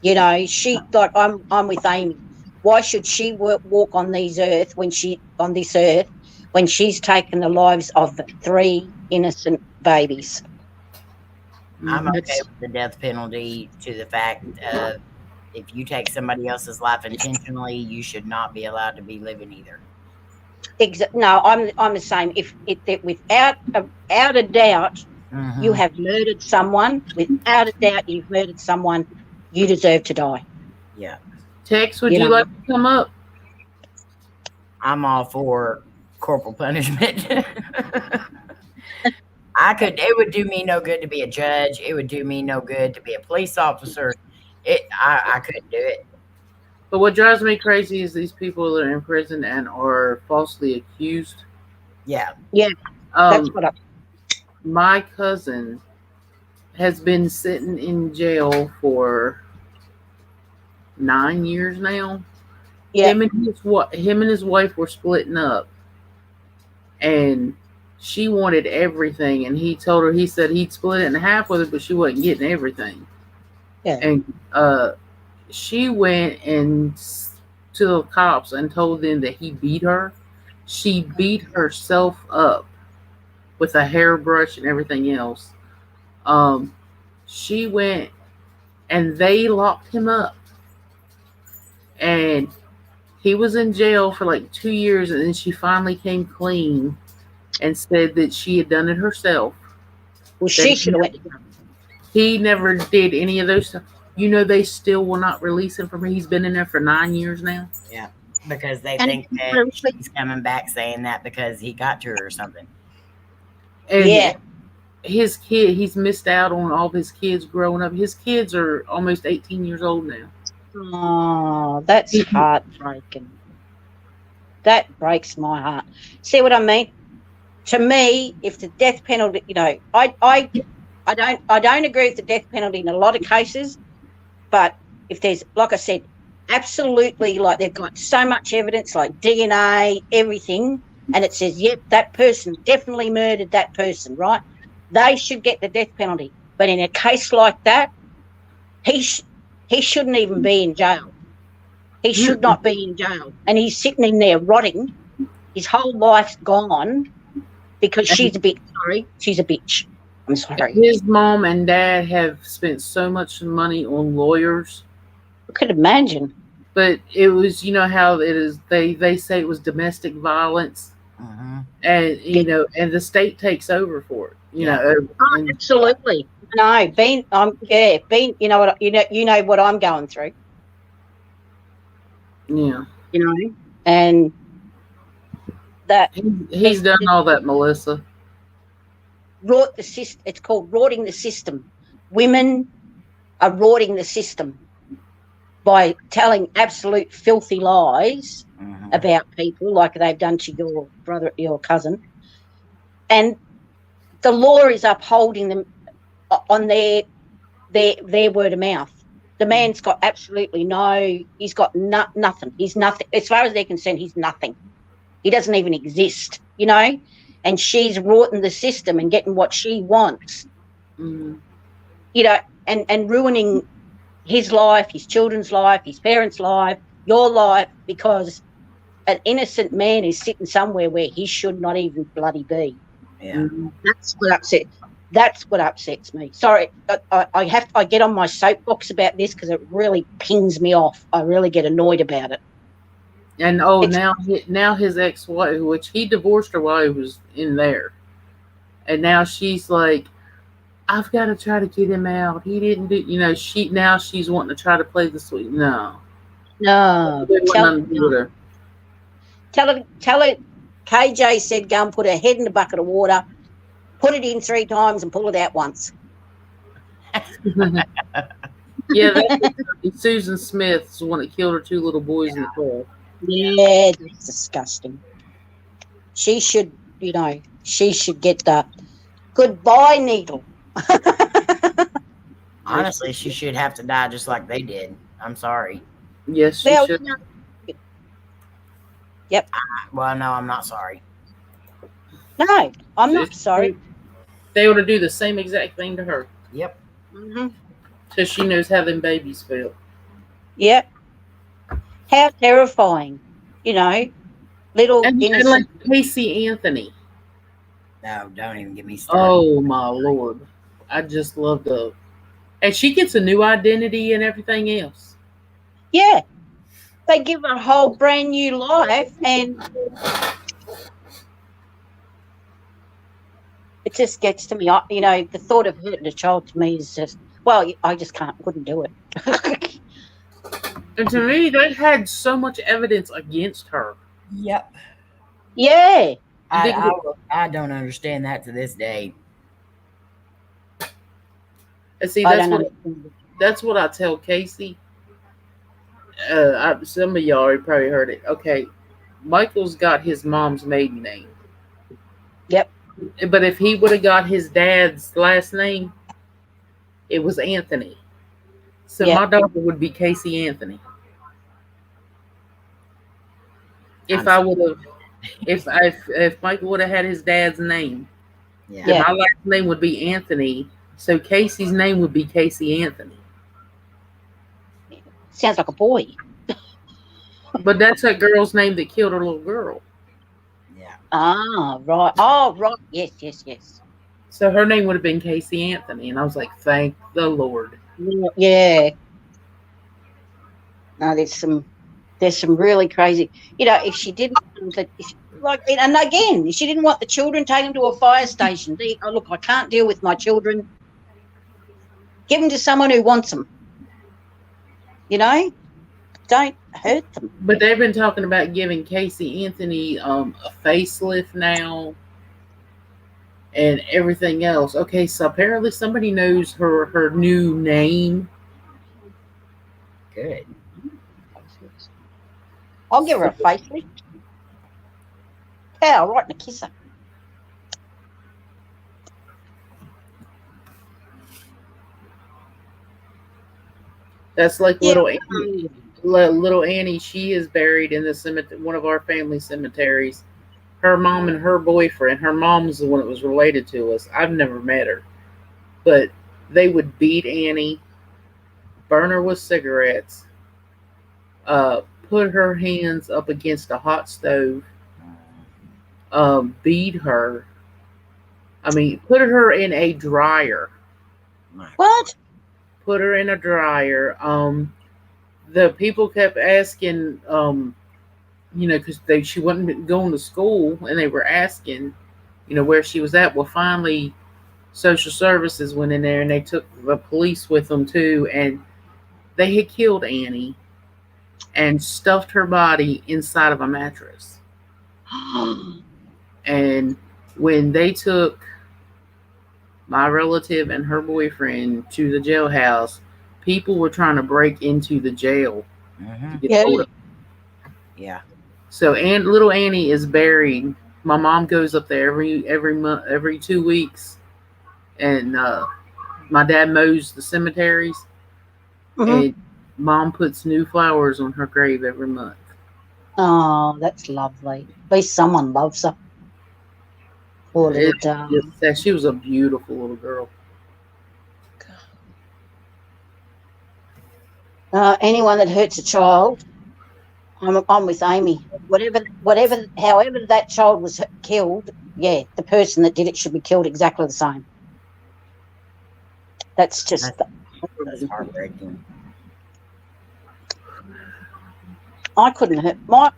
I'm with Amy. Why should she walk on this earth when she's taken the lives of 3 innocent babies? I'm okay with the death penalty to the fact of if you take somebody else's life intentionally, you should not be allowed to be living either. No, I'm the same. If without a doubt, you have murdered someone. Without a doubt, you've murdered someone. You deserve to die. Yeah. Tex, would you like to come up? I'm all for corporal punishment. It would do me no good to be a judge. It would do me no good to be a police officer. I couldn't do it. But what drives me crazy is these people that are in prison and are falsely accused. Yeah. Yeah. That's what my cousin has been sitting in jail for 9 years now. Yeah. Him and his wife were splitting up, and she wanted everything. And he told her, he said he'd split it in half with her, but she wasn't getting everything. Yeah. And she went to the cops and told them that he beat her. She beat herself up with a hairbrush and everything else. She went and they locked him up. And he was in jail for like 2 years, and then she finally came clean and said that she had done it herself. Well, she should have went. He never did any of those stuff. They still will not release him from. He's been in there for 9 years now. Yeah, because they think that she's coming back saying that because he got to her or something. And his kid, he's missed out on all of his kids growing up. His kids are almost 18 years old now. Oh, that's heartbreaking. That breaks my heart. See what I mean? To me, if the death penalty, I don't agree with the death penalty in a lot of cases, but if there's, like I said, absolutely, like they've got so much evidence, like DNA, everything, and it says, yep, that person definitely murdered that person, right? They should get the death penalty. But in a case like that, he shouldn't even be in jail. He should not be in jail. And he's sitting in there rotting. His whole life's gone because she's a bitch. I'm sorry. His mom and dad have spent so much money on lawyers. I could imagine. But it was, how it is. They say it was domestic violence. Uh-huh. And, and the state takes over for it. Absolutely. No, you know what I'm going through. Yeah. And that he's done all that, Melissa. Rot the system. It's called rotting the system. Women are rotting the system. by telling absolute filthy lies Mhm. about people like they've done to your brother, your cousin. And the law is upholding them on their word of mouth. The man's got absolutely he's got nothing. He's nothing. As far as they're concerned, he's nothing. He doesn't even exist, you know? And she's rorting the system and getting what she wants, Mm-hmm. you know, and ruining his life, his children's life, his parents' life, your life, because an innocent man is sitting somewhere where he should not even bloody be. Yeah. Mm-hmm. That's what upsets me. Sorry, I get on my soapbox about this because it really pings me off. I really get annoyed about it. And now his ex-wife, which he divorced her while he was in there, and now she's like, I've got to try to get him out. He didn't do, she's wanting to try to play the sweet. No, No, tell her. KJ said, go and put her head in a bucket of water, put it in 3 times, and pull it out once. Yeah, that's Susan Smith's the one that killed her 2 little boys in the car. Yeah, that's disgusting. She should, she should get the goodbye needle. Honestly, she should have to die just like they did. I'm sorry. Yes, she Well, should. Yep. Well, no, I'm not sorry. No, I'm not sorry. They ought to do the same exact thing to her. Yep. Mm-hmm. So she knows how them babies feel. Yep. How terrifying, little And innocent. like Casey Anthony. No, don't even get me started. Oh my Lord. I just love the. And she gets a new identity and everything else. Yeah. They give her a whole brand new life, and it just gets to me. The thought of hurting a child to me is just, I just couldn't do it. And to me, they had so much evidence against her. Yep. Yeah. I don't understand that to this day. And see, that's what I tell Casey. Some of y'all already probably heard it. Okay, Michael's got his mom's maiden name. Yep. But if he would have got his dad's last name, it was Anthony. So my daughter would be Casey Anthony. If I would have, if Michael would have had his dad's name, Yeah. then my last name would be Anthony. So Casey's name would be Casey Anthony. Sounds like a boy. But that's that girl's name that killed her little girl. Yeah. Ah, right. Oh, right. Yes. So her name would have been Casey Anthony, and I was like, thank the Lord. Yeah. No, there's some really crazy. If she didn't, and again, if she didn't want the children, take them to a fire station. Look, I can't deal with my children. Give them to someone who wants them. Don't hurt them. But they've been talking about giving Casey Anthony a facelift now and everything else. Okay, so apparently somebody knows her new name. Good. I'll give her a facelift. Yeah, right in a kisser. That's like little Annie. She is buried in the cemetery, one of our family cemeteries. Her mom and her boyfriend. Her mom's the one that was related to us. I've never met her, but they would beat Annie, burn her with cigarettes, put her hands up against a hot stove, beat her. I mean, put her in a dryer. What? Put her in a dryer. The people kept asking, because she wasn't going to school, and they were asking, where she was at. Well, finally, social services went in there, and they took the police with them too, and they had killed Annie and stuffed her body inside of a mattress. And when they took my relative and her boyfriend to the jailhouse people were trying to break into the jail Mm-hmm. to get Yeah. hold of. Yeah. So, little Annie is buried. My mom goes up there every month, every 2 weeks, and my dad mows the cemeteries, Mhm. and mom puts new flowers on her grave every month. Oh, that's lovely. At least someone loves her. Poor little darling. She was a beautiful little girl. Anyone that hurts a child, I'm with Amy. However that child was killed, yeah, the person that did it should be killed exactly the same. That's just That's heartbreaking. I couldn't hurt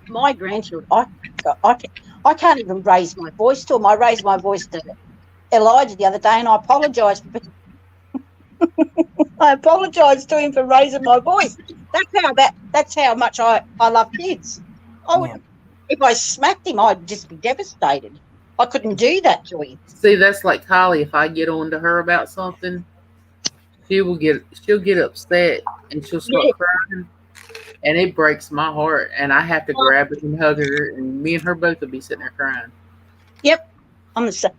my grandchildren. I can't even raise my voice to them. I raised my voice to Elijah the other day, and I apologised. I apologised to him for raising my voice. That's how much I love kids. I would, Yeah. if I smacked him, I'd just be devastated. I couldn't do that to him. See, that's like Kylie. If I get on to her about something, she'll get upset and she'll start Yeah. crying, and it breaks my heart. And I have to grab her and hug her, and me and her both will be sitting there crying. Yep, I'm the same.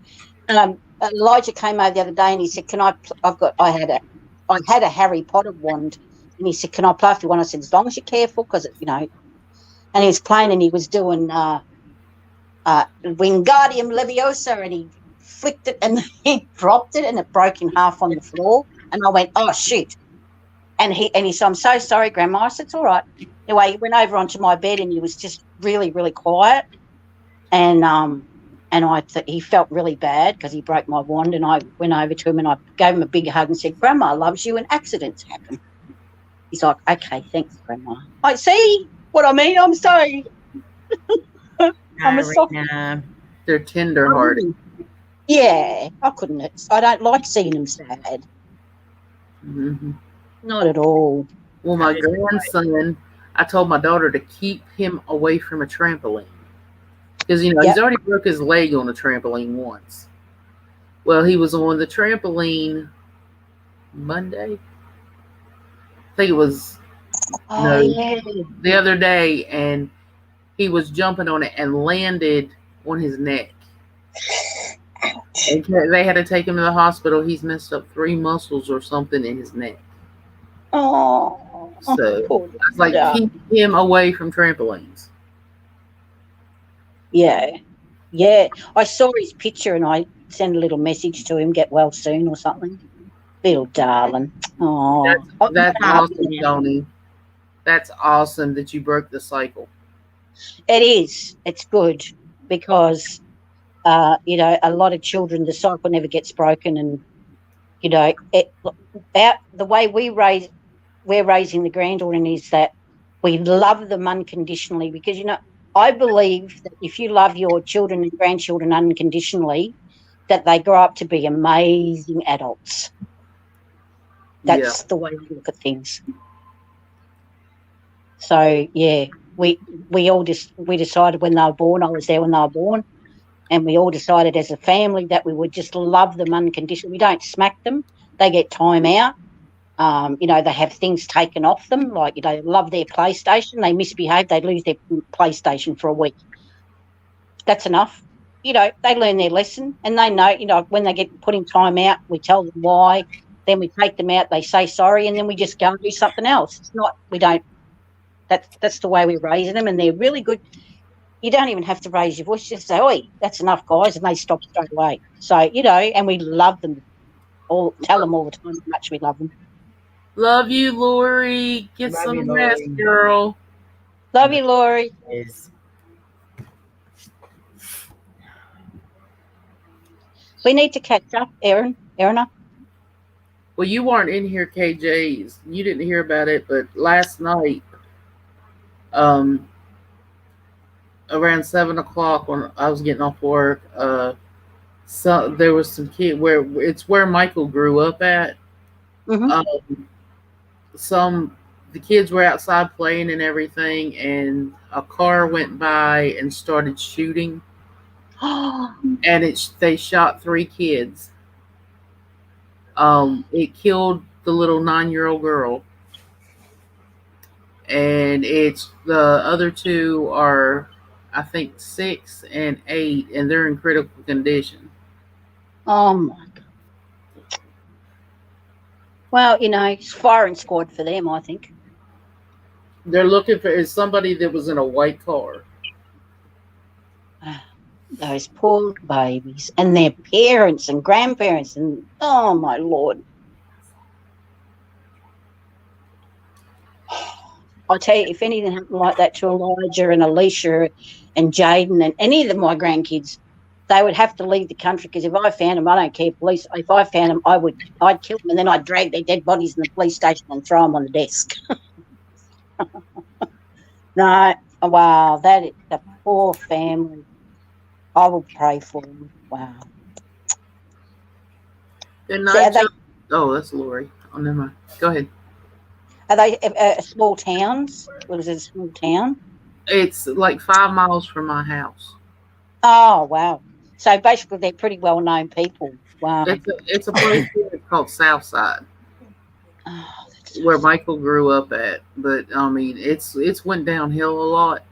Elijah came over the other day and he said, "Can I? I had a Harry Potter wand, and he said, "Can I play if you want?" I said, "As long as you're careful, because you know." And he was playing and he was doing Wingardium Leviosa, and he flicked it and he dropped it and it broke in half on the floor. And I went, "Oh shoot!" And he said, "I'm so sorry, Grandma." I said, "It's all right." Anyway, he went over onto my bed and he was just really, really quiet. And he felt really bad because he broke my wand. And I went over to him and I gave him a big hug and said, "Grandma loves you and accidents happen." He's like, "Okay, thanks, Grandma." I see what I mean. I'm sorry. I'm a soft. They're tender hearted. Yeah, I couldn't. I don't like seeing them sad. Mm-hmm. Not at all. Well, my grandson, I told my daughter to keep him away from a trampoline because he's already broke his leg on a trampoline once. Well, he was on the trampoline Monday. I think it was the other day, and he was jumping on it and landed on his neck. And they had to take him to the hospital. He's messed up 3 muscles or something in his neck. Oh, so I was like, keep him away from trampolines. Yeah. I saw his picture and I sent a little message to him, "Get well soon" or something. Little darling. Oh, that's awesome, Tony. That's awesome that you broke the cycle. It is. It's good because a lot of children, the cycle never gets broken, and the way we're raising the grandchildren is that we love them unconditionally, because I believe that if you love your children and grandchildren unconditionally, that they grow up to be amazing adults. That's the way we look at things. So yeah, we decided when they were born. I was there when they were born, and we all decided as a family that we would just love them unconditionally. We don't smack them; they get time out. They have things taken off them, like they love their PlayStation. They misbehave, they lose their PlayStation for a week. That's enough. They learn their lesson, and they know. When they get put in time out, we tell them why. Then we take them out. They say sorry, and then we just go and do something else. It's not. We don't. That's the way we're raising them, and they're really good. You don't even have to raise your voice; just say, "Oi, that's enough, guys," and they stop straight away. So and we love them. Tell them all the time how much we love them. Love you, Lori. Get some rest, girl. Love you, Lori. We need to catch up, Erina. Well, you weren't in here, KJ's. You didn't hear about it, but last night, around 7:00 when I was getting off work, so there was some kid where Michael grew up at. Mm-hmm. The kids were outside playing and everything, and a car went by and started shooting, and they shot 3 kids. It killed the little 9-year-old girl. And it's the other two are, I think, 6 and 8, and they're in critical condition. Oh my God. Well, it's firing squad for them, I think. They're looking for somebody that was in a white car. Those poor babies and their parents and grandparents, and oh my Lord. I'll tell you, if anything happened like that to Elijah and Alicia and Jaden and any of my grandkids, they would have to leave the country, because if I found them, I don't care, police, if I found them, I'd kill them, and then I'd drag their dead bodies in the police station and throw them on the desk. No, wow, that is the poor family. I will pray for them. Wow. Good So night. Oh, that's Lori. Oh, never mind. Go ahead. are they small towns? Was it a small town? It's like 5 miles from my house. Oh, wow. So basically, they're pretty well-known people. Wow. It's a place here called Southside, Oh, where Michael grew up at. But I mean, it's went downhill a lot.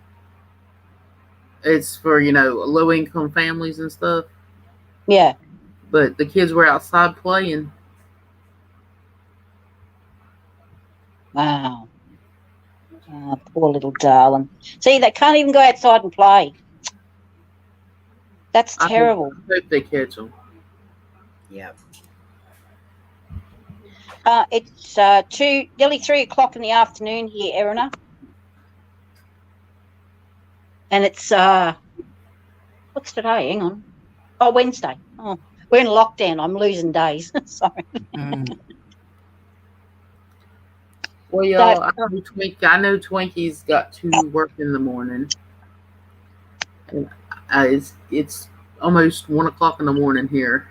It's for low-income families and stuff. yeah. But the kids were outside playing. Wow. Oh, poor little darling. See, they can't even go outside and play. That's terrible. I hope they catch them. Yep. It's nearly 3 o'clock in the afternoon here, Erina. And it's what's today? Hang on. Oh, Wednesday. Oh, we're in lockdown. I'm losing days. Sorry. Well, y'all, I know Twinkie's got to work in the morning. And it's almost 1 o'clock in the morning here.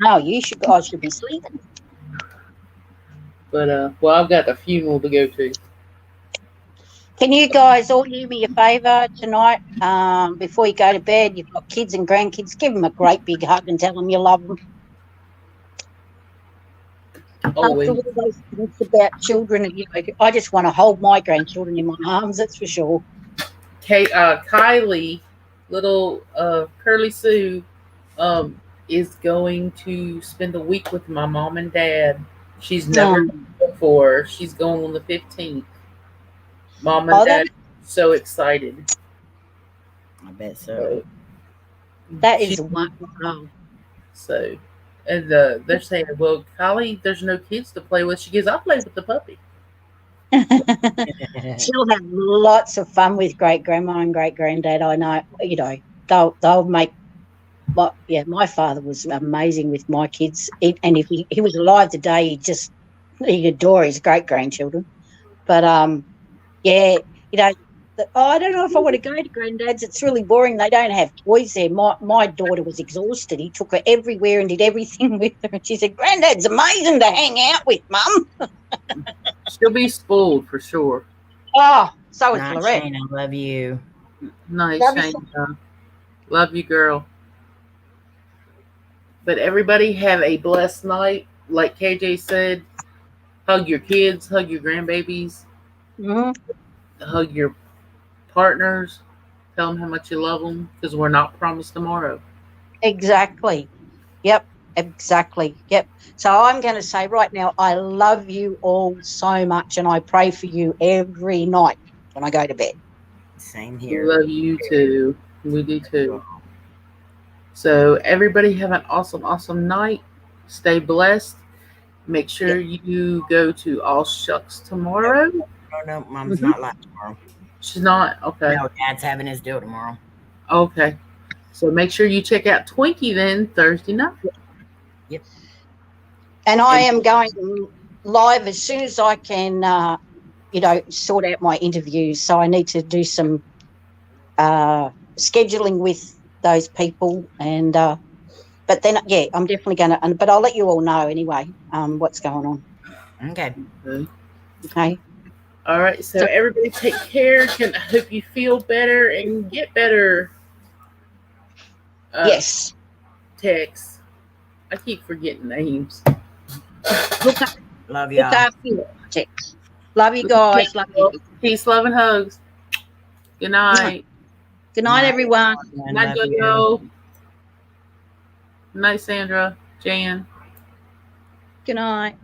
No, I should be sleeping. But well, I've got a funeral to go to. Can you guys all do me a favour tonight? Before you go to bed, you've got kids and grandkids. Give them a great big hug and tell them you love them. Always. After all those things about children, I just want to hold my grandchildren in my arms. That's for sure. Kylie, little Curly Sue, is going to spend a week with my mom and dad. She's never done it before. She's going on the 15th. Mom and dad are so excited. I bet so. That is wonderful. So, and they're saying, well, Kylie, there's no kids to play with. She goes, I'll play with the puppy. She'll have lots of fun with great grandma and great granddad. I know, they'll make. My father was amazing with my kids, and if he was alive today, he'd adore his great grandchildren. But I don't know if I want to go to granddad's. It's really boring. They don't have toys there. My daughter was exhausted. He took her everywhere and did everything with her. And she said, Granddad's amazing to hang out with, Mum. She'll be spoiled for sure. Oh, so is Lorette. Shane, I love you. Nice, Shane. Love you, girl. But everybody have a blessed night. Like KJ said, hug your kids, hug your grandbabies, hug your partners, tell them how much you love them, because we're not promised tomorrow. Exactly. Yep. Exactly. Yep. So I'm going to say right now, I love you all so much, and I pray for you every night when I go to bed. Same here. We love you too. We do too. So everybody have an awesome, awesome night. Stay blessed. Make sure you go to All Shucks tomorrow. No, Mom's not live tomorrow. She's not? Okay. No, Dad's having his deal tomorrow. Okay. So make sure you check out Twinkie then Thursday night. Yep. And I am going live as soon as I can, sort out my interviews. So I need to do some scheduling with those people, and but then I'm definitely going to. But I'll let you all know anyway what's going on. Okay. Okay. All right. So everybody take care. I hope you feel better and get better. Yes. Tex. I keep forgetting names. Look up, Love look y'all. after your chicks. Love you guys. Love you. Peace, love, and hugs. Good night. Good night, everyone. Good night, Love you. JoJo. Good night, Sandra. Jan. Good night.